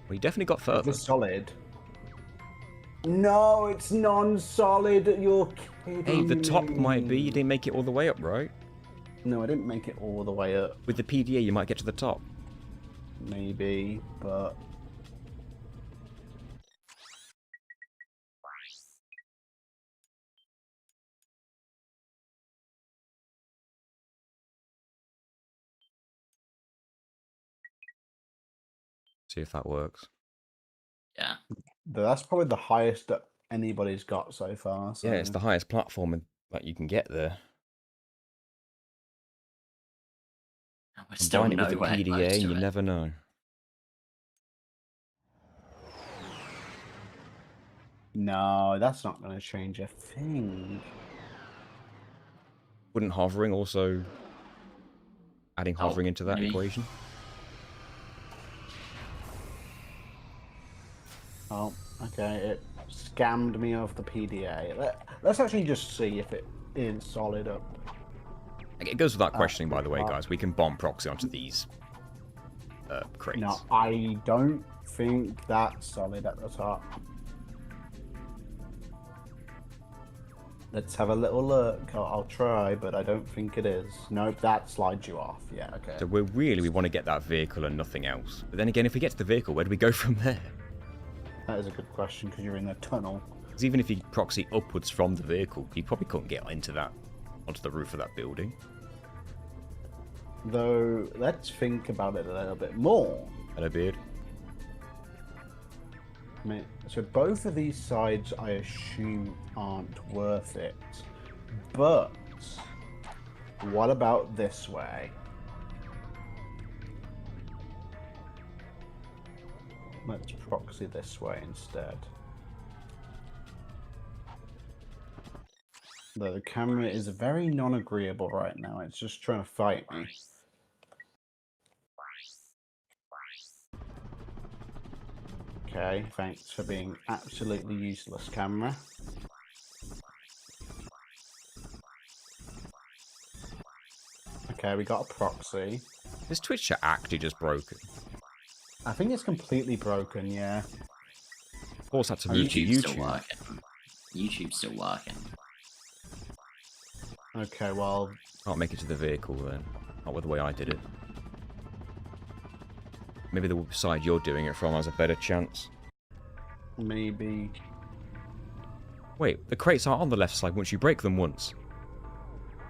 Speaker 2: Well, you definitely got further.
Speaker 3: It's solid. No, it's non-solid. You're kidding
Speaker 2: Hey, the top
Speaker 3: me.
Speaker 2: might be. You didn't make it all the way up, right?
Speaker 3: No, I didn't make it all the way up.
Speaker 2: With the PDA, you might get to the top.
Speaker 3: Maybe, but...
Speaker 2: See if that works.
Speaker 1: Yeah.
Speaker 3: That's probably the highest that anybody's got so far. So.
Speaker 2: Yeah, it's the highest platform that you can get there.
Speaker 1: We're still
Speaker 2: Combine it with the
Speaker 1: nowhere
Speaker 2: PDA,
Speaker 1: close
Speaker 2: and
Speaker 1: to
Speaker 2: you
Speaker 1: it.
Speaker 2: never know.
Speaker 3: No, that's not going to change a thing.
Speaker 2: Wouldn't hovering also adding
Speaker 1: Oh,
Speaker 2: hovering into that
Speaker 1: maybe.
Speaker 2: equation?
Speaker 3: Oh, okay. It scammed me of the PDA. Let's actually just see if it is solid up.
Speaker 2: It goes without questioning, by the way, guys. We can bomb proxy onto these crates.
Speaker 3: No, I don't think that's solid at the top. Let's have a little look. I'll try, but I don't think it is. Nope, that slides you off. Yeah, okay.
Speaker 2: So we want to get that vehicle and nothing else. But then again, if we get to the vehicle, where do we go from there?
Speaker 3: That is a good question because you're in the tunnel.
Speaker 2: Because even if you proxy upwards from the vehicle, you probably couldn't get onto the roof of that building.
Speaker 3: Though, let's think about it a little bit more.
Speaker 2: Hello, Beard.
Speaker 3: So both of these sides, I assume, aren't worth it. But what about this way? Let's proxy this way instead. Though the camera is very non-agreeable right now. It's just trying to fight me. Okay, thanks for being absolutely useless, camera. Okay, we got a proxy.
Speaker 2: Is Twitch chat actually just broken?
Speaker 3: I think it's completely broken, yeah.
Speaker 2: Of course, that's to move to
Speaker 1: YouTube's still
Speaker 2: YouTube.
Speaker 1: working. YouTube's still working.
Speaker 3: Okay, well...
Speaker 2: Can't make it to the vehicle then. Not with the way I did it. Maybe the side you're doing it from has a better chance.
Speaker 3: Maybe...
Speaker 2: Wait, the crates aren't on the left side once you break them once.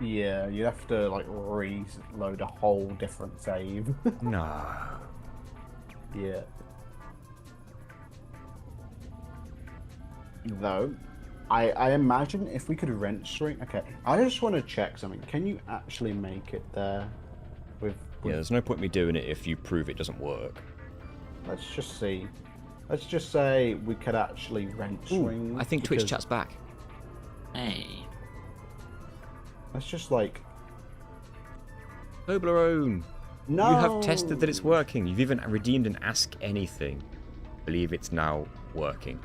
Speaker 3: Yeah, you have to, like, reload a whole different save.
Speaker 2: No.
Speaker 3: Yeah. though, I imagine if we could wrench string. Okay, I just want to check something. Can you actually make it there? With
Speaker 2: Yeah, there's no point me doing it if you prove it doesn't work.
Speaker 3: let's just see. Let's just say we could actually wrench swing.
Speaker 2: I think Twitch chat's back.
Speaker 1: Hey.
Speaker 3: Let's just like.
Speaker 2: Toblerone!
Speaker 3: No.
Speaker 2: You have tested that it's working. You've even redeemed an Ask Anything. Believe it's now working.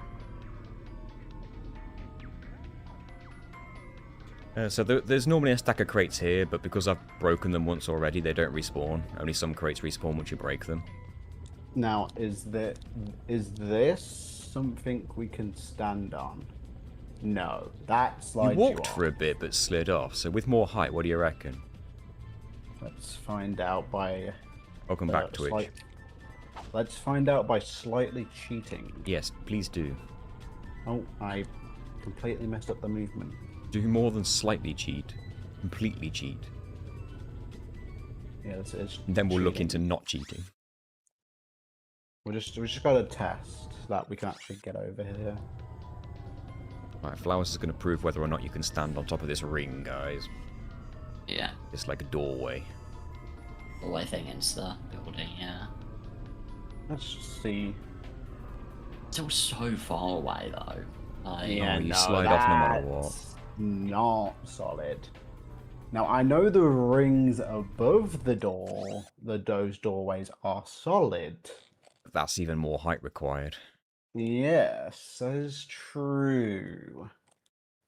Speaker 2: So there's normally a stack of crates here, but because I've broken them once already, they don't respawn. Only some crates respawn once you break them.
Speaker 3: Now, is this something we can stand on? No, that slides
Speaker 2: You
Speaker 3: you
Speaker 2: walked
Speaker 3: off.
Speaker 2: for a bit, but slid off. So with more height, what do you reckon?
Speaker 3: Let's find out by.
Speaker 2: Welcome back, Twitch.
Speaker 3: Let's find out by slightly cheating.
Speaker 2: Yes, please do.
Speaker 3: Oh, I completely messed up the movement.
Speaker 2: Do more than slightly cheat. Completely cheat.
Speaker 3: Yeah, it's
Speaker 2: And then we'll look
Speaker 3: cheating.
Speaker 2: into not cheating.
Speaker 3: We just got to test that we can actually get over here.
Speaker 2: Right, Flowers is going to prove whether or not you can stand on top of this ring, guys.
Speaker 1: Yeah.
Speaker 2: It's like a doorway.
Speaker 1: All thing into the building, yeah.
Speaker 3: Let's just see.
Speaker 1: It's all so far away though. Like,
Speaker 3: Yeah,
Speaker 2: you
Speaker 3: no,
Speaker 2: slide off no matter what.
Speaker 3: that's not solid. Now I know the rings above the door, those doorways are solid.
Speaker 2: That's even more height required.
Speaker 3: Yes, that is true.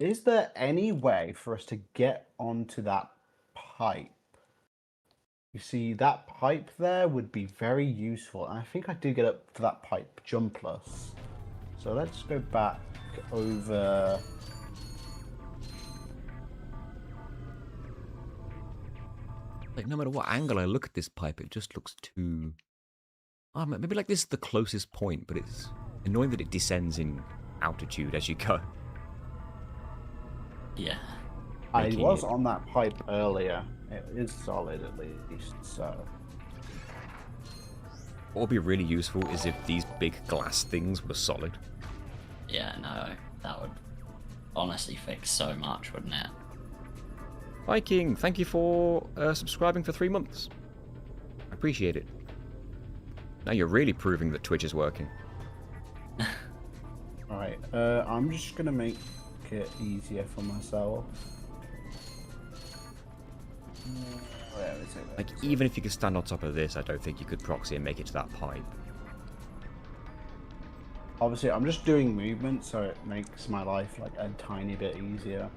Speaker 3: Is there any way for us to get onto that pipe? You see, that pipe there would be very useful. And I think I did get up to that pipe jumpless. So let's go back over.
Speaker 2: Like, no matter what angle I look at this pipe, it just looks too... Oh, maybe like this is the closest point, but it's annoying that it descends in altitude as you go.
Speaker 1: yeah.
Speaker 3: I
Speaker 2: Making
Speaker 3: was
Speaker 2: it-
Speaker 3: on that pipe earlier. It is solid at least, so.
Speaker 2: What would be really useful is if these big glass things were solid.
Speaker 1: Yeah, no. That would honestly fix so much, wouldn't it?
Speaker 2: Viking, thank you for subscribing for 3 months. I appreciate it. Now you're really proving that Twitch is working.
Speaker 3: Alright, I'm just gonna make it easier for myself. Where is it?
Speaker 2: Like, even if you could stand on top of this, I don't think you could proxy and make it to that pipe.
Speaker 3: Obviously, I'm just doing movement, so it makes my life like a tiny bit easier.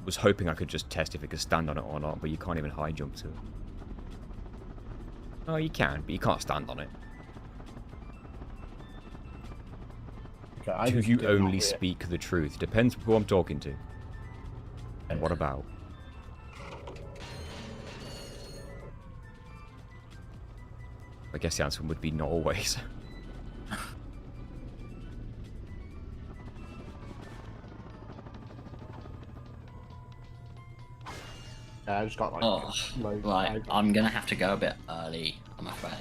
Speaker 2: Was hoping I could just test if it could stand on it or not, but you can't even high jump to it. Oh, you can, but you can't stand on it.
Speaker 3: Okay,
Speaker 2: Do
Speaker 3: just
Speaker 2: you
Speaker 3: did not
Speaker 2: only
Speaker 3: hear-
Speaker 2: speak the truth? Depends who I'm talking to. And what about? I guess the answer would be not always.
Speaker 3: Yeah, I just got like
Speaker 1: Oh,
Speaker 3: low.
Speaker 1: right. I'm gonna have to go a bit early, I'm afraid.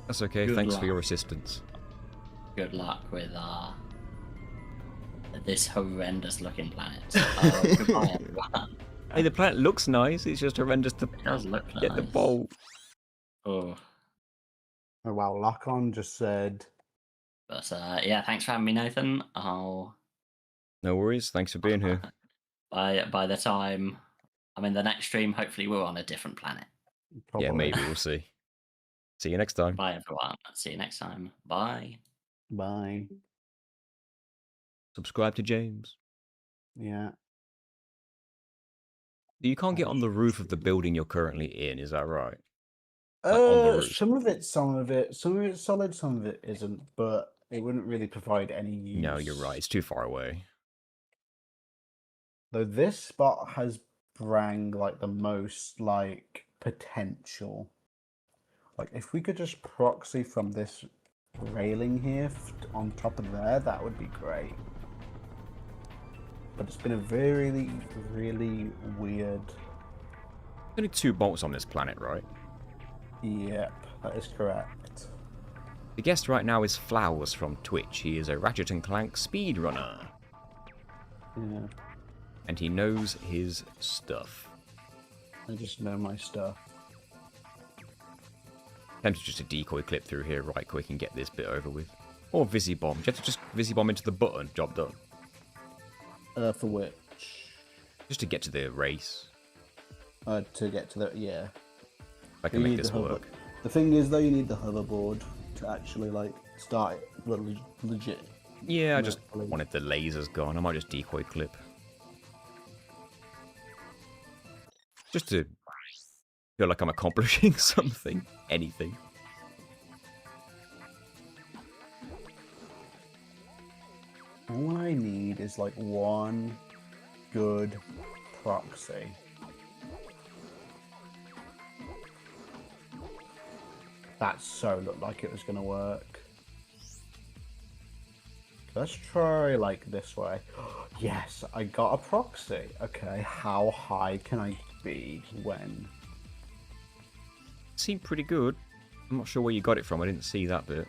Speaker 2: That's okay,
Speaker 1: Good
Speaker 2: thanks
Speaker 1: luck.
Speaker 2: for your assistance.
Speaker 1: Good luck with this horrendous looking planet. Goodbye, everyone.
Speaker 2: Hey, the planet looks nice, it's just horrendous to
Speaker 1: It does look
Speaker 2: get the
Speaker 1: nice.
Speaker 2: bolt.
Speaker 1: Oh,
Speaker 3: Oh wow, Lock-On just said.
Speaker 1: but yeah, thanks for having me, Nathan.
Speaker 2: No worries, thanks for being here.
Speaker 1: By the time I'm in the next stream, hopefully we're on a different planet.
Speaker 3: Probably.
Speaker 2: Yeah, maybe, we'll see. See you next time.
Speaker 1: Bye, everyone. See you next time. Bye.
Speaker 3: Bye.
Speaker 2: Subscribe to James.
Speaker 3: Yeah.
Speaker 2: You can't get on the roof of the building you're currently in, is that right? Like, on the roof.
Speaker 3: Some of it's solid, some of it isn't, but it wouldn't really provide any use.
Speaker 2: No, you're right, it's too far away.
Speaker 3: Though this spot has brang like the most like potential. Like if we could just proxy from this railing here on top of there, that would be great. But it's been a very, really weird
Speaker 2: Only 2 bolts on this planet, right?
Speaker 3: Yep, that is correct.
Speaker 2: The guest right now is Flowers from Twitch. He is a Ratchet and Clank speedrunner.
Speaker 3: Yeah,
Speaker 2: And he knows his stuff.
Speaker 3: I just know my stuff.
Speaker 2: Tempted just a decoy clip through here right quick and get this bit over with. Or Visibomb. You have to just Visibomb into the button. Job done.
Speaker 3: For which?
Speaker 2: Just to get to the race.
Speaker 3: To get to the... yeah.
Speaker 2: I can make this work.
Speaker 3: The thing is, though, you need the hoverboard to actually, like, start it legit.
Speaker 2: Yeah, I just wanted the lasers gone. I might just decoy clip. Just to feel like I'm accomplishing something. Anything.
Speaker 3: All I need is, like, one good proxy. That so looked like it was going to work. Let's try, like, this way. Yes, I got a proxy. Okay, how high can I be when?
Speaker 2: Seemed pretty good. I'm not sure where you got it from. I didn't see that bit.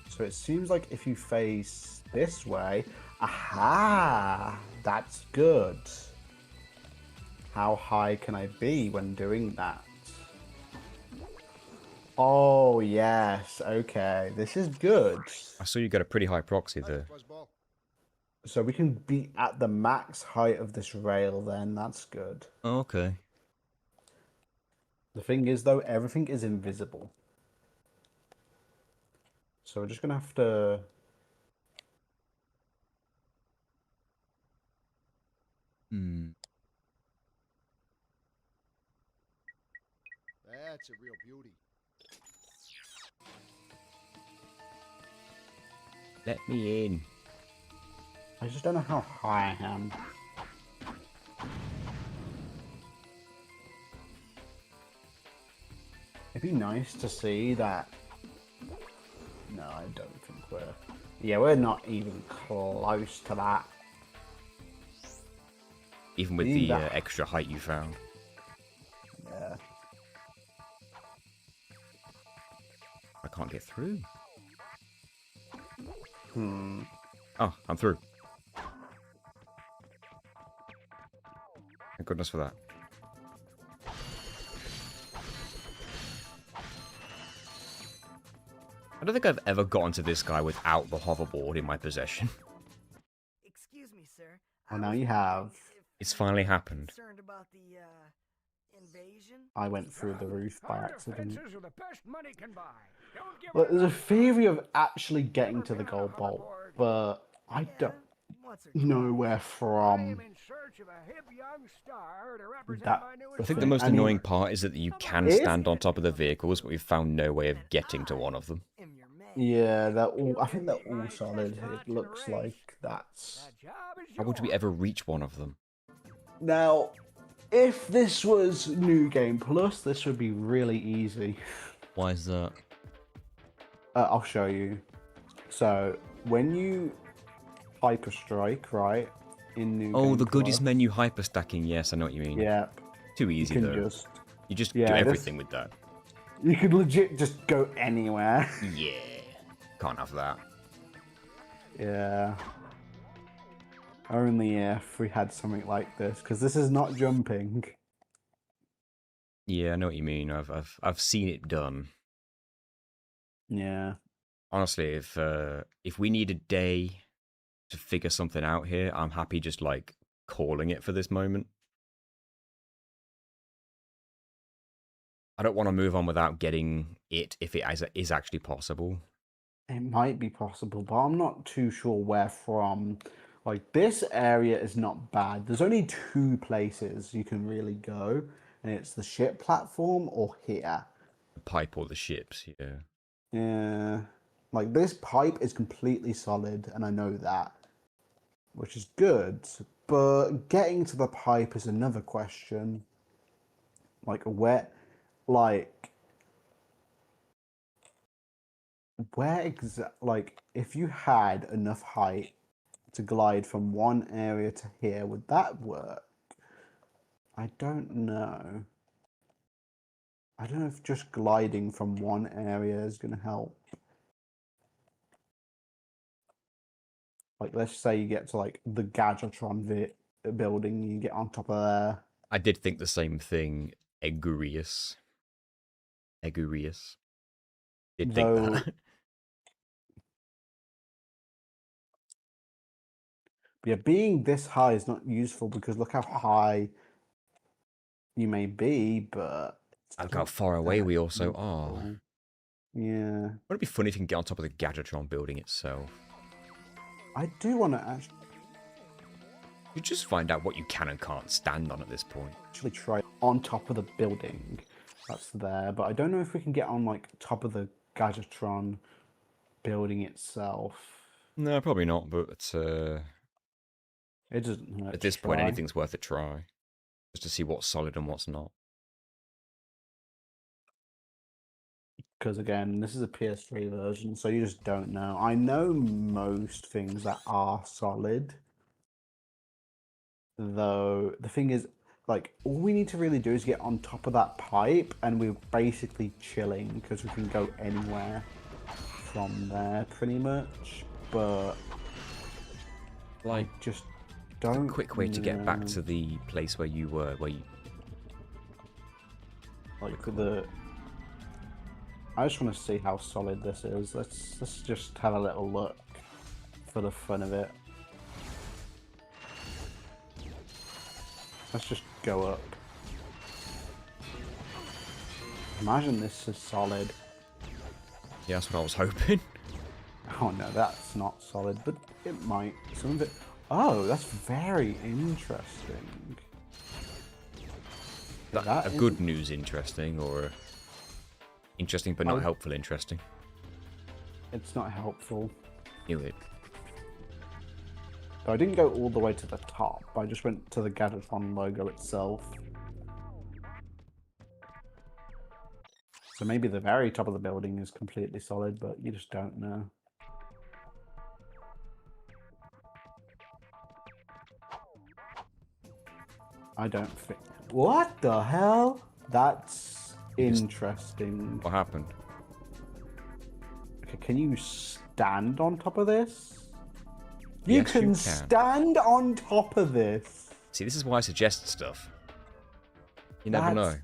Speaker 3: So it seems like if you face this way... Aha! That's good. How high can I be when doing that? Oh, yes. Okay, this is good.
Speaker 2: I saw you got a pretty high proxy there.
Speaker 3: So we can be at the max height of this rail then. That's good.
Speaker 2: Oh, okay.
Speaker 3: The thing is, though, everything is invisible. So we're just going to have to...
Speaker 4: That's a real beauty.
Speaker 2: Let me in.
Speaker 3: I just don't know how high I am. It'd be nice to see that... No, I don't think we're... Yeah, we're not even close to that.
Speaker 2: Even with the extra height you found.
Speaker 3: Yeah.
Speaker 2: I can't get through.
Speaker 3: Hmm.
Speaker 2: Oh, I'm through. Thank goodness for that. I don't think I've ever gotten to this guy without the hoverboard in my possession.
Speaker 5: Excuse me, sir.
Speaker 3: Well, now you have.
Speaker 2: It's finally happened.
Speaker 5: Concerned about the invasion?
Speaker 3: I went through the roof by accident.
Speaker 6: Are the best money can buy. Don't give
Speaker 3: Well,
Speaker 6: it
Speaker 3: there's a
Speaker 6: up.
Speaker 3: theory of actually getting to the gold bolt, but I don't
Speaker 5: What's her
Speaker 3: know where
Speaker 6: I am
Speaker 3: from.
Speaker 6: in search of a hip young star to represent
Speaker 3: That-
Speaker 6: my new
Speaker 2: I think the
Speaker 3: thing.
Speaker 2: most
Speaker 3: I mean-
Speaker 2: annoying part is that you can
Speaker 3: If-
Speaker 2: stand on top of the vehicles, but we've found no way of getting to one of them.
Speaker 5: am your man?
Speaker 3: Yeah, they're all. I think they're all solid. It looks like that's.
Speaker 6: That job is
Speaker 2: How would we
Speaker 6: yours.
Speaker 2: ever reach one of them?
Speaker 3: Now, if this was New Game Plus, this would be really easy.
Speaker 2: Why is that?
Speaker 3: I'll show you. So when you hyper strike, right, in New
Speaker 2: Oh,
Speaker 3: Game
Speaker 2: the goodies
Speaker 3: Plus,
Speaker 2: menu hyper stacking. Yes, I know what you mean.
Speaker 3: Yeah,
Speaker 2: Too
Speaker 3: you
Speaker 2: easy
Speaker 3: can
Speaker 2: though.
Speaker 3: just.
Speaker 2: You just
Speaker 3: Yeah,
Speaker 2: do
Speaker 3: this-
Speaker 2: everything with that.
Speaker 3: You could legit just go anywhere.
Speaker 2: Yeah. Can't have that.
Speaker 3: Yeah. Only if we had something like this, because this is not jumping.
Speaker 2: Yeah, I know what you mean. I've seen it done.
Speaker 3: Yeah.
Speaker 2: Honestly, if we need a day to figure something out here, I'm happy just like calling it for this moment. I don't want to move on without getting it if it is actually possible.
Speaker 3: It might be possible, but I'm not too sure where from. Like, this area is not bad. There's only 2 places you can really go, and it's the ship platform or here.
Speaker 2: The pipe or the ships, yeah.
Speaker 3: Yeah. Like, this pipe is completely solid, and I know that, which is good. But getting to the pipe is another question. Like, where like, if you had enough height to glide from one area to here, would that work? I don't know. I don't know if just gliding from one area is going to help. Like, let's say you get to like the Gadgetron building, you get on top of there.
Speaker 2: I did think the same thing. Egurius. Did think
Speaker 3: Though,
Speaker 2: that.
Speaker 3: yeah, being this high is not useful because look how high you may be, but it's
Speaker 2: Look how
Speaker 3: not
Speaker 2: far away
Speaker 3: that
Speaker 2: we also are.
Speaker 3: useful. Yeah,
Speaker 2: Wouldn't it be funny if you can get on top of the Gadgetron building itself?
Speaker 3: I do want to
Speaker 2: You just find out what you can and can't stand on at this point.
Speaker 3: actually try on top of the building that's there, but I don't know if we can get on like top of the Gadgetron building itself.
Speaker 2: No, probably not, but
Speaker 3: It doesn't hurt
Speaker 2: at this
Speaker 3: to
Speaker 2: point,
Speaker 3: try.
Speaker 2: anything's worth a try. Just to see what's solid and what's not.
Speaker 3: Because again, this is a PS3 version, so you just don't know. I know most things that are solid, though the thing is, like, all we need to really do is get on top of that pipe, and we're basically chilling because we can go anywhere from there, pretty much. But
Speaker 2: Like,
Speaker 3: just don't.
Speaker 2: a quick way to get back
Speaker 3: know.
Speaker 2: to the place where you were,
Speaker 3: like the. I just want to see how solid this is. Let's just have a little look for the fun of it. Let's just go up. Imagine this is solid.
Speaker 2: Yeah, that's what I was hoping.
Speaker 3: Oh no, that's not solid, but it might. Some of it. Oh, that's very interesting.
Speaker 2: A good news interesting, or interesting but not helpful interesting.
Speaker 3: It's not helpful.
Speaker 2: Knew it.
Speaker 3: I didn't go all the way to the top. I just went to the Gadgetron logo itself. So maybe the very top of the building is completely solid, but you just don't know. I don't think. What the hell? That's interesting.
Speaker 2: What happened?
Speaker 3: Okay, can you stand on top of this? You
Speaker 2: Yes, you
Speaker 3: can
Speaker 2: can.
Speaker 3: stand on top of this.
Speaker 2: See, this is why I suggest stuff. You never know.
Speaker 3: That's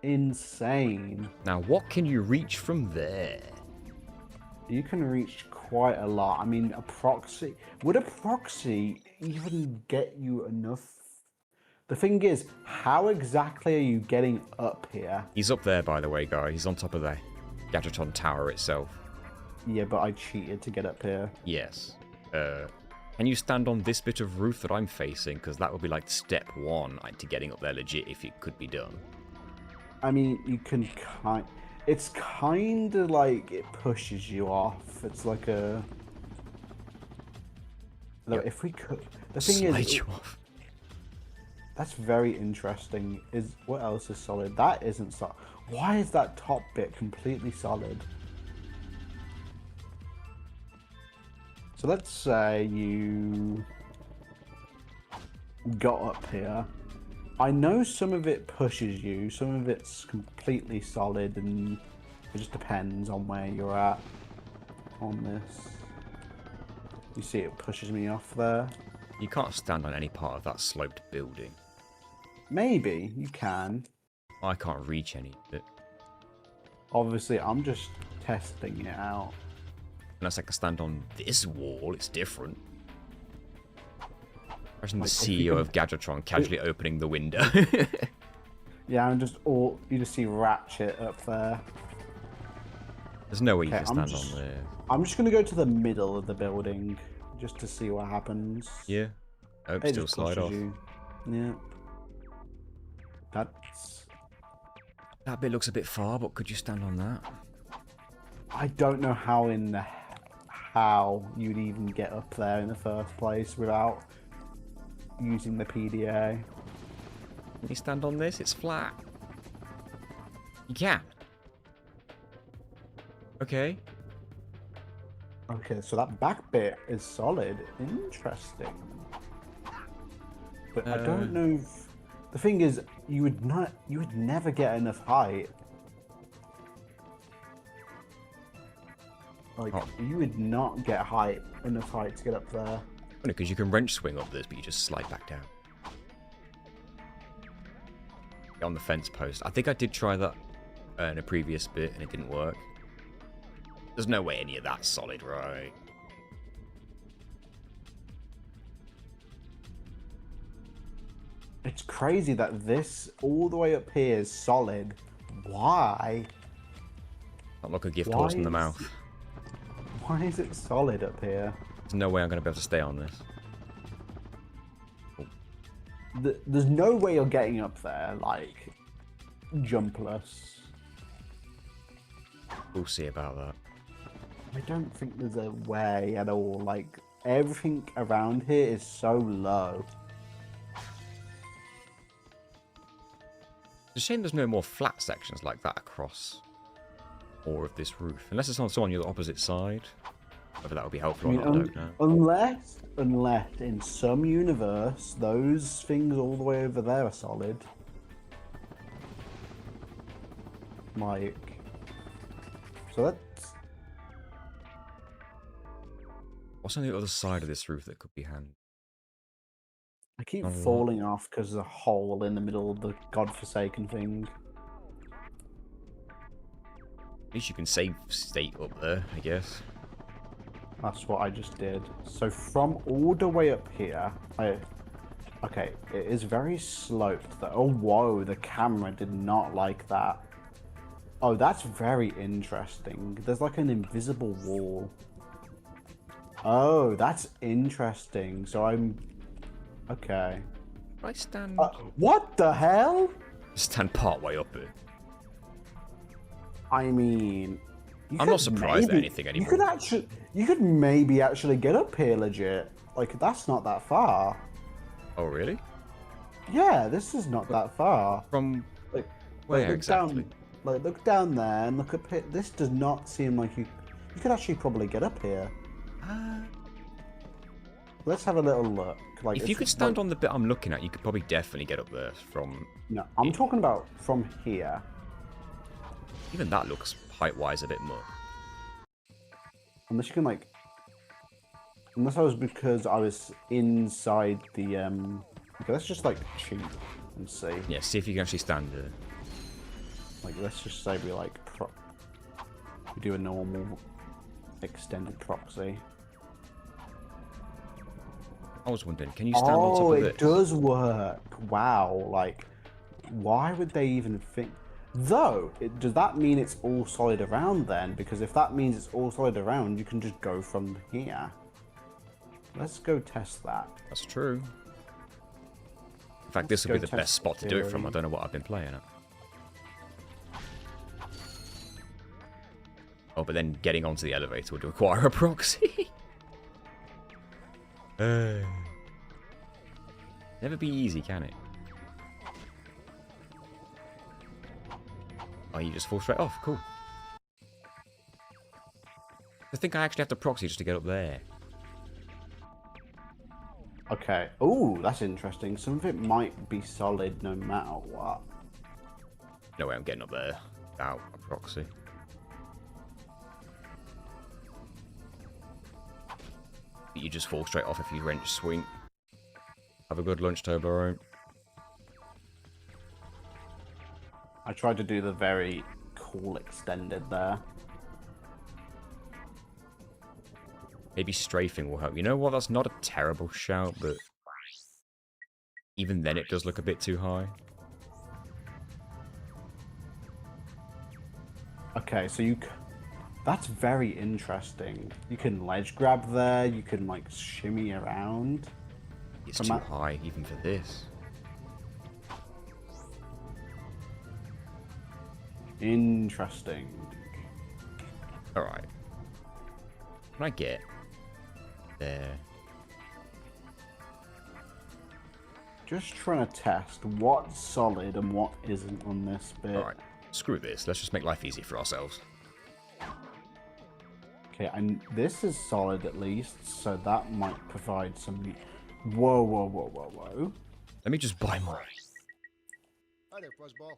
Speaker 3: insane.
Speaker 2: Now, what can you reach from there?
Speaker 3: You can reach quite a lot. I mean, a proxy. Would a proxy even get you enough? The thing is, how exactly are you getting up here?
Speaker 2: He's up there, by the way, guy. He's on top of the Gadgetron Tower itself.
Speaker 3: Yeah, but I cheated to get up here.
Speaker 2: Yes. Can you stand on this bit of roof that I'm facing? Because that would be like step one to getting up there legit if it could be done.
Speaker 3: I mean, you can it's kind of like it pushes you off. It's like a. Though, if we could, the thing
Speaker 2: Slide
Speaker 3: is,
Speaker 2: you off.
Speaker 3: that's very interesting. Is what else is solid? That isn't solid. Why is that top bit completely solid? So let's say you got up here. I know some of it pushes you, some of it's completely solid, and it just depends on where you're at on this. You see it pushes me off there?
Speaker 2: You can't stand on any part of that sloped building.
Speaker 3: Maybe, you can.
Speaker 2: I can't reach any of it.
Speaker 3: Obviously, I'm just testing it out.
Speaker 2: Unless I can stand on this wall, it's different. Imagine the
Speaker 3: Like, if you
Speaker 2: CEO
Speaker 3: can-
Speaker 2: of Gadgetron casually opening the window.
Speaker 3: Yeah, and you just see Ratchet up there.
Speaker 2: There's no way you
Speaker 3: Okay,
Speaker 2: can
Speaker 3: I'm
Speaker 2: stand
Speaker 3: just-
Speaker 2: on there.
Speaker 3: I'm just gonna go to the middle of the building just to see what happens.
Speaker 2: Yeah. Oh,
Speaker 3: It
Speaker 2: still
Speaker 3: just
Speaker 2: slide
Speaker 3: pushes
Speaker 2: off.
Speaker 3: you. Yeah. That's.
Speaker 2: That bit looks a bit far, but could you stand on that?
Speaker 3: I don't know how you'd even get up there in the first place without using the PDA.
Speaker 2: Can you stand on this? It's flat. You can. Okay.
Speaker 3: Okay, so that back bit is solid. Interesting. But I don't know if The thing is, you would never get enough height. Like, you would not get enough height to get up there.
Speaker 2: Because you can wrench swing up this, but you just slide back down. On the fence post. I think I did try that in a previous bit, and it didn't work. There's no way any of that's solid, right?
Speaker 3: It's crazy that this all the way up here is solid. Why?
Speaker 2: Not like a gift horse in the mouth.
Speaker 3: Why is it solid up here?
Speaker 2: There's no way I'm going to be able to stay on this.
Speaker 3: There's no way you're getting up there, like, jumpless.
Speaker 2: We'll see about that.
Speaker 3: I don't think there's a way at all. Like, everything around here is so low.
Speaker 2: It's a shame there's no more flat sections like that across more of this roof. Unless it's also on your opposite side. Whether that would be helpful or not, I don't know.
Speaker 3: Unless in some universe, those things all the way over there are solid. Like, so that's...
Speaker 2: What's on the other side of this roof that could be handy?
Speaker 3: I keep falling off because there's a hole in the middle of the godforsaken thing.
Speaker 2: At least you can save state up there, I guess.
Speaker 3: That's what I just did. So from all the way up here, okay, it is very sloped. Oh, whoa, the camera did not like that. Oh, that's very interesting. There's like an invisible wall. Oh, that's interesting. So I'm... Okay.
Speaker 2: I stand...
Speaker 3: What the hell?
Speaker 2: Stand part way up it.
Speaker 3: I mean...
Speaker 2: I'm not surprised at anything anymore.
Speaker 3: You could maybe actually get up here legit. Like, that's not that far.
Speaker 2: Oh, really?
Speaker 3: Yeah, this is not that far.
Speaker 2: From
Speaker 3: like,
Speaker 2: where
Speaker 3: look
Speaker 2: exactly?
Speaker 3: Down, like, look down there and look up here. This does not seem like you could actually probably get up here. Let's have a little look. Like,
Speaker 2: if you could stand on the bit I'm looking at, you could probably definitely get up there from...
Speaker 3: No, I'm talking about from here.
Speaker 2: Even that looks height-wise a bit much.
Speaker 3: Unless you can, like... Unless I was because I was inside the, Okay, let's just, like, cheat and see.
Speaker 2: Yeah, see if you can actually stand there.
Speaker 3: Like, let's just say we, like, we do a normal extended proxy.
Speaker 2: I was wondering, can you stand on top of this?
Speaker 3: Oh, it does work. Wow, like, why would they even think... Though, does that mean it's all solid around then? Because if that means it's all solid around, you can just go from here. Let's go test that.
Speaker 2: That's true. In fact, this would be the best spot to do it from. I don't know what I've been playing at. Oh, but then getting onto the elevator would require a proxy. Never be easy, can it? Oh, you just fall straight off. Cool. I think I actually have to proxy just to get up there.
Speaker 3: Okay. Oh, that's interesting. Some of it might be solid no matter what.
Speaker 2: No way I'm getting up there without a proxy. You just fall straight off if you wrench swing. Have a good lunch, Toblerone.
Speaker 3: I tried to do the very cool extended there.
Speaker 2: Maybe strafing will help. You know what? That's not a terrible shout, but even then it does look a bit too high.
Speaker 3: Okay, so that's very interesting. You can ledge grab there, you can like shimmy around.
Speaker 2: It's too high even for this.
Speaker 3: Interesting.
Speaker 2: Alright. Can I get there?
Speaker 3: Just trying to test what's solid and what isn't on this bit.
Speaker 2: Alright, screw this. Let's just make life easy for ourselves.
Speaker 3: Okay, and this is solid at least, so that might provide some... Whoa, whoa, whoa, whoa, whoa.
Speaker 2: Let me just buy more.
Speaker 4: Hi there, Fuzzball.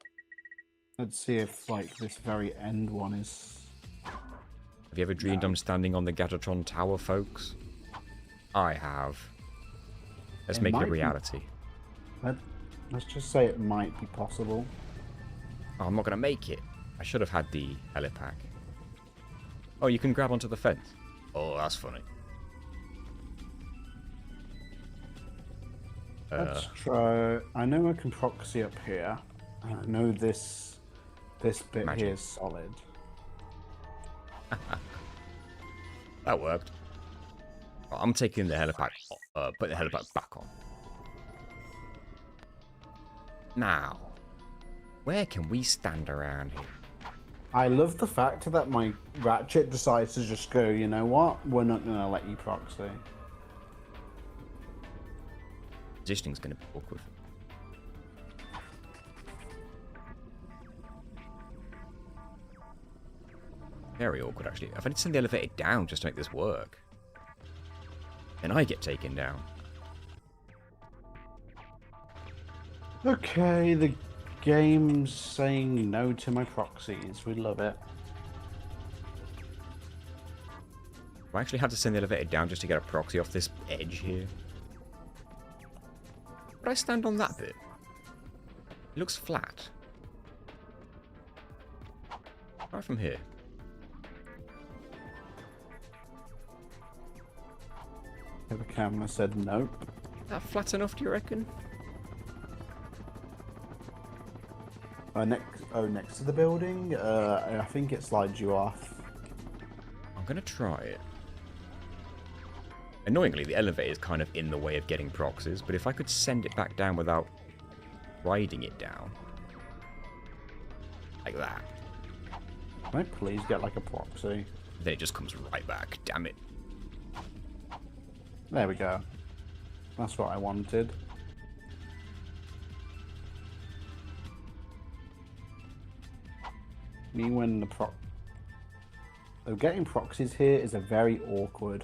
Speaker 3: Let's see if like this very end one is.
Speaker 2: Have you ever dreamed I'm standing on the Gatatron Tower, folks? I have. Let's make it a
Speaker 3: might be-
Speaker 2: reality.
Speaker 3: Let's just say it might be possible.
Speaker 2: Oh, I'm not going to make it. I should have had the helipack. Oh, you can grab onto the fence. Oh, that's funny.
Speaker 3: Let's try. I know I can proxy up here. I know this bit
Speaker 2: Magic.
Speaker 3: here is solid.
Speaker 2: That worked. Oh, I'm taking the helipack, putting the helipack back on. Now, where can we stand around here?
Speaker 3: I love the fact that my Ratchet decides to just go, you know what? We're not going to let you proxy.
Speaker 2: Positioning's going to be awkward. Very awkward, actually. If I need to send the elevator down just to make this work, then I get taken down.
Speaker 3: Okay, the game's saying no to my proxies. We love it.
Speaker 2: I actually had to send the elevator down just to get a proxy off this edge here. Would I stand on that bit? It looks flat. Right from here.
Speaker 3: The camera said nope.
Speaker 2: Is that flat enough, do you reckon?
Speaker 3: Next to the building? I think it slides you off.
Speaker 2: I'm going to try it. Annoyingly, the elevator is kind of in the way of getting proxies, but if I could send it back down without riding it down. Like that.
Speaker 3: Can I please get like a proxy?
Speaker 2: Then it just comes right back. Damn it.
Speaker 3: There we go. That's what I wanted. Me when the So getting proxies here is a very awkward.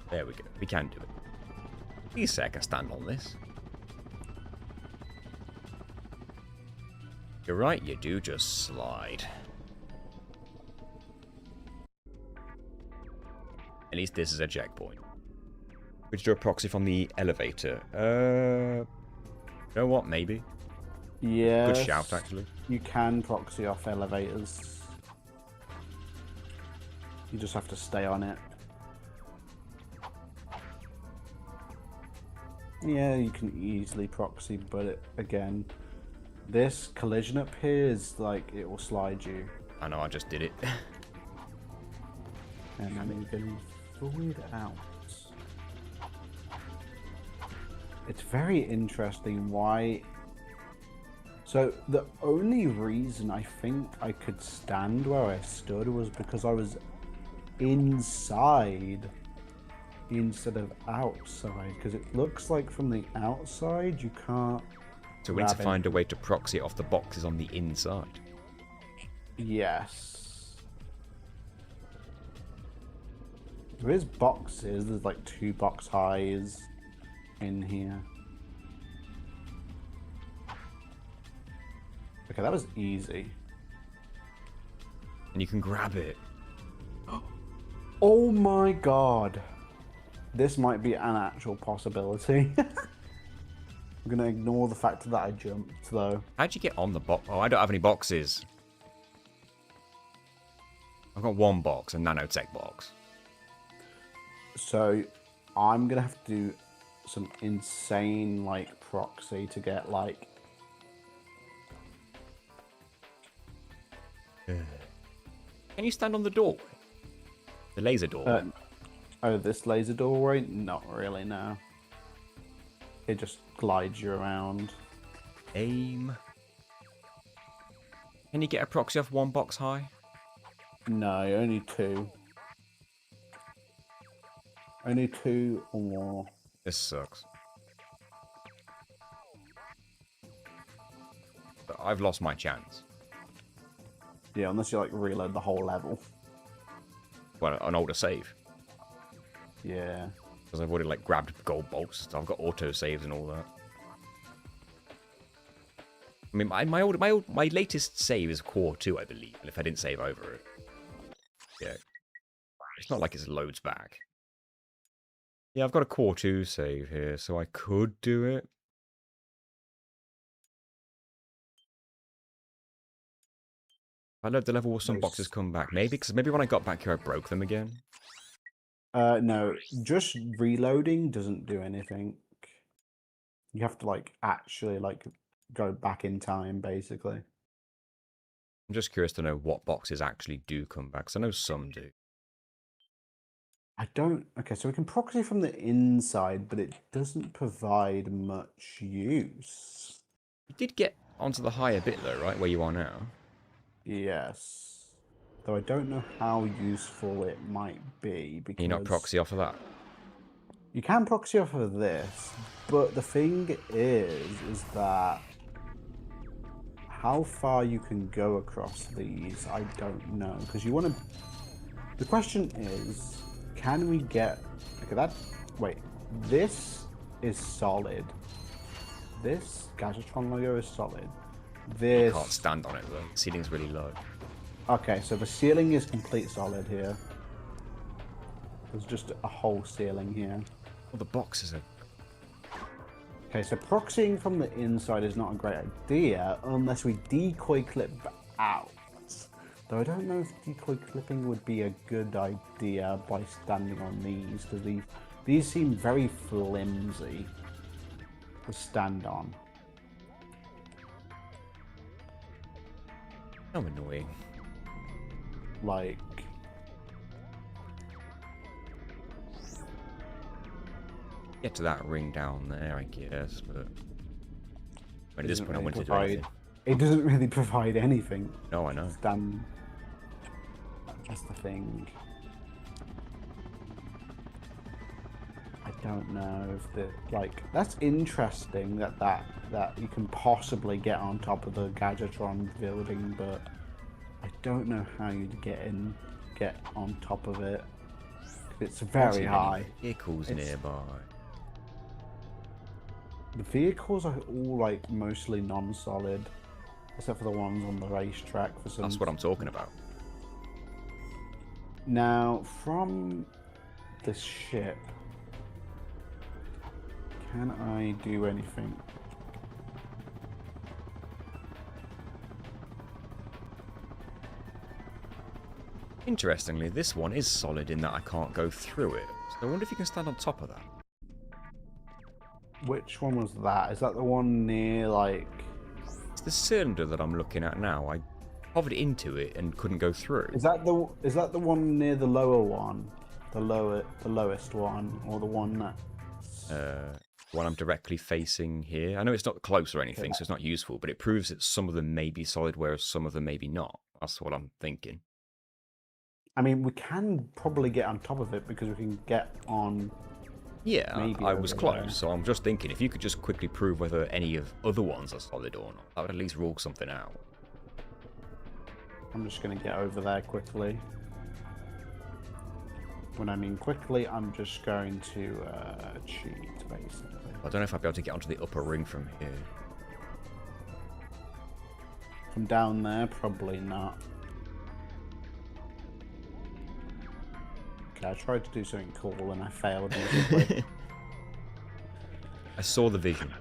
Speaker 2: There we go. We can do it. Please say I can stand on this. You're right, you do just slide. At least this is a checkpoint. We do a proxy from the elevator. You know what? Maybe.
Speaker 3: Yeah.
Speaker 2: Good shout, actually.
Speaker 3: You can proxy off elevators. You just have to stay on it. Yeah, you can easily proxy, but again, this collision up here is like, it will slide you.
Speaker 2: I know, I just did it.
Speaker 3: And then you can void out. It's very interesting why. So the only reason I think I could stand where I stood was because I was inside instead of outside, because it looks like from the outside you can't.
Speaker 2: So we need to
Speaker 3: grab
Speaker 2: find a way to proxy off the boxes on the inside.
Speaker 3: Yes. There is boxes. There's like 2 box highs in here. Okay, that was easy.
Speaker 2: And you can grab it.
Speaker 3: Oh my god. This might be an actual possibility. I'm gonna ignore the fact that I jumped though.
Speaker 2: How'd you get on the box? Oh, I don't have any boxes. I've got 1 box, a nanotech box.
Speaker 3: So I'm gonna have to do some insane like proxy to get like.
Speaker 2: Can you stand on the doorway? The laser doorway?
Speaker 3: Oh, this laser doorway? Not really, no. It just glides you around.
Speaker 2: Aim. Can you get a proxy off 1 box high?
Speaker 3: No, only 2. Only 2 or more.
Speaker 2: This sucks. But I've lost my chance.
Speaker 3: Yeah, unless you like reload the whole level.
Speaker 2: Well, an older save.
Speaker 3: Yeah.
Speaker 2: Because I've already like grabbed gold bolts. So I've got auto saves and all that. I mean, my latest save is core 2, I believe, and if I didn't save over it. Yeah. It's not like it's loads back. Yeah, I've got a core 2 save here, so I could do it. I load the level, will some boxes come back? Maybe, because maybe when I got back here, I broke them again.
Speaker 3: No, just reloading doesn't do anything. You have to like actually like go back in time, basically.
Speaker 2: I'm just curious to know what boxes actually do come back, because I know some do.
Speaker 3: I don't. Okay, so we can proxy from the inside, but it doesn't provide much use.
Speaker 2: You did get onto the higher bit though, right, where you are now?
Speaker 3: Yes. Though I don't know how useful it might be, because...
Speaker 2: Can you not proxy off of that?
Speaker 3: You can proxy off of this, but the thing is that how far you can go across these, I don't know. Because you want to... The question is, can we get... Okay, that... Wait, this is solid. This Gadgetron logo is solid. This...
Speaker 2: You can't stand on it though, the ceiling's really low.
Speaker 3: Okay, so the ceiling is complete solid here. There's just a whole ceiling here.
Speaker 2: Well, the boxes are...
Speaker 3: Okay, so proxying from the inside is not a great idea unless we decoy clip out. Though I don't know if decoy clipping would be a good idea by standing on these, because these seem very flimsy to stand on.
Speaker 2: How annoying.
Speaker 3: Like...
Speaker 2: Get to that ring down there, I guess, but... At this point I
Speaker 3: really
Speaker 2: wanted to do anything.
Speaker 3: It doesn't really provide anything.
Speaker 2: No, I know.
Speaker 3: Stand... That's the thing. I don't know if the... Like, that's interesting that you can possibly get on top of the Gadgetron building, but... I don't know how you'd get on top of it. It's very high.
Speaker 2: Vehicles nearby.
Speaker 3: The vehicles are all like mostly non-solid, except for the ones on the racetrack. For some.
Speaker 2: That's what I'm talking about.
Speaker 3: Now, from this ship, can I do anything?
Speaker 2: Interestingly, this one is solid in that I can't go through it. So I wonder if you can stand on top of that.
Speaker 3: Which one was that? Is that the one near, like...
Speaker 2: It's the cylinder that I'm looking at now. I hovered into it and couldn't go through.
Speaker 3: Is that the one near the lower one? The lowest one? Or the one that...
Speaker 2: One I'm directly facing here. I know it's not close or anything, so it's not useful, but it proves that some of them may be solid, whereas some of them maybe not. That's what I'm thinking.
Speaker 3: I mean, we can probably get on top of it because we can get on...
Speaker 2: Yeah, I was close,
Speaker 3: there.
Speaker 2: so I'm just thinking if you could just quickly prove whether any of other ones are solid or not, that would at least rule something out.
Speaker 3: I'm just going to get over there quickly. When I mean quickly, I'm just going to cheat, basically.
Speaker 2: I don't know if I'll be able to get onto the upper ring from here.
Speaker 3: From down there, probably not. Okay, I tried to do something cool and I failed miserably.
Speaker 2: I saw the vision.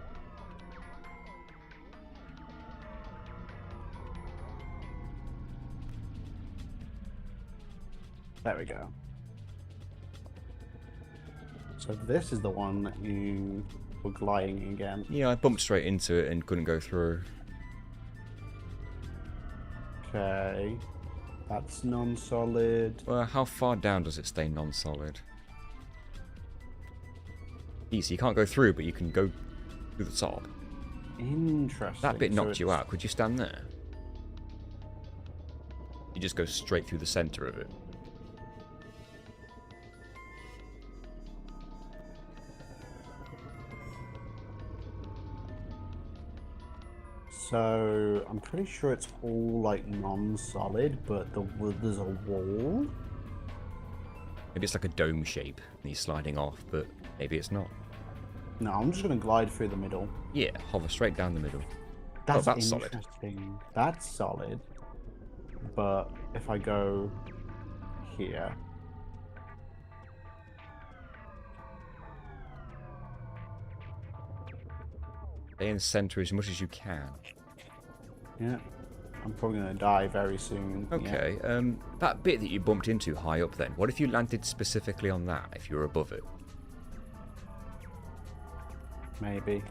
Speaker 3: There we go. So this is the one that you were gliding again.
Speaker 2: Yeah, I bumped straight into it and couldn't go through.
Speaker 3: Okay. That's non-solid.
Speaker 2: Well, how far down does it stay non-solid? Easy, you can't go through, but you can go through the top.
Speaker 3: Interesting.
Speaker 2: That bit knocked you out. Could you stand there? You just go straight through the center of it.
Speaker 3: So I'm pretty sure it's all like non-solid, but there's a wall.
Speaker 2: Maybe it's like a dome shape and he's sliding off, but maybe it's not.
Speaker 3: No, I'm just gonna glide through the middle.
Speaker 2: Yeah, hover straight down the middle.
Speaker 3: That's
Speaker 2: that's solid.
Speaker 3: interesting. That's solid. But if I go here,
Speaker 2: Stay in the center as much as you can.
Speaker 3: yeah, I'm probably gonna die very soon. Yeah.
Speaker 2: Okay, that bit that you bumped into high up then, what if you landed specifically on that, if you were above it?
Speaker 3: Maybe.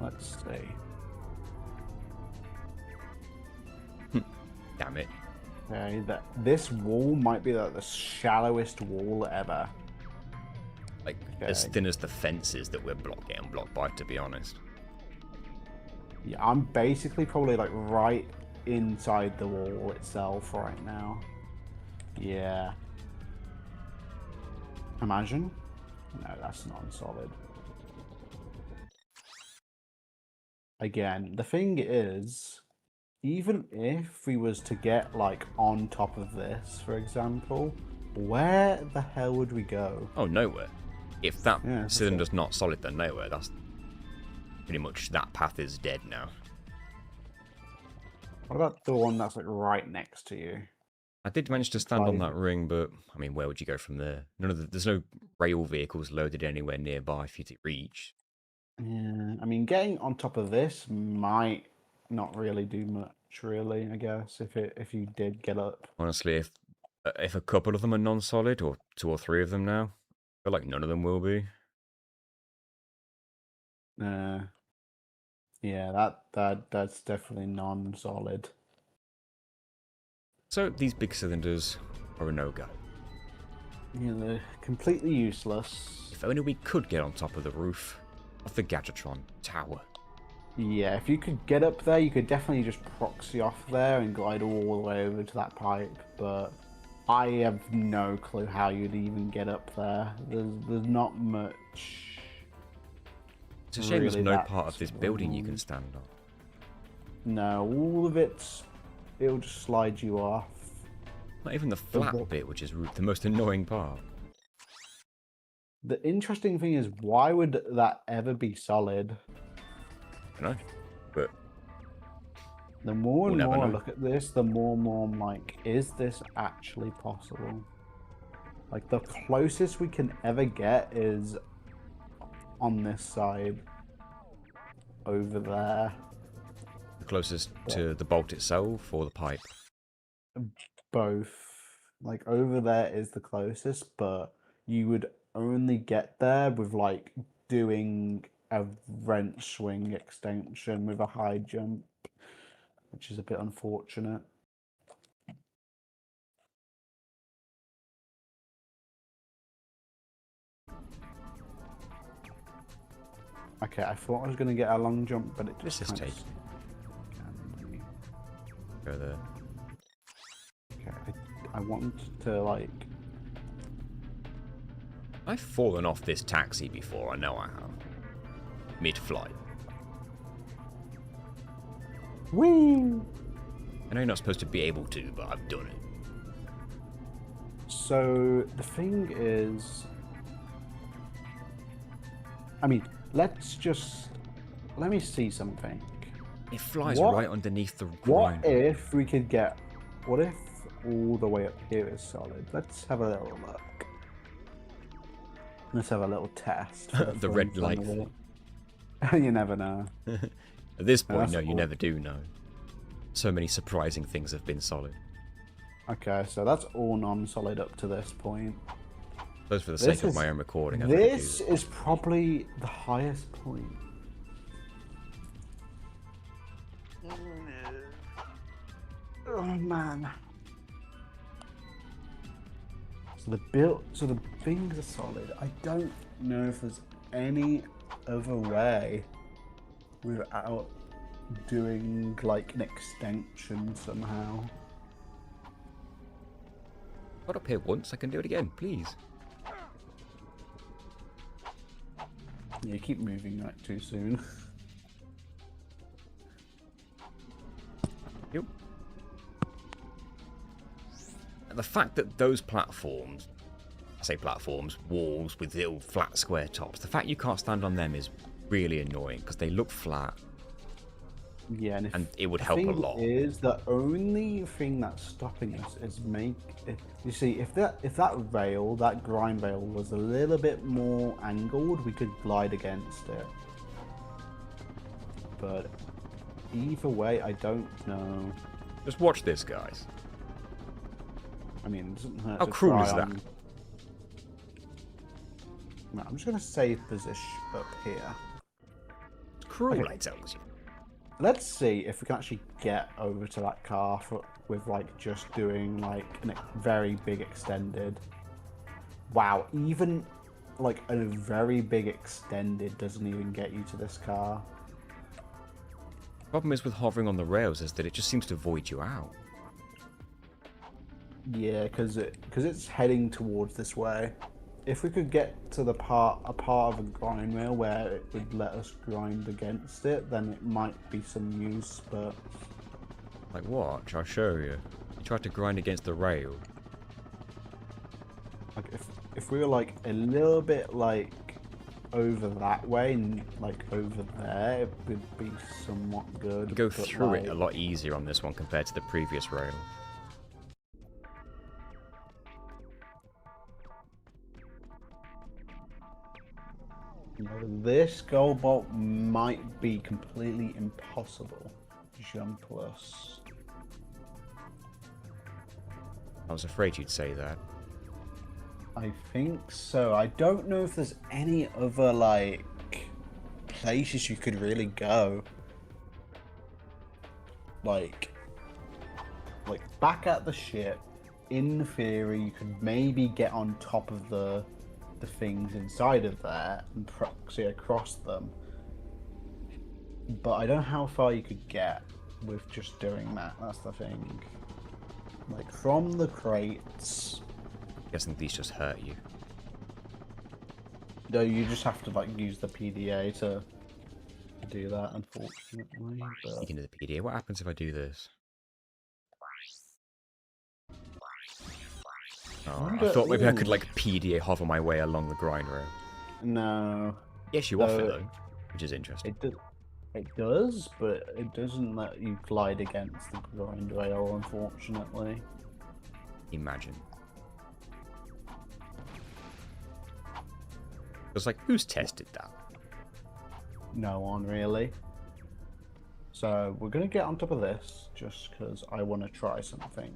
Speaker 3: Let's see.
Speaker 2: Damn it.
Speaker 3: Okay, this wall might be like the shallowest wall ever.
Speaker 2: Like, as thin as the fences that we're getting blocked by, to be honest.
Speaker 3: Yeah, I'm basically probably like right inside the wall itself right now. Yeah. Imagine? No, that's not solid. Again, the thing is, even if we was to get like on top of this, for example, where the hell would we go?
Speaker 2: Oh, nowhere. If that
Speaker 3: Yeah,
Speaker 2: cylinder's not solid, then nowhere. That's pretty much, that path is dead now.
Speaker 3: What about the one that's like right next to you?
Speaker 2: I did manage to stand on that ring, but I mean, where would you go from there? There's no rail vehicles loaded anywhere nearby for you to reach.
Speaker 3: Yeah, I mean, getting on top of this might not really do much, really. I guess if you did get up.
Speaker 2: Honestly, if a couple of them are non-solid, or 2 or 3 of them now, I feel like none of them will be.
Speaker 3: Yeah, that's definitely non-solid.
Speaker 2: So these big cylinders are a no-go.
Speaker 3: Yeah, they're completely useless.
Speaker 2: If only we could get on top of the roof of the Gadgetron tower.
Speaker 3: Yeah, if you could get up there, you could definitely just proxy off there and glide all the way over to that pipe, but I have no clue how you'd even get up there. There's not much.
Speaker 2: It's a shame
Speaker 3: really
Speaker 2: there's no
Speaker 3: that
Speaker 2: part of this building you can stand on.
Speaker 3: No, all of it'll just slide you off.
Speaker 2: Not even the flat bit, which is the most annoying part.
Speaker 3: The interesting thing is, why would that ever be solid?
Speaker 2: I know, but
Speaker 3: The more and
Speaker 2: we'll never
Speaker 3: more I
Speaker 2: know.
Speaker 3: look at this, the more and more I'm like, is this actually possible? Like, the closest we can ever get is on this side, over there.
Speaker 2: The closest to the bolt itself or the pipe?
Speaker 3: Both. Like, over there is the closest, but you would only get there with, like, doing a wrench swing extension with a high jump, which is a bit unfortunate. Okay, I thought I was going to get a long jump, but it just
Speaker 2: This is
Speaker 3: kind of...
Speaker 2: taking. Go there.
Speaker 3: Okay, I want to, like...
Speaker 2: I've fallen off this taxi before, I know I have. Mid-flight.
Speaker 3: Whee!
Speaker 2: I know you're not supposed to be able to, but I've done it.
Speaker 3: So, the thing is... I mean, let me see something.
Speaker 2: It flies
Speaker 3: What-
Speaker 2: right underneath the
Speaker 3: What
Speaker 2: ground.
Speaker 3: if we could get... What if all the way up here is solid? Let's have a little look. Let's have a little test. for
Speaker 2: The red
Speaker 3: fun
Speaker 2: light.
Speaker 3: of it. You never know.
Speaker 2: At this point,
Speaker 3: that's
Speaker 2: no, you
Speaker 3: all.
Speaker 2: never do know. So many surprising things have been solid.
Speaker 3: Okay, so that's all non-solid up to this point.
Speaker 2: Those for the
Speaker 3: This
Speaker 2: sake of
Speaker 3: is-
Speaker 2: my own recording. I better do
Speaker 3: This is probably the highest point. Oh man. So the things are solid. I don't know if there's any other way without doing like an extension somehow.
Speaker 2: Got up here once, I can do it again, please.
Speaker 3: Yeah, you keep moving like too soon.
Speaker 2: the fact that those platforms, I say platforms, walls with little flat square tops, the fact you can't stand on them is really annoying because they look flat.
Speaker 3: Yeah,
Speaker 2: And it would
Speaker 3: the
Speaker 2: help a
Speaker 3: thing
Speaker 2: lot.
Speaker 3: Is the only thing that's stopping us is you see, if that rail, that grind rail, was a little bit more angled, we could glide against it. But either way, I don't know.
Speaker 2: Just watch this, guys.
Speaker 3: I mean, it doesn't hurt
Speaker 2: How
Speaker 3: to
Speaker 2: cruel
Speaker 3: try
Speaker 2: is that?
Speaker 3: on... No, I'm just gonna save position up here.
Speaker 2: It's cruel,
Speaker 3: Okay.
Speaker 2: I tells you.
Speaker 3: Let's see if we can actually get over to that car with like just doing like a very big extended. Wow, even like a very big extended doesn't even get you to this car.
Speaker 2: Problem is with hovering on the rails is that it just seems to void you out.
Speaker 3: Yeah, because it's heading towards this way. If we could get to a part of a grind rail where it would let us grind against it, then it might be some use, but...
Speaker 2: Like what? Shall I show you? You tried to grind against the rail.
Speaker 3: Like, if we were, like, a little bit, like, over that way and, like, over there, it would be somewhat good.
Speaker 2: You go
Speaker 3: but,
Speaker 2: through
Speaker 3: like,
Speaker 2: it a lot easier on this one compared to the previous rail.
Speaker 3: You know, this gold bolt might be completely impossible to jump plus.
Speaker 2: I was afraid you'd say that.
Speaker 3: I think so. I don't know if there's any other, like, places you could really go. Like back at the ship, in theory, you could maybe get on top of the things inside of there and proxy across them. But I don't know how far you could get with just doing that. That's the thing. Like, from the crates...
Speaker 2: I'm guessing these just hurt you.
Speaker 3: No, you just have to, like, use the PDA to do that, unfortunately. But...
Speaker 2: Speaking of the PDA, what happens if I do this? Oh, I thought maybe I could, like, PDA hover my way along the grind rail.
Speaker 3: No.
Speaker 2: Yes, you off it, though, which is interesting.
Speaker 3: It does, but it doesn't let you glide against the grind rail, unfortunately.
Speaker 2: Imagine. It's like, who's tested that?
Speaker 3: No one, really. So, we're going to get on top of this, just because I want to try something.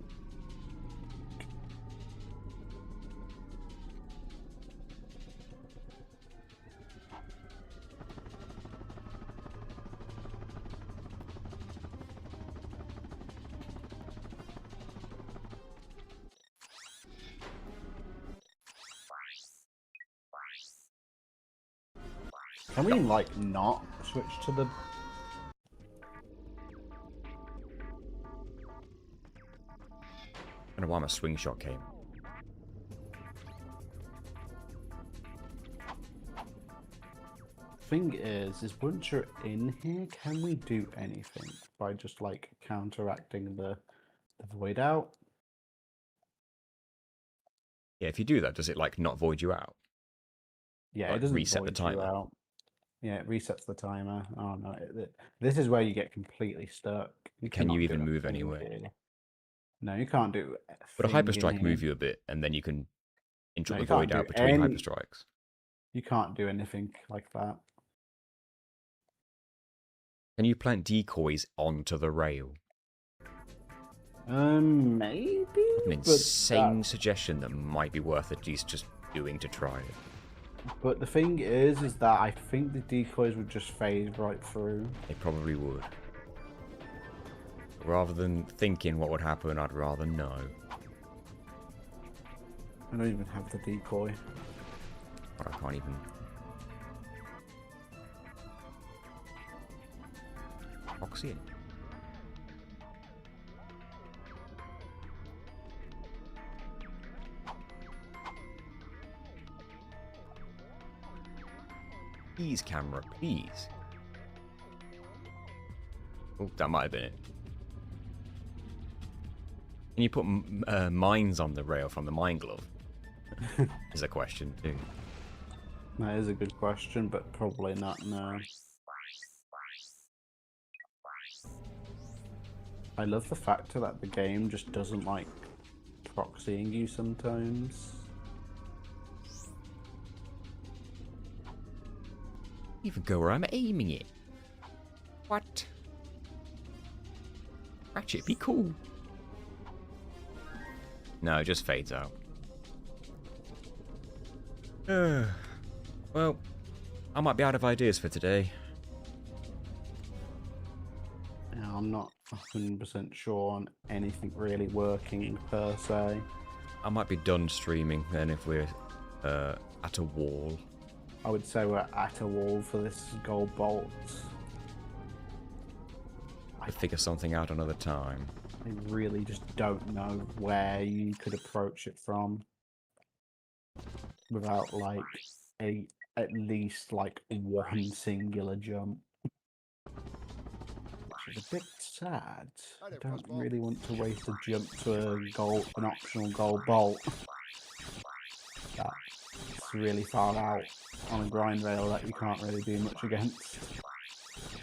Speaker 3: Can we, like, not switch to the...
Speaker 2: I don't know why my swing shot came.
Speaker 3: Thing is once you're in here, can we do anything by just, like, counteracting the void out?
Speaker 2: Yeah, if you do that, does it, like, not void you out?
Speaker 3: Yeah,
Speaker 2: Like,
Speaker 3: it doesn't
Speaker 2: reset the
Speaker 3: void you
Speaker 2: timer?
Speaker 3: out. Yeah, it resets the timer. Oh no, this is where you get completely stuck.
Speaker 2: Can you
Speaker 3: cannot
Speaker 2: even
Speaker 3: do a
Speaker 2: move
Speaker 3: thing
Speaker 2: anywhere?
Speaker 3: here. No, you can't do a
Speaker 2: But a
Speaker 3: thing in
Speaker 2: hyperstrike
Speaker 3: here.
Speaker 2: move you a bit, and then you can
Speaker 3: No,
Speaker 2: interrupt
Speaker 3: you
Speaker 2: the void
Speaker 3: can't
Speaker 2: out
Speaker 3: do
Speaker 2: between
Speaker 3: any-
Speaker 2: hyperstrikes.
Speaker 3: You can't do anything like that.
Speaker 2: Can you plant decoys onto the rail?
Speaker 3: Maybe.
Speaker 2: An
Speaker 3: but
Speaker 2: insane suggestion that might be worth at least just doing to try it.
Speaker 3: But the thing is that I think the decoys would just phase right through.
Speaker 2: They probably would. Rather than thinking what would happen, I'd rather know.
Speaker 3: I don't even have the decoy.
Speaker 2: But I can't even... Proxy it. Please, camera, please. Oh, that might have been it. Can you put mines on the rail from the mine glove? Is a question too.
Speaker 3: That is a good question, but probably not, no. I love the fact that the game just doesn't like proxying you sometimes.
Speaker 2: Even go where I'm aiming it. What? Ratchet, be cool. No, it just fades out. Well, I might be out of ideas for today.
Speaker 3: Yeah, I'm not 100% sure on anything really working per se.
Speaker 2: I might be done streaming then if we're at a wall.
Speaker 3: I would say we're at a wall for this gold bolt.
Speaker 2: I'll figure something out another time.
Speaker 3: I really just don't know where you could approach it from without like at least like one singular jump. Which is a bit sad. I don't really want to waste a jump to an optional gold bolt. That's really far out on a grind rail that you can't really do much against.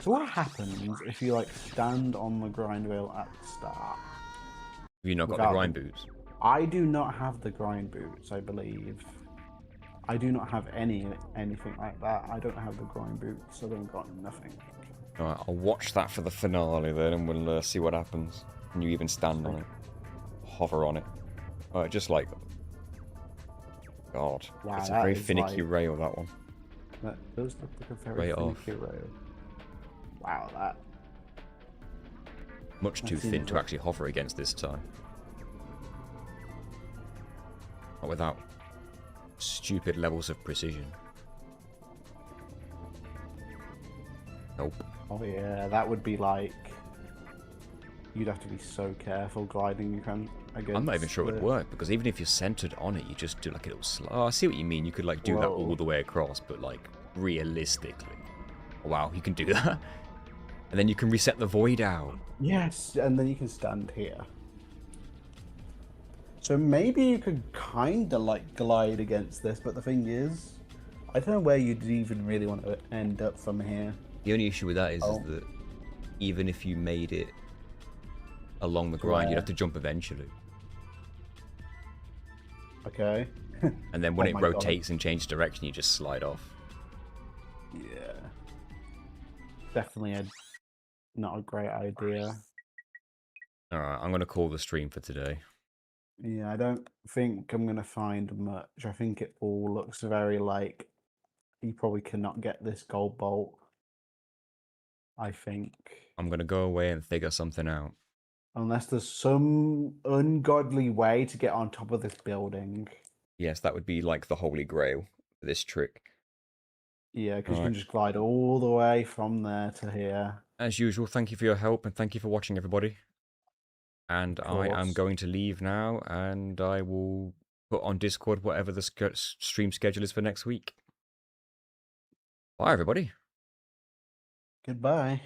Speaker 3: So what happens if you like stand on the grind rail at the start?
Speaker 2: Have you not got the grind boots?
Speaker 3: I do not have the grind boots, I believe. I do not have anything like that. I don't have the grind boots, so I've got nothing.
Speaker 2: Alright, I'll watch that for the finale then, and we'll see what happens. Can you even stand on it? Hover on it. Just like... God.
Speaker 3: Wow,
Speaker 2: It's a very
Speaker 3: that is
Speaker 2: finicky
Speaker 3: like-
Speaker 2: rail, that one.
Speaker 3: That does look like a very
Speaker 2: Right off.
Speaker 3: finicky rail. Wow, that...
Speaker 2: Much too
Speaker 3: That
Speaker 2: thin
Speaker 3: seems
Speaker 2: to
Speaker 3: like-
Speaker 2: actually hover against this time. Not without stupid levels of precision. Nope.
Speaker 3: Oh yeah, that would be like... You'd have to be so careful gliding against...
Speaker 2: I'm not even sure it would
Speaker 3: the-
Speaker 2: work, because even if you're centered on it, you just do like a little Oh, I see what you mean. You could like do that all
Speaker 3: Whoa.
Speaker 2: the way across, but like realistically. Wow, you can do that. And then you can reset the void out.
Speaker 3: Yes, and then you can stand here. So maybe you could kind of like glide against this, but the thing is, I don't know where you'd even really want to end up from here.
Speaker 2: The only issue with that is
Speaker 3: Oh.
Speaker 2: that even if you made it along the grind, you'd
Speaker 3: Where?
Speaker 2: have to jump eventually.
Speaker 3: Okay.
Speaker 2: And then when
Speaker 3: Oh
Speaker 2: it
Speaker 3: my God.
Speaker 2: rotates and changes direction, you just slide off.
Speaker 3: Yeah. Definitely not a great idea.
Speaker 2: Alright, I'm going to call the stream for today.
Speaker 3: Yeah, I don't think I'm going to find much. I think it all looks very like you probably cannot get this gold bolt. I think.
Speaker 2: I'm going to go away and figure something out.
Speaker 3: Unless there's some ungodly way to get on top of this building.
Speaker 2: Yes, that would be like the holy grail for this trick.
Speaker 3: Yeah, because you
Speaker 2: Alright.
Speaker 3: can just glide all the way from there to here.
Speaker 2: As usual, thank you for your help and thank you for watching, everybody. And
Speaker 3: Of
Speaker 2: I am
Speaker 3: course.
Speaker 2: going to leave now, and I will put on Discord whatever the stream schedule is for next week. Bye, everybody.
Speaker 3: Goodbye.